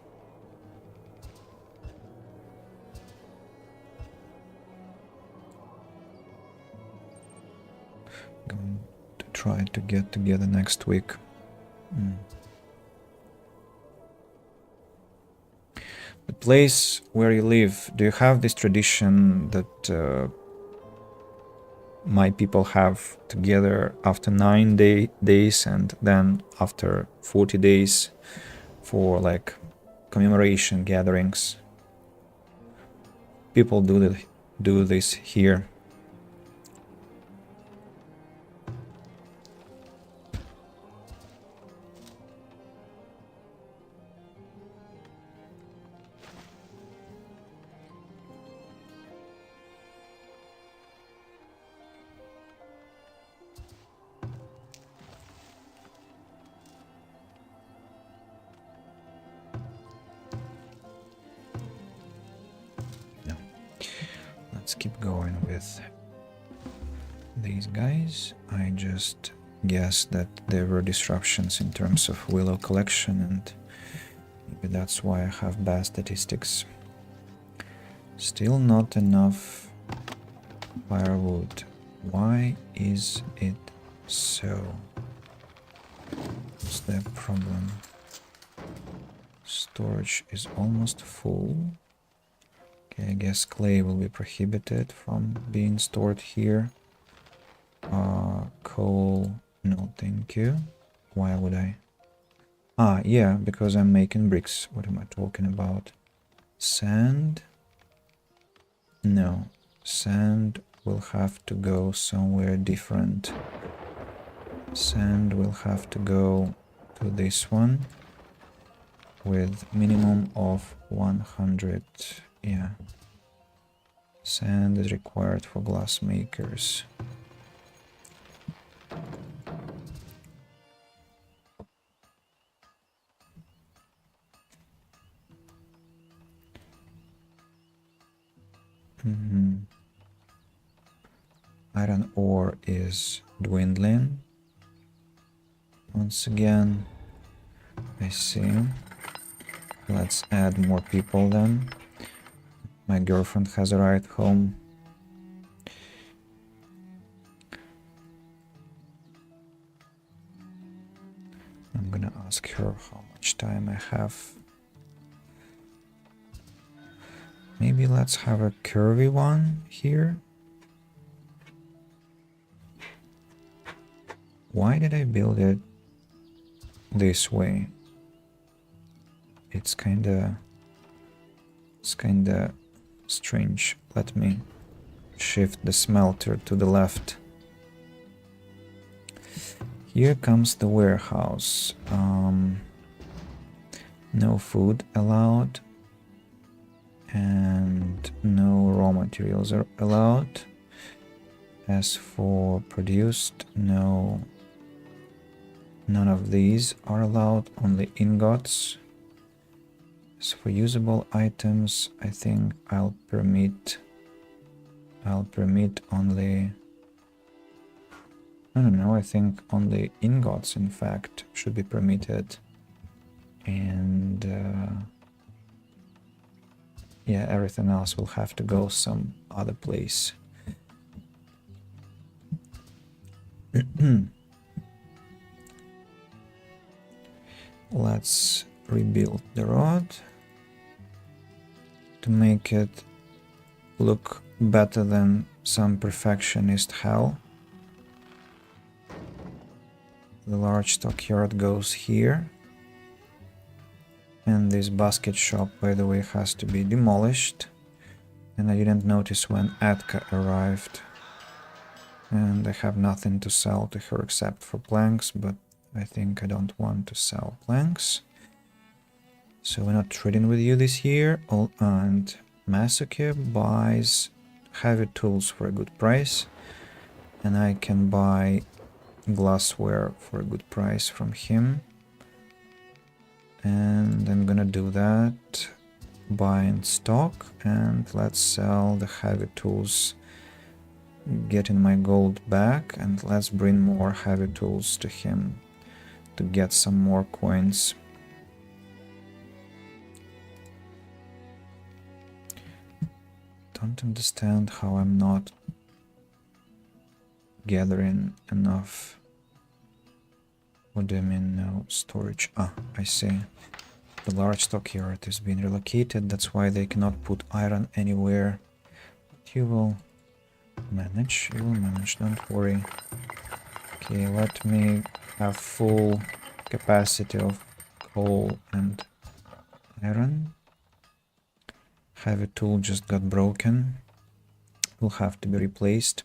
Going to try to get together next week. Mm. The place where you live, do you have this tradition that my people have together after 9 days and then after 40 days for like commemoration gatherings? People do this here. No. Let's keep going with these guys. I just guess that there were disruptions in terms of willow collection, and maybe that's why I have bad statistics. Still not enough firewood. Why is it so? What's the problem? Storage is almost full. Okay, I guess clay will be prohibited from being stored here. Coal, no thank you. Why would I? Ah, yeah, because I'm making bricks. What am I talking about? Sand? No, sand will have to go somewhere different. Sand will have to go to this one with minimum of 100. Yeah. Sand is required for glass makers. Iron ore is dwindling. Once again, I see. Let's add more people then. My girlfriend has arrived home. I'm gonna ask her how much time I have. Maybe let's have a curvy one here. Why did I build it this way? It's kinda strange. Let me shift the smelter to the left. Here comes the warehouse. No food allowed. And no raw materials are allowed. As for produced, no. None of these are allowed, only ingots. As for usable items, I think I'll permit only... No, I think only ingots, in fact, should be permitted. And yeah, everything else will have to go some other place. Let's rebuild the road to make it look better than some perfectionist hell. The large stockyard goes here. And this basket shop, by the way, has to be demolished. And I didn't notice when Atka arrived. And I have nothing to sell to her except for planks, but I think I don't want to sell planks. So we're not trading with you this year. And Masuke buys heavy tools for a good price. And I can buy glassware for a good price from him. And I'm gonna do that. Buy in stock, and let's sell the heavy tools. Getting my gold back, and let's bring more heavy tools to him to get some more coins. Don't understand how I'm not gathering enough. What do you mean no storage? Ah, I see. The large stockyard is being relocated, that's why they cannot put iron anywhere. But you will manage, don't worry. Okay, let me have full capacity of coal and iron. Heavy tool just got broken. Will have to be replaced.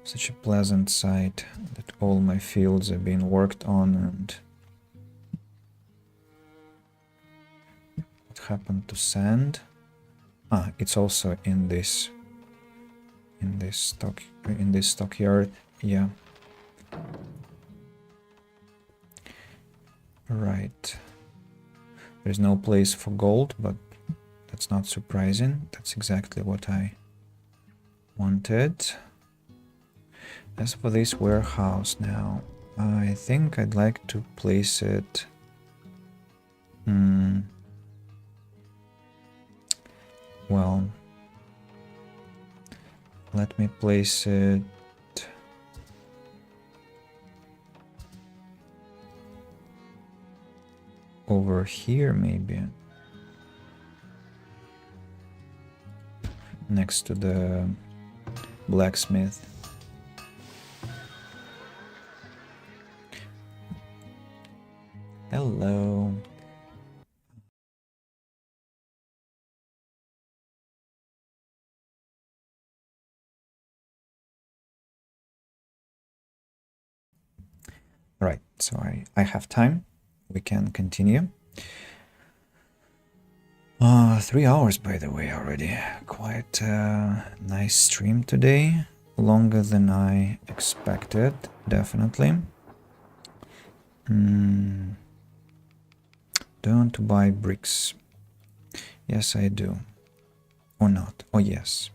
Such a pleasant sight that all my fields are being worked on. And what happened to sand? Ah, it's also in this stockyard. Yeah. Right. There's no place for gold, but that's not surprising. That's exactly what I wanted. As for this warehouse now, I think I'd like to place it... Well, let me place it over here, maybe. Next to the blacksmith. Hello. Right, so I have time. We can continue. 3 hours, by the way, already. Quite a nice stream today. Longer than I expected, definitely. Do I want to buy bricks? Yes, I do. Or not? Oh, yes.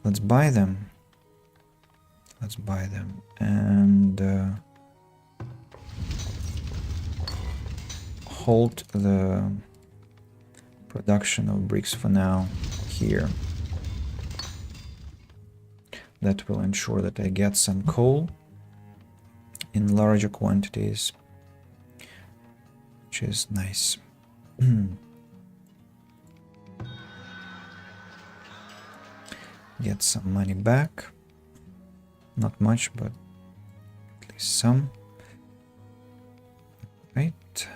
Let's buy them. Let's buy them. And hold the production of bricks for now here. That will ensure that I get some coal in larger quantities, which is nice. Get some money back. Not much, but at least some. Right.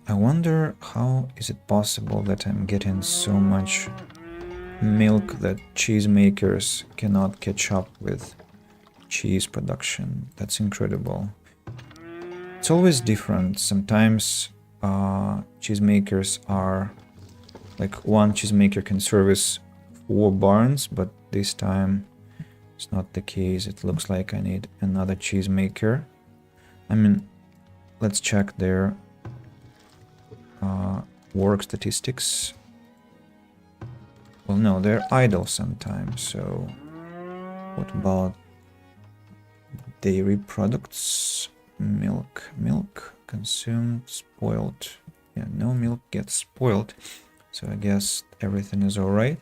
I wonder how is it possible that I'm getting so much milk that cheesemakers cannot catch up with cheese production. That's incredible. It's always different. Sometimes cheesemakers are like one cheesemaker can service 4 barns, but this time it's not the case. It looks like I need another cheesemaker. I mean, let's check their work statistics. Well, no, they're idle sometimes, so what about dairy products? Milk consumed, spoiled. Yeah, no milk gets spoiled, so I guess everything is alright.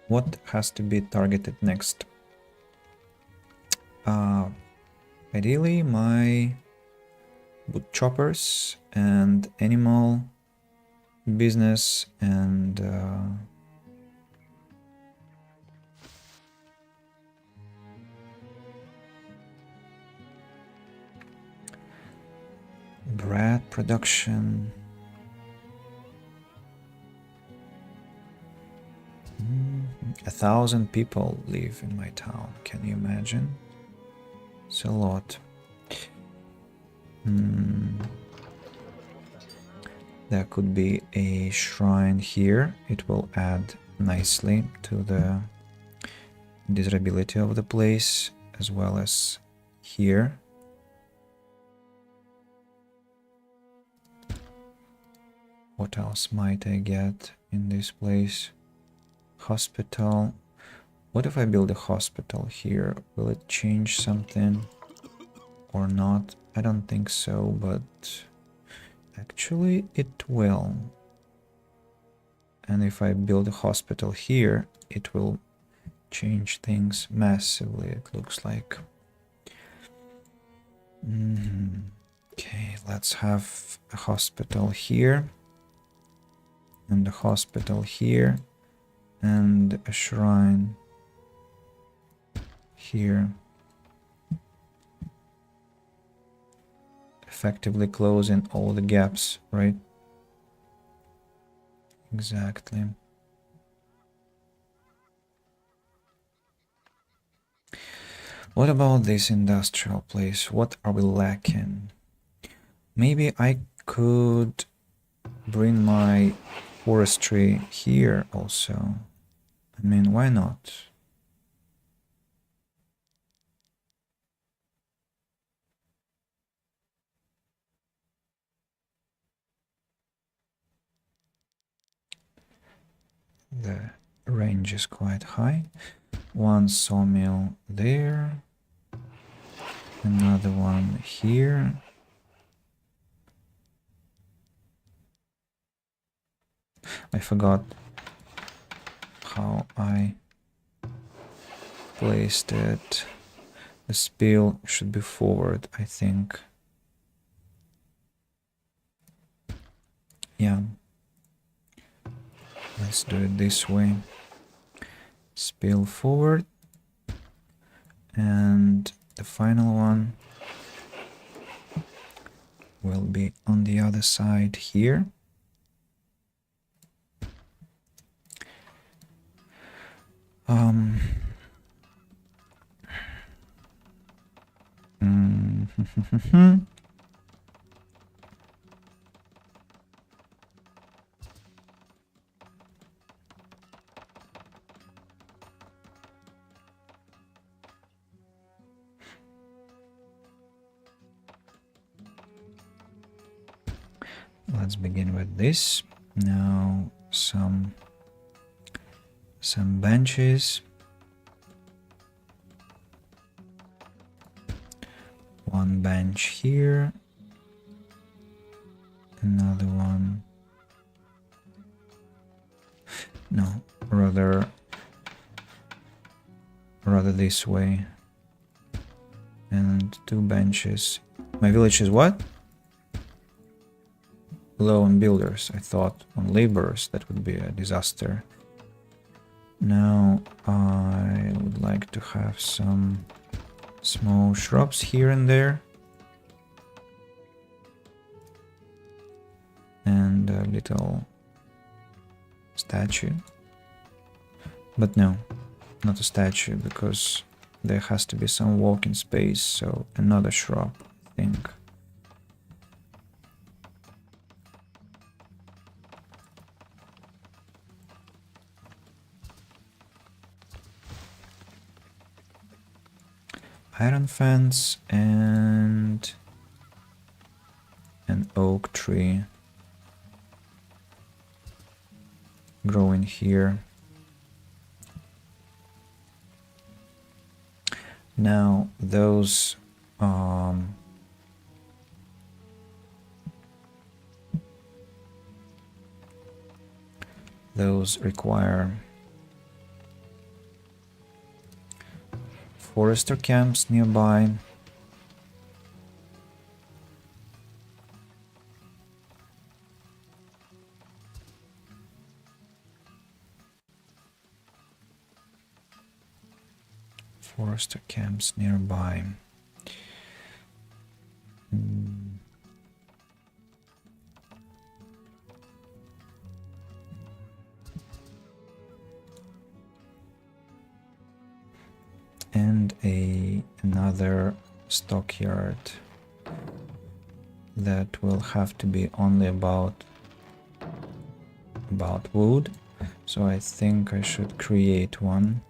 What has to be targeted next? Ideally, my wood choppers and animal business and bread production. 1,000 people live in my town. Can you imagine? It's a lot. There could be a shrine here. It will add nicely to the desirability of the place, as well as here. What else might I get in this place? Hospital. What if I build a hospital here? Will it change something or not? I don't think so, but actually it will. And if I build a hospital here, it will change things massively, it looks like. Okay, let's have a hospital here. And a hospital here. And a shrine here. Effectively closing all the gaps, right? Exactly. What about this industrial place? What are we lacking? Maybe I could bring my forestry here also. I mean, why not? The range is quite high. One sawmill there. Another one here. I forgot how I placed it. The spill should be forward, I think. Yeah. Let's do it this way. Spill forward. And the final one will be on the other side here. Let's begin with this. Now some benches. One bench here. Another one. No, rather this way. And two benches. My village is what? Low on builders. I thought on laborers that would be a disaster. Now I would like to have some small shrubs here and there. And a little statue. But no, not a statue, because there has to be some walking space, so another shrub, I think. Iron fence and an oak tree growing here. Now those require forester camps nearby. forester camps nearby. And another stockyard that will have to be only about wood. So I think I should create one.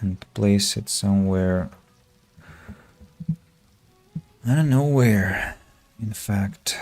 And place it somewhere. I don't know where, in fact.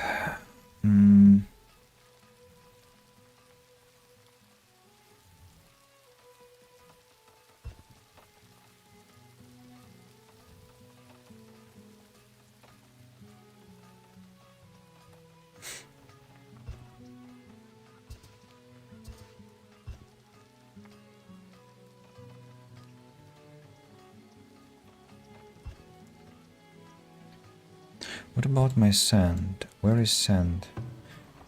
What about my sand? Where is sand?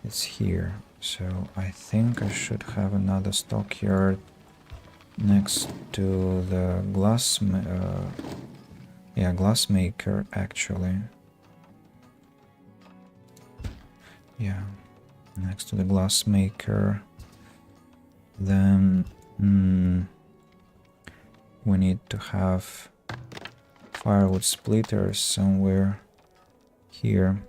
It's here. So I think I should have another stockyard next to the glassmaker actually. Yeah, next to the glassmaker. Then we need to have firewood splitters somewhere here.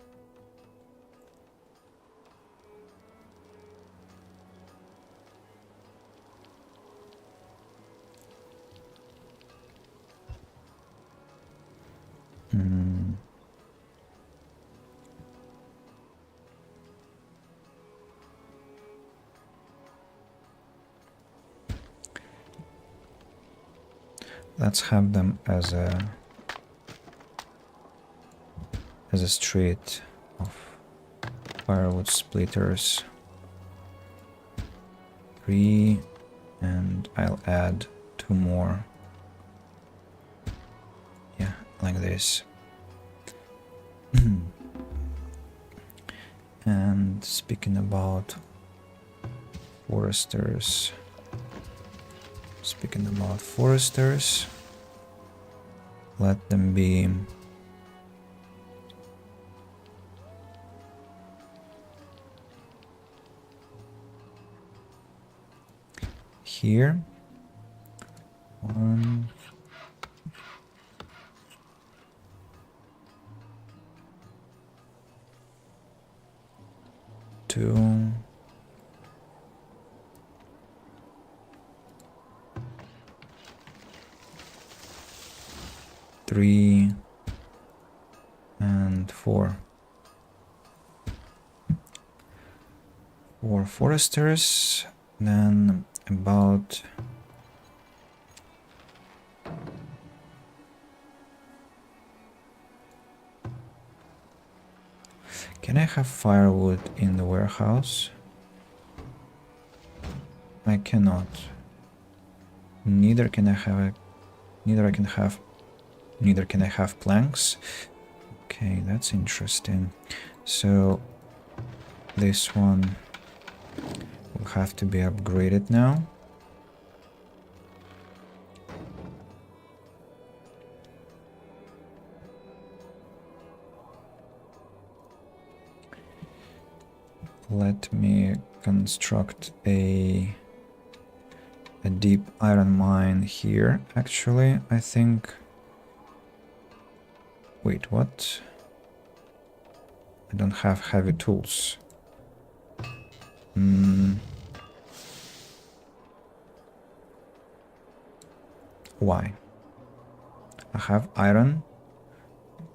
Let's have them as a street of firewood splitters. 3, and I'll add 2 more. Yeah, like this. And speaking about foresters, let them be here. 1, 2, 3, and 4. 4 foresters, then about Can I have firewood in the warehouse? I cannot. Neither can I have planks. Okay, that's interesting. So this one will have to be upgraded now. Let me construct a deep iron mine here, actually, I think. Wait, what? I don't have heavy tools. Why? I have iron.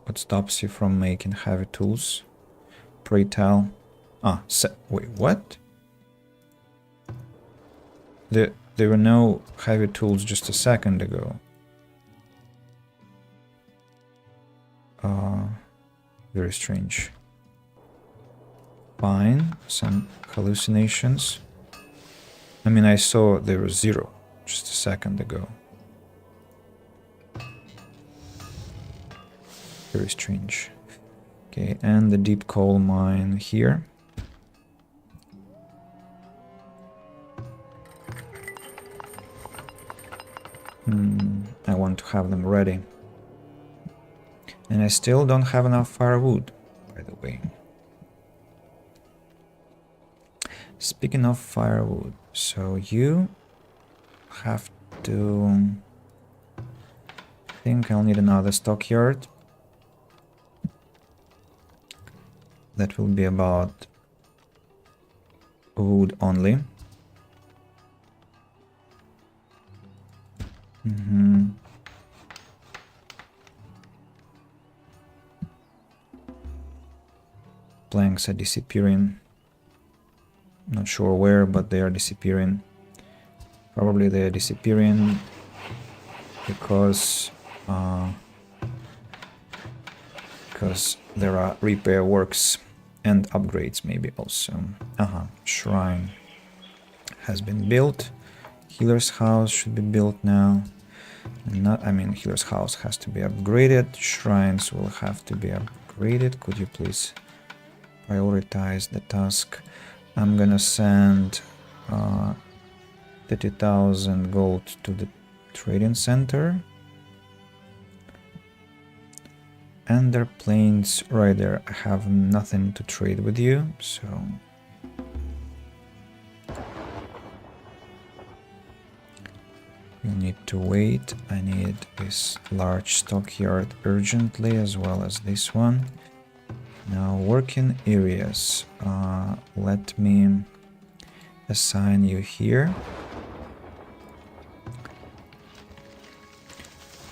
What stops you from making heavy tools? Pray tell. Wait, what? There were no heavy tools just a second ago. Very strange. Fine, some hallucinations. I mean, I saw there was 0 just a second ago. Very strange. Okay, and the deep coal mine here. I want to have them ready. And I still don't have enough firewood, by the way. Speaking of firewood, so you have to... I think I'll need another stockyard. That will be about wood only. Planks are disappearing. Not sure where, but they are disappearing. Probably they are disappearing because there are repair works and upgrades maybe also. Shrine has been built. Healer's house should be built now. Healer's house has to be upgraded. Shrines will have to be upgraded. Could you please prioritize the task? I'm gonna send 30,000 gold to the trading center. And their planes right there. I have nothing to trade with you, so... You need to wait. I need this large stockyard urgently, as well as this one. Now, working areas. Let me assign you here.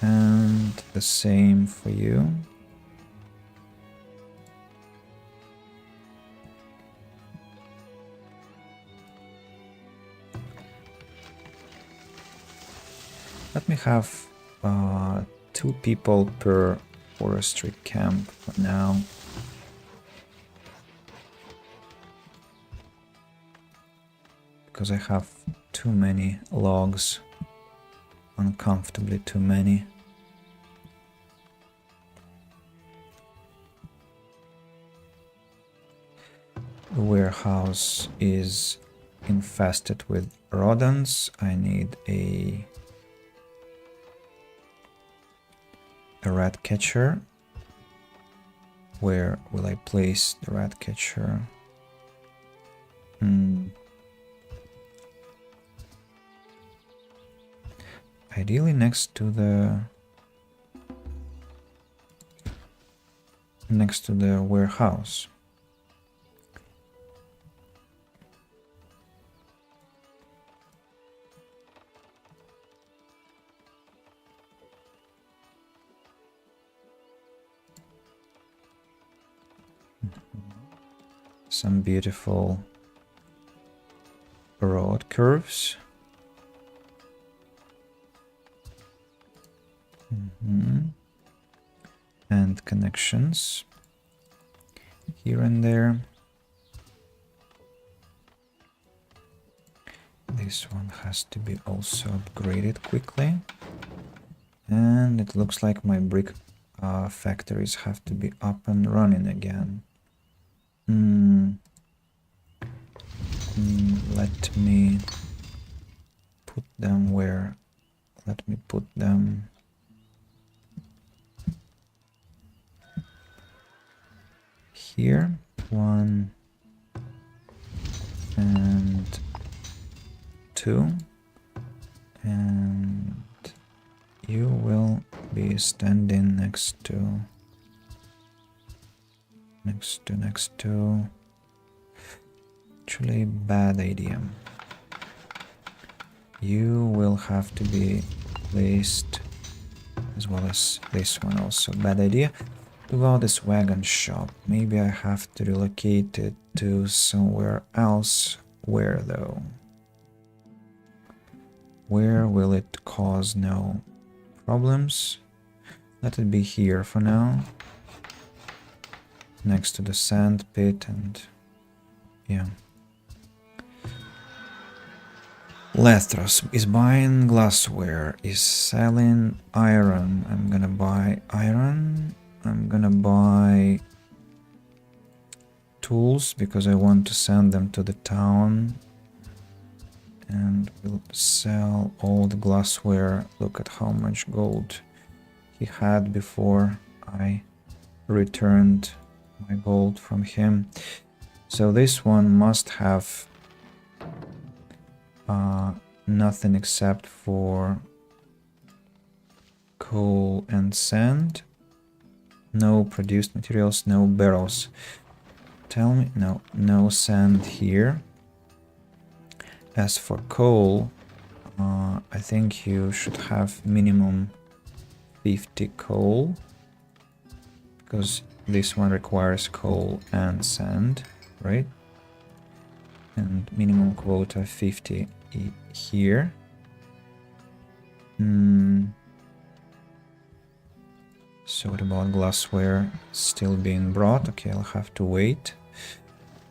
And the same for you. Let me have 2 people per forestry camp for now. Because I have too many logs. Uncomfortably too many. The warehouse is infested with rodents. I need a rat catcher. Where will I place the rat catcher? Ideally next to the warehouse. Some beautiful road curves. And connections here and there. This one has to be also upgraded quickly. And it looks like my brick factories have to be up and running again. Let me put them where? Let me put them here. 1 and 2, and you will be standing next to actually bad idea. You will have to be placed as well as this one also. Bad idea. About this wagon shop, maybe I have to relocate it to somewhere else. Where though? Where will it cause no problems? Let it be here for now. Next to the sand pit, and yeah. Lethros is buying glassware, is selling iron. I'm gonna buy iron. I'm gonna buy tools because I want to send them to the town. And we'll sell all the glassware. Look at how much gold he had before I returned my gold from him. So this one must have nothing except for coal and sand. No produced materials, no barrels. Tell me, no sand here. As for coal, I think you should have minimum 50 coal, because this one requires coal and sand, right? And minimum quota 50 here. So what about glassware still being brought? Okay, I'll have to wait.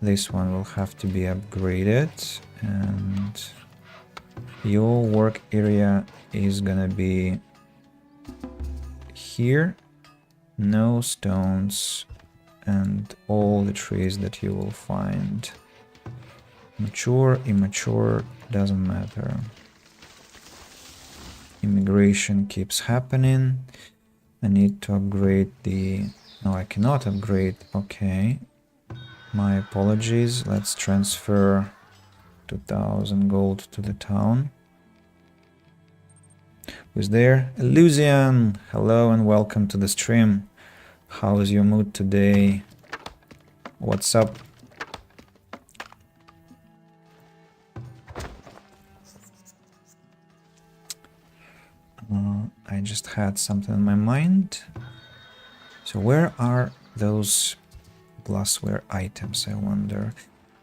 This one will have to be upgraded, and your work area is gonna be here. No stones and all the trees that you will find. Mature, immature, doesn't matter. Immigration keeps happening. I need to upgrade the... No, I cannot upgrade. Okay. My apologies. Let's transfer 2000 gold to the town. Who's there? Illusion! Hello and welcome to the stream. How is your mood today? What's up? I just had something in my mind. So where are those glassware items, I wonder?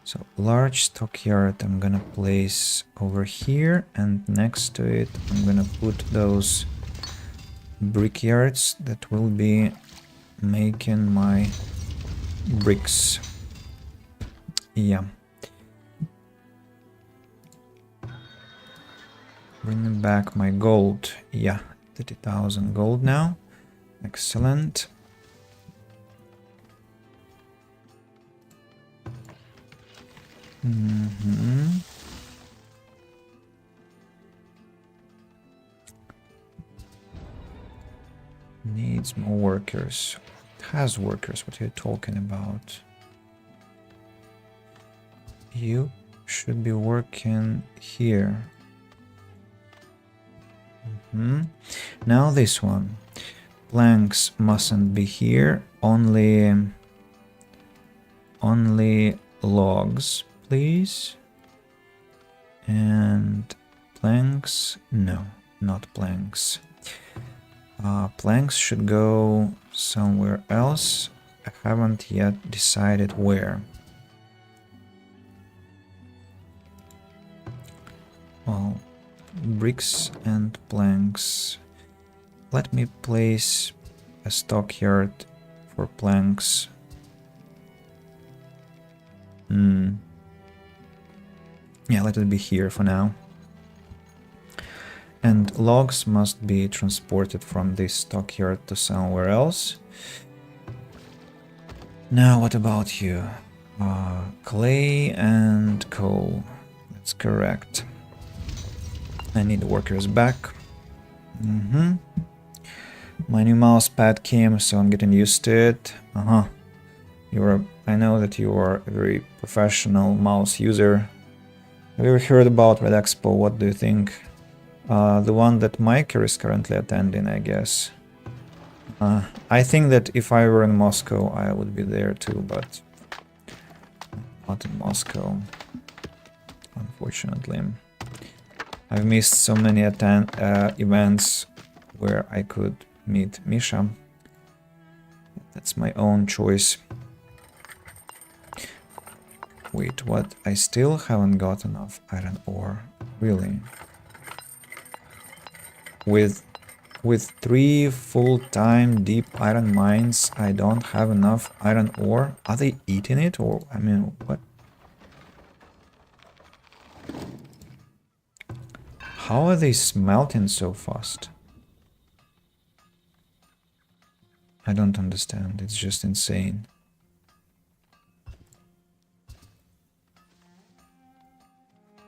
So large stockyard I'm gonna place over here, and next to it I'm gonna put those brickyards that will be making my bricks. Yeah. Bringing back my gold. Yeah, 30,000 gold now. Excellent. Needs more workers. It has workers. What are you talking about? You should be working here. Now this one. Planks mustn't be here. Only logs, please. And planks? No, not planks. Planks should go somewhere else. I haven't yet decided where. Well, bricks and planks. Let me place a stockyard for planks. Yeah, let it be here for now. And logs must be transported from this stockyard to somewhere else. Now, what about you? Clay and coal. That's correct. I need workers back. My new mouse pad came, so I'm getting used to it. I know that you are a very professional mouse user. Have you ever heard about Red Expo? What do you think? The one that Micah is currently attending, I guess. I think that if I were in Moscow, I would be there too, but not in Moscow, unfortunately. I've missed so many events where I could meet Misha. That's my own choice. Wait, what? I still haven't got enough iron ore. Really? With 3 full-time deep iron mines, I don't have enough iron ore? Are they eating it, or, I mean, what? How are they smelting so fast? I don't understand. It's just insane.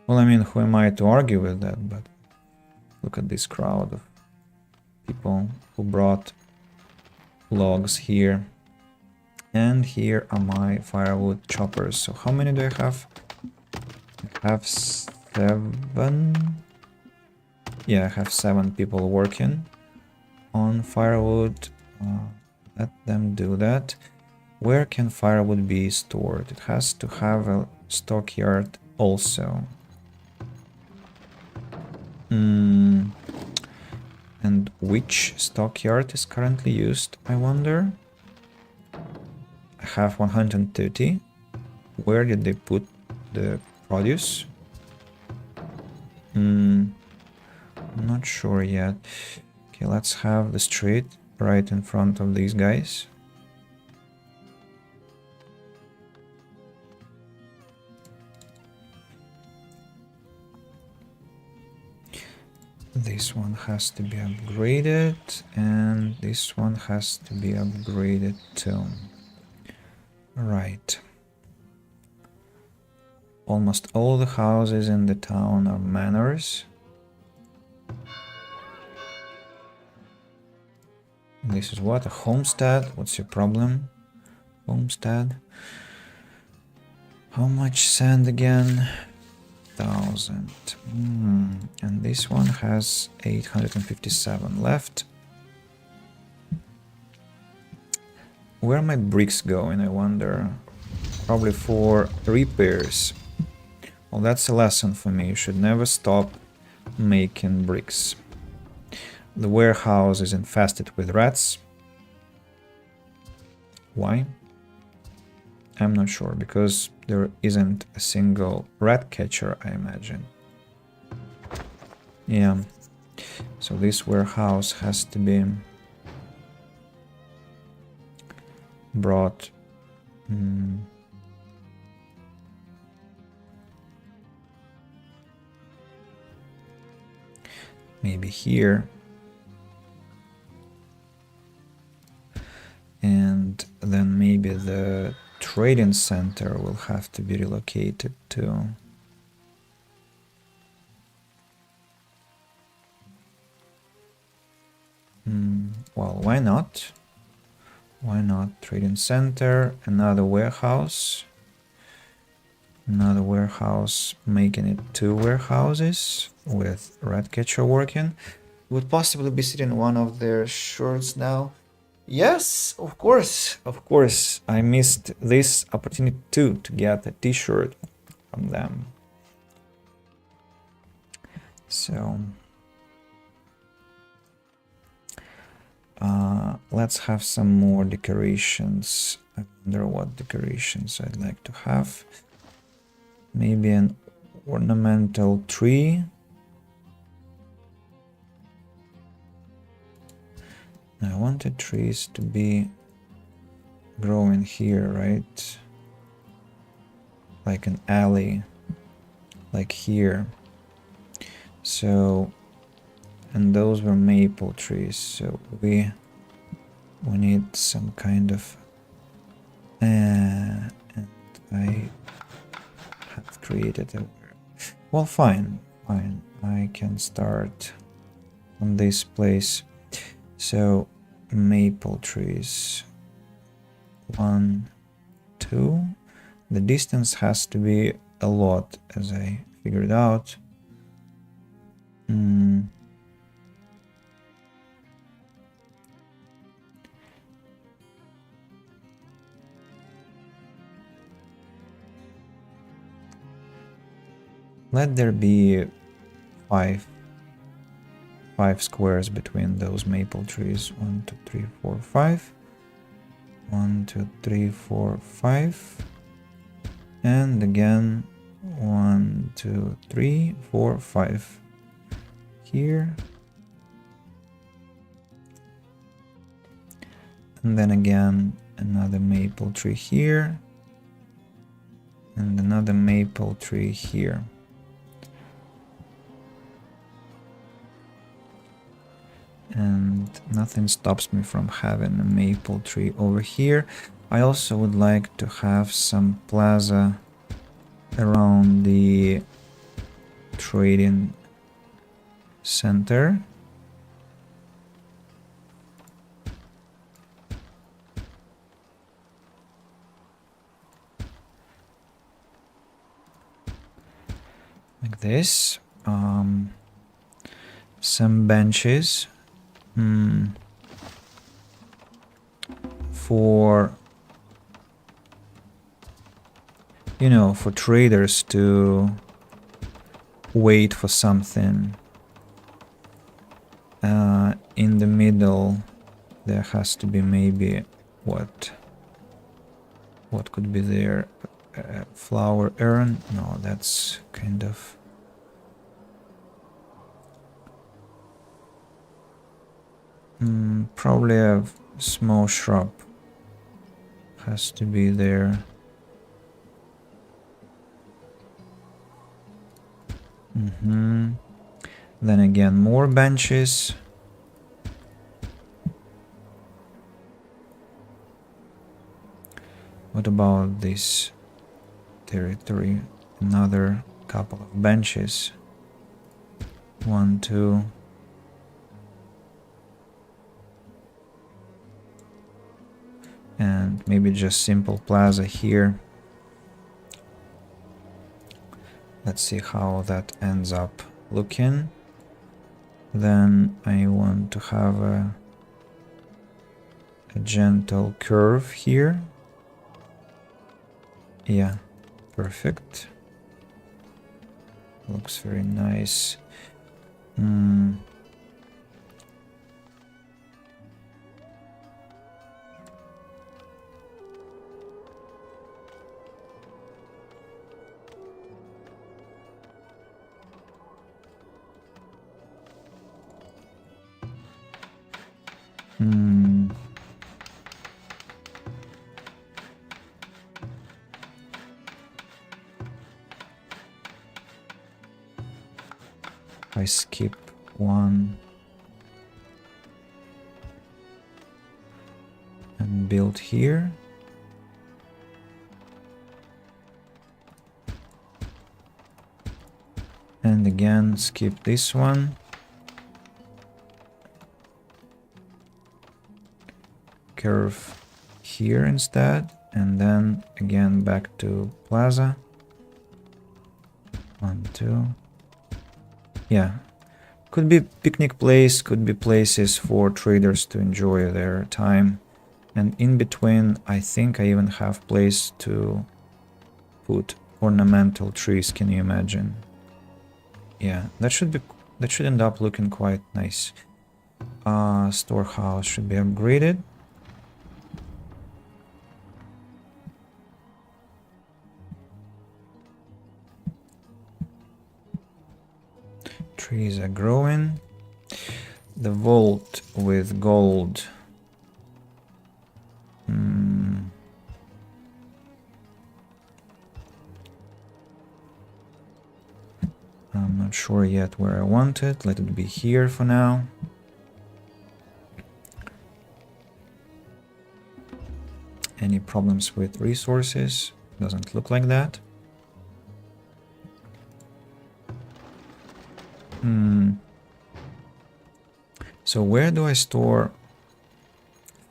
Well, I mean, who am I to argue with that? But look at this crowd of people who brought logs here. And here are my firewood choppers. So how many do I have? I have 7. Yeah, I have 7 people working on firewood. Let them do that. Where can firewood be stored? It has to have a stockyard also. And which stockyard is currently used, I wonder? I have 130. Where did they put the produce? I'm not sure yet. Okay, let's have the street right in front of these guys. This one has to be upgraded, and this one has to be upgraded too. Right. Almost all the houses in the town are manors. This is what? A homestead? What's your problem? Homestead. How much sand again? 1,000. And this one has 857 left. Where are my bricks going, I wonder? Probably for repairs. Well, that's a lesson for me. You should never stop making bricks. The warehouse is infested with rats. Why? I'm not sure, because there isn't a single rat catcher, I imagine. Yeah. So this warehouse has to be brought. Maybe here. And then maybe the trading center will have to be relocated to. Well, why not? Why not? Trading center, another warehouse. Another warehouse, making it 2 warehouses with Ratcatcher working. Would possibly be sitting in one of their shirts now. Yes, of course, of course. I missed this opportunity too, to get a t-shirt from them. So let's have some more decorations. I wonder what decorations I'd like to have. Maybe an ornamental tree. I wanted trees to be growing here, right? Like an alley, like here. So, and those were maple trees, so we need some kind of, and I have created a, well, fine, I can start on this place. So maple trees, 1, 2. The distance has to be a lot, as I figured out. Let there be 5 squares between those maple trees. 1, 2, 3, 4, 5. 1, 2, 3, 4, 5. And again 1, 2, 3, 4, 5 here. And then again another maple tree here. And another maple tree here. And nothing stops me from having a maple tree over here. I also would like to have some plaza around the trading center. Like this. Some benches for, you know, for traders to wait for something. In the middle there has to be maybe what could be there? Flower urn? No, that's kind of probably a small shrub has to be there. Then again, more benches. What about this territory? Another couple of benches. 1, 2. And maybe just simple plaza here. Let's see how that ends up looking. Then I want to have a gentle curve here. Yeah, perfect. Looks very nice. I skip one and build here. And again skip this one. Curve here instead, and then again back to plaza. 1, 2. Yeah, could be picnic place, could be places for traders to enjoy their time. And in between, I think I even have place to put ornamental trees. Can you imagine? Yeah, that should end up looking quite nice. Storehouse should be upgraded. Trees are growing. The vault with gold. I'm not sure yet where I want it. Let it be here for now. Any problems with resources? Doesn't look like that. So where do I store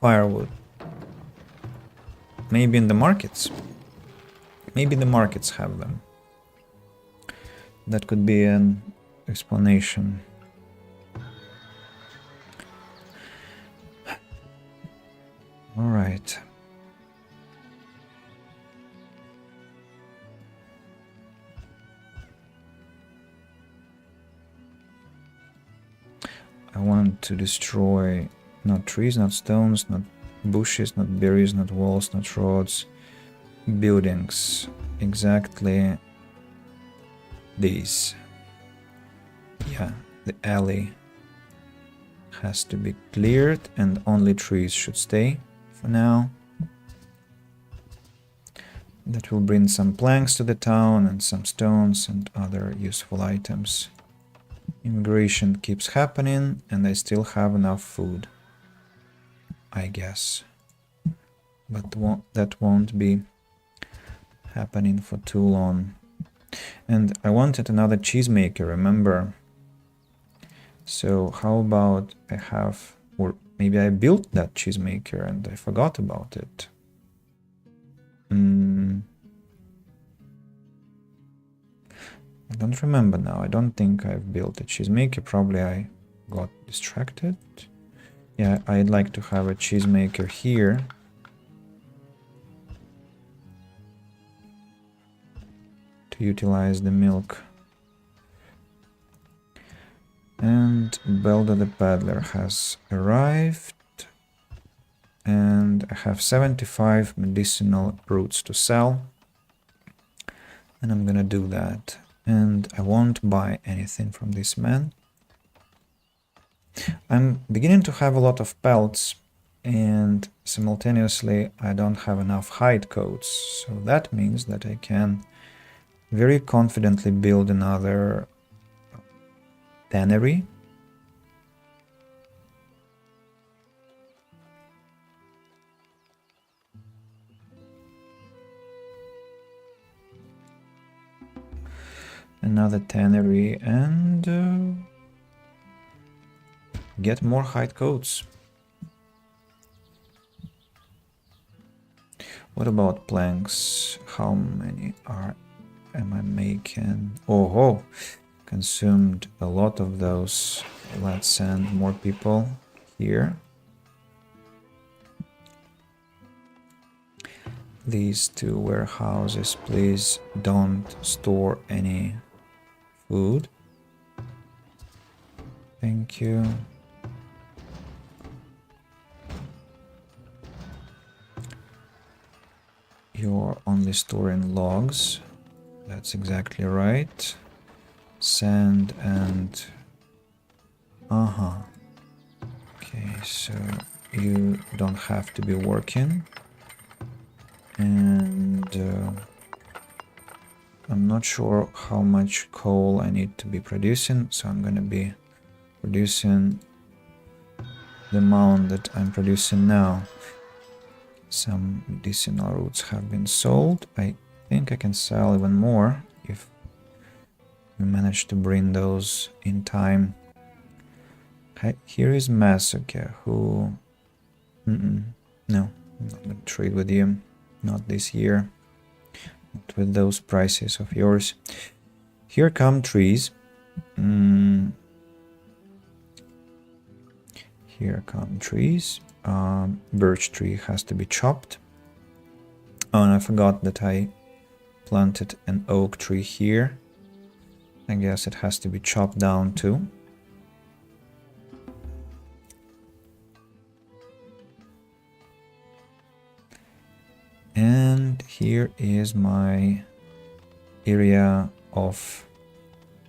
firewood? Maybe in the markets. Maybe the markets have them. That could be an explanation. All right. I want to destroy not trees, not stones, not bushes, not berries, not walls, not roads, buildings. Exactly these. Yeah, the alley has to be cleared and only trees should stay for now. That will bring some planks to the town and some stones and other useful items. Immigration keeps happening and I still have enough food, I guess. But that won't be happening for too long. And I wanted another cheesemaker, remember? So how about I have, or maybe I built that cheesemaker and I forgot about it. I don't remember now. I don't think I've built a cheesemaker. Probably I got distracted. Yeah, I'd like to have a cheesemaker here. To utilize the milk. And Belda the Peddler has arrived. And I have 75 medicinal roots to sell. And I'm gonna do that. And I won't buy anything from this man. I'm beginning to have a lot of pelts, and simultaneously I don't have enough hide coats. So that means that I can very confidently build another tannery. Another tannery and get more hide coats. What about planks? How many am I making? Oh, consumed a lot of those. Let's send more people here. These two warehouses, please don't store any food. Thank you. You're only storing logs. That's exactly right. Sand and... Okay, so you don't have to be working. And I'm not sure how much coal I need to be producing, so I'm gonna be producing the amount that I'm producing now. Some medicinal roots have been sold. I think I can sell even more if we manage to bring those in time. Here is Masuke, who... No, I'm not gonna trade with you. Not this year. Not with those prices of yours. Here come trees. Here come trees. Birch tree has to be chopped. Oh, and I forgot that I planted an oak tree here. I guess it has to be chopped down too. And here is my area of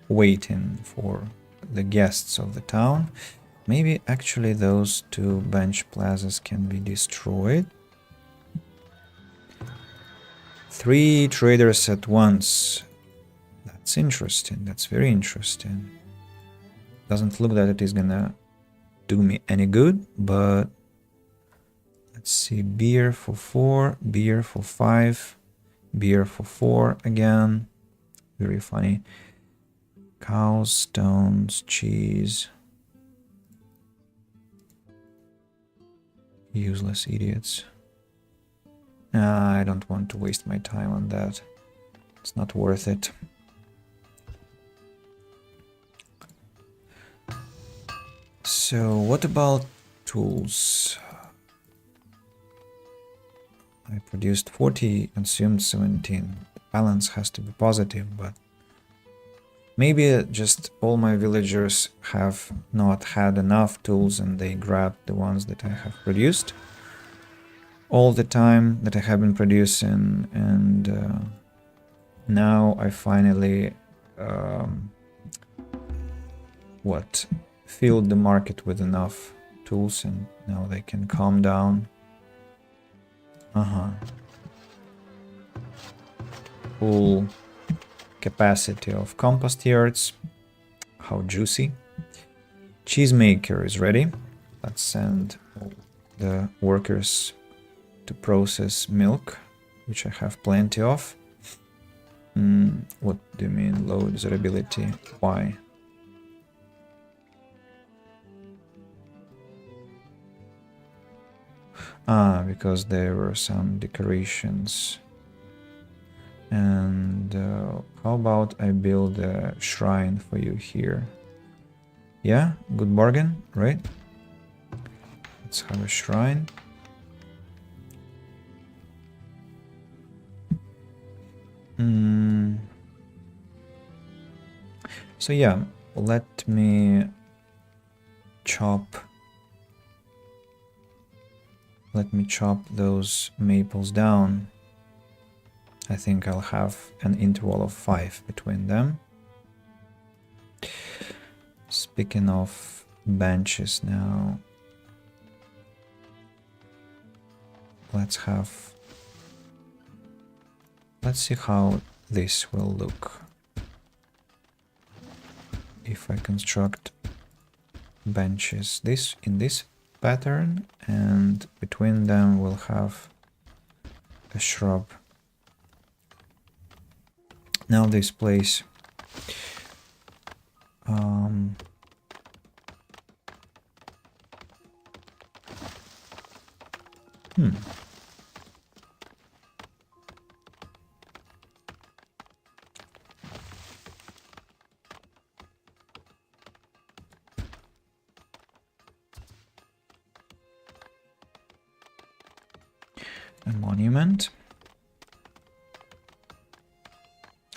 waiting for the guests of the town. Maybe actually those two bench plazas can be destroyed. 3 traders at once. That's interesting. That's very interesting. Doesn't look that it is gonna do me any good, but let's see. Beer for 4, beer for 5, beer for 4 again. Very funny. Cows, stones, cheese. Useless idiots. I don't want to waste my time on that. It's not worth it. So what about tools? I produced 40, consumed 17. The balance has to be positive, but maybe just all my villagers have not had enough tools and they grabbed the ones that I have produced all the time that I have been producing, and now I finally filled the market with enough tools, and now they can calm down. Full capacity of compost yards. How juicy. Cheesemaker is ready. Let's send all the workers to process milk, which I have plenty of. What do you mean low desirability? Why? Because there were some decorations. And how about I build a shrine for you here? Yeah, good bargain, right? Let's have a shrine. So yeah, let me chop those maples down. I think I'll have an interval of 5 between them. Speaking of benches now, let's see how this will look. If I construct benches in this pattern, and between them we'll have a shrub. Now this place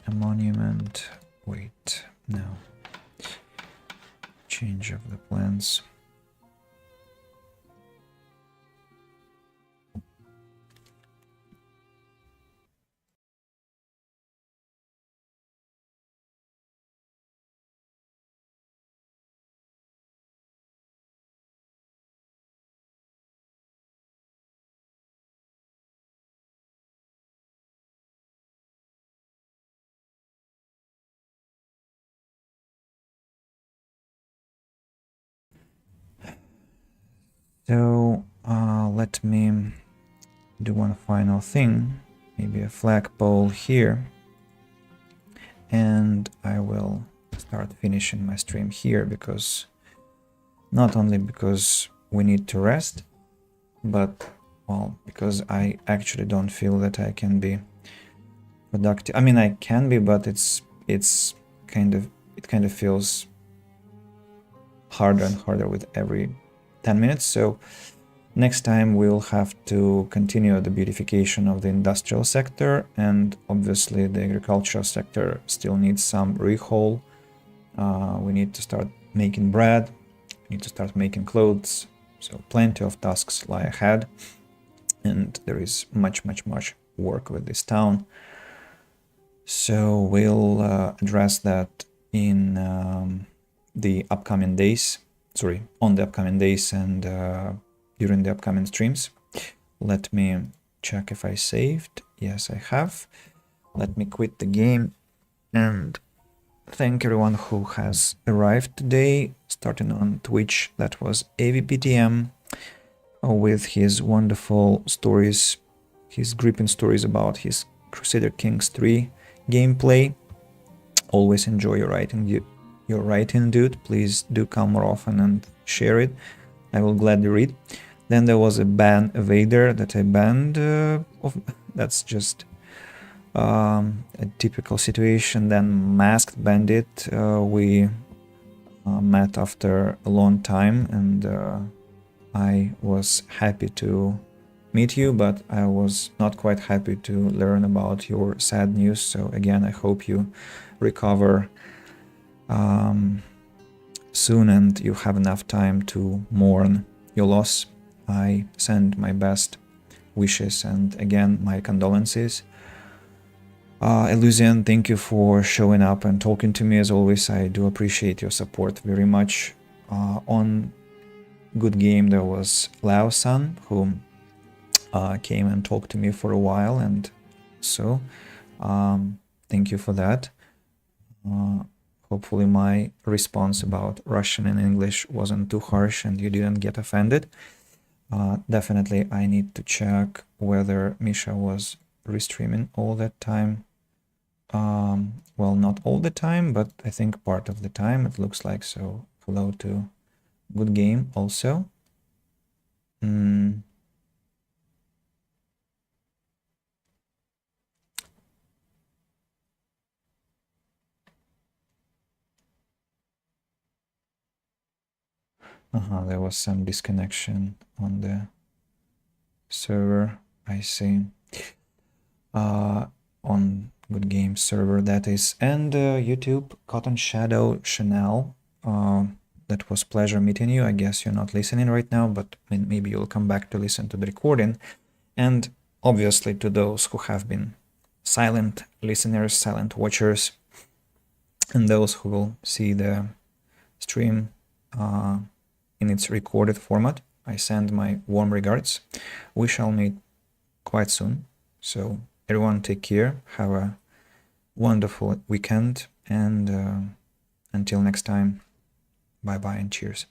a monument. Wait, no. Change of the plans. So let me do one final thing, maybe a flagpole here, and I will start finishing my stream here, because not only because we need to rest, but well, because I actually don't feel that I can be productive. I mean, I can be, but it kind of feels harder and harder with every 10 minutes. So next time we'll have to continue the beautification of the industrial sector, and obviously the agricultural sector still needs some rehaul. We need to start making bread, we need to start making clothes, so plenty of tasks lie ahead, and there is much work with this town. So we'll address that in the upcoming days, on the upcoming days and during the upcoming streams. Let me check if I saved. Yes, I have. Let me quit the game and thank everyone who has arrived today. Starting on Twitch, that was AVPTM with his wonderful stories, his gripping stories about his Crusader Kings 3 gameplay. Always enjoy your writing, dude. Please do come more often and share it. I will gladly read. Then there was a ban evader that I banned. That's just a typical situation. Then masked bandit. We met after a long time, and I was happy to meet you, but I was not quite happy to learn about your sad news. So again, I hope you recover soon and you have enough time to mourn your loss. I send my best wishes and again my condolences. Illusion, thank you for showing up and talking to me as always. I do appreciate your support very much. On Good Game there was Lao-san, who came and talked to me for a while, and so thank you for that. Hopefully my response about Russian and English wasn't too harsh and you didn't get offended. Definitely I need to check whether Misha was restreaming all that time. Well, not all the time, but I think part of the time it looks like. So hello to good game also. Mm. There was some disconnection on the server, I see. On Good Game server, that is. And YouTube, Cotton Shadow Chanel. That was pleasure meeting you. I guess you're not listening right now, but maybe you'll come back to listen to the recording. And obviously to those who have been silent listeners, silent watchers, and those who will see the stream in its recorded format, I send my warm regards. We shall meet quite soon. So everyone take care, have a wonderful weekend, and until next time, bye bye and cheers.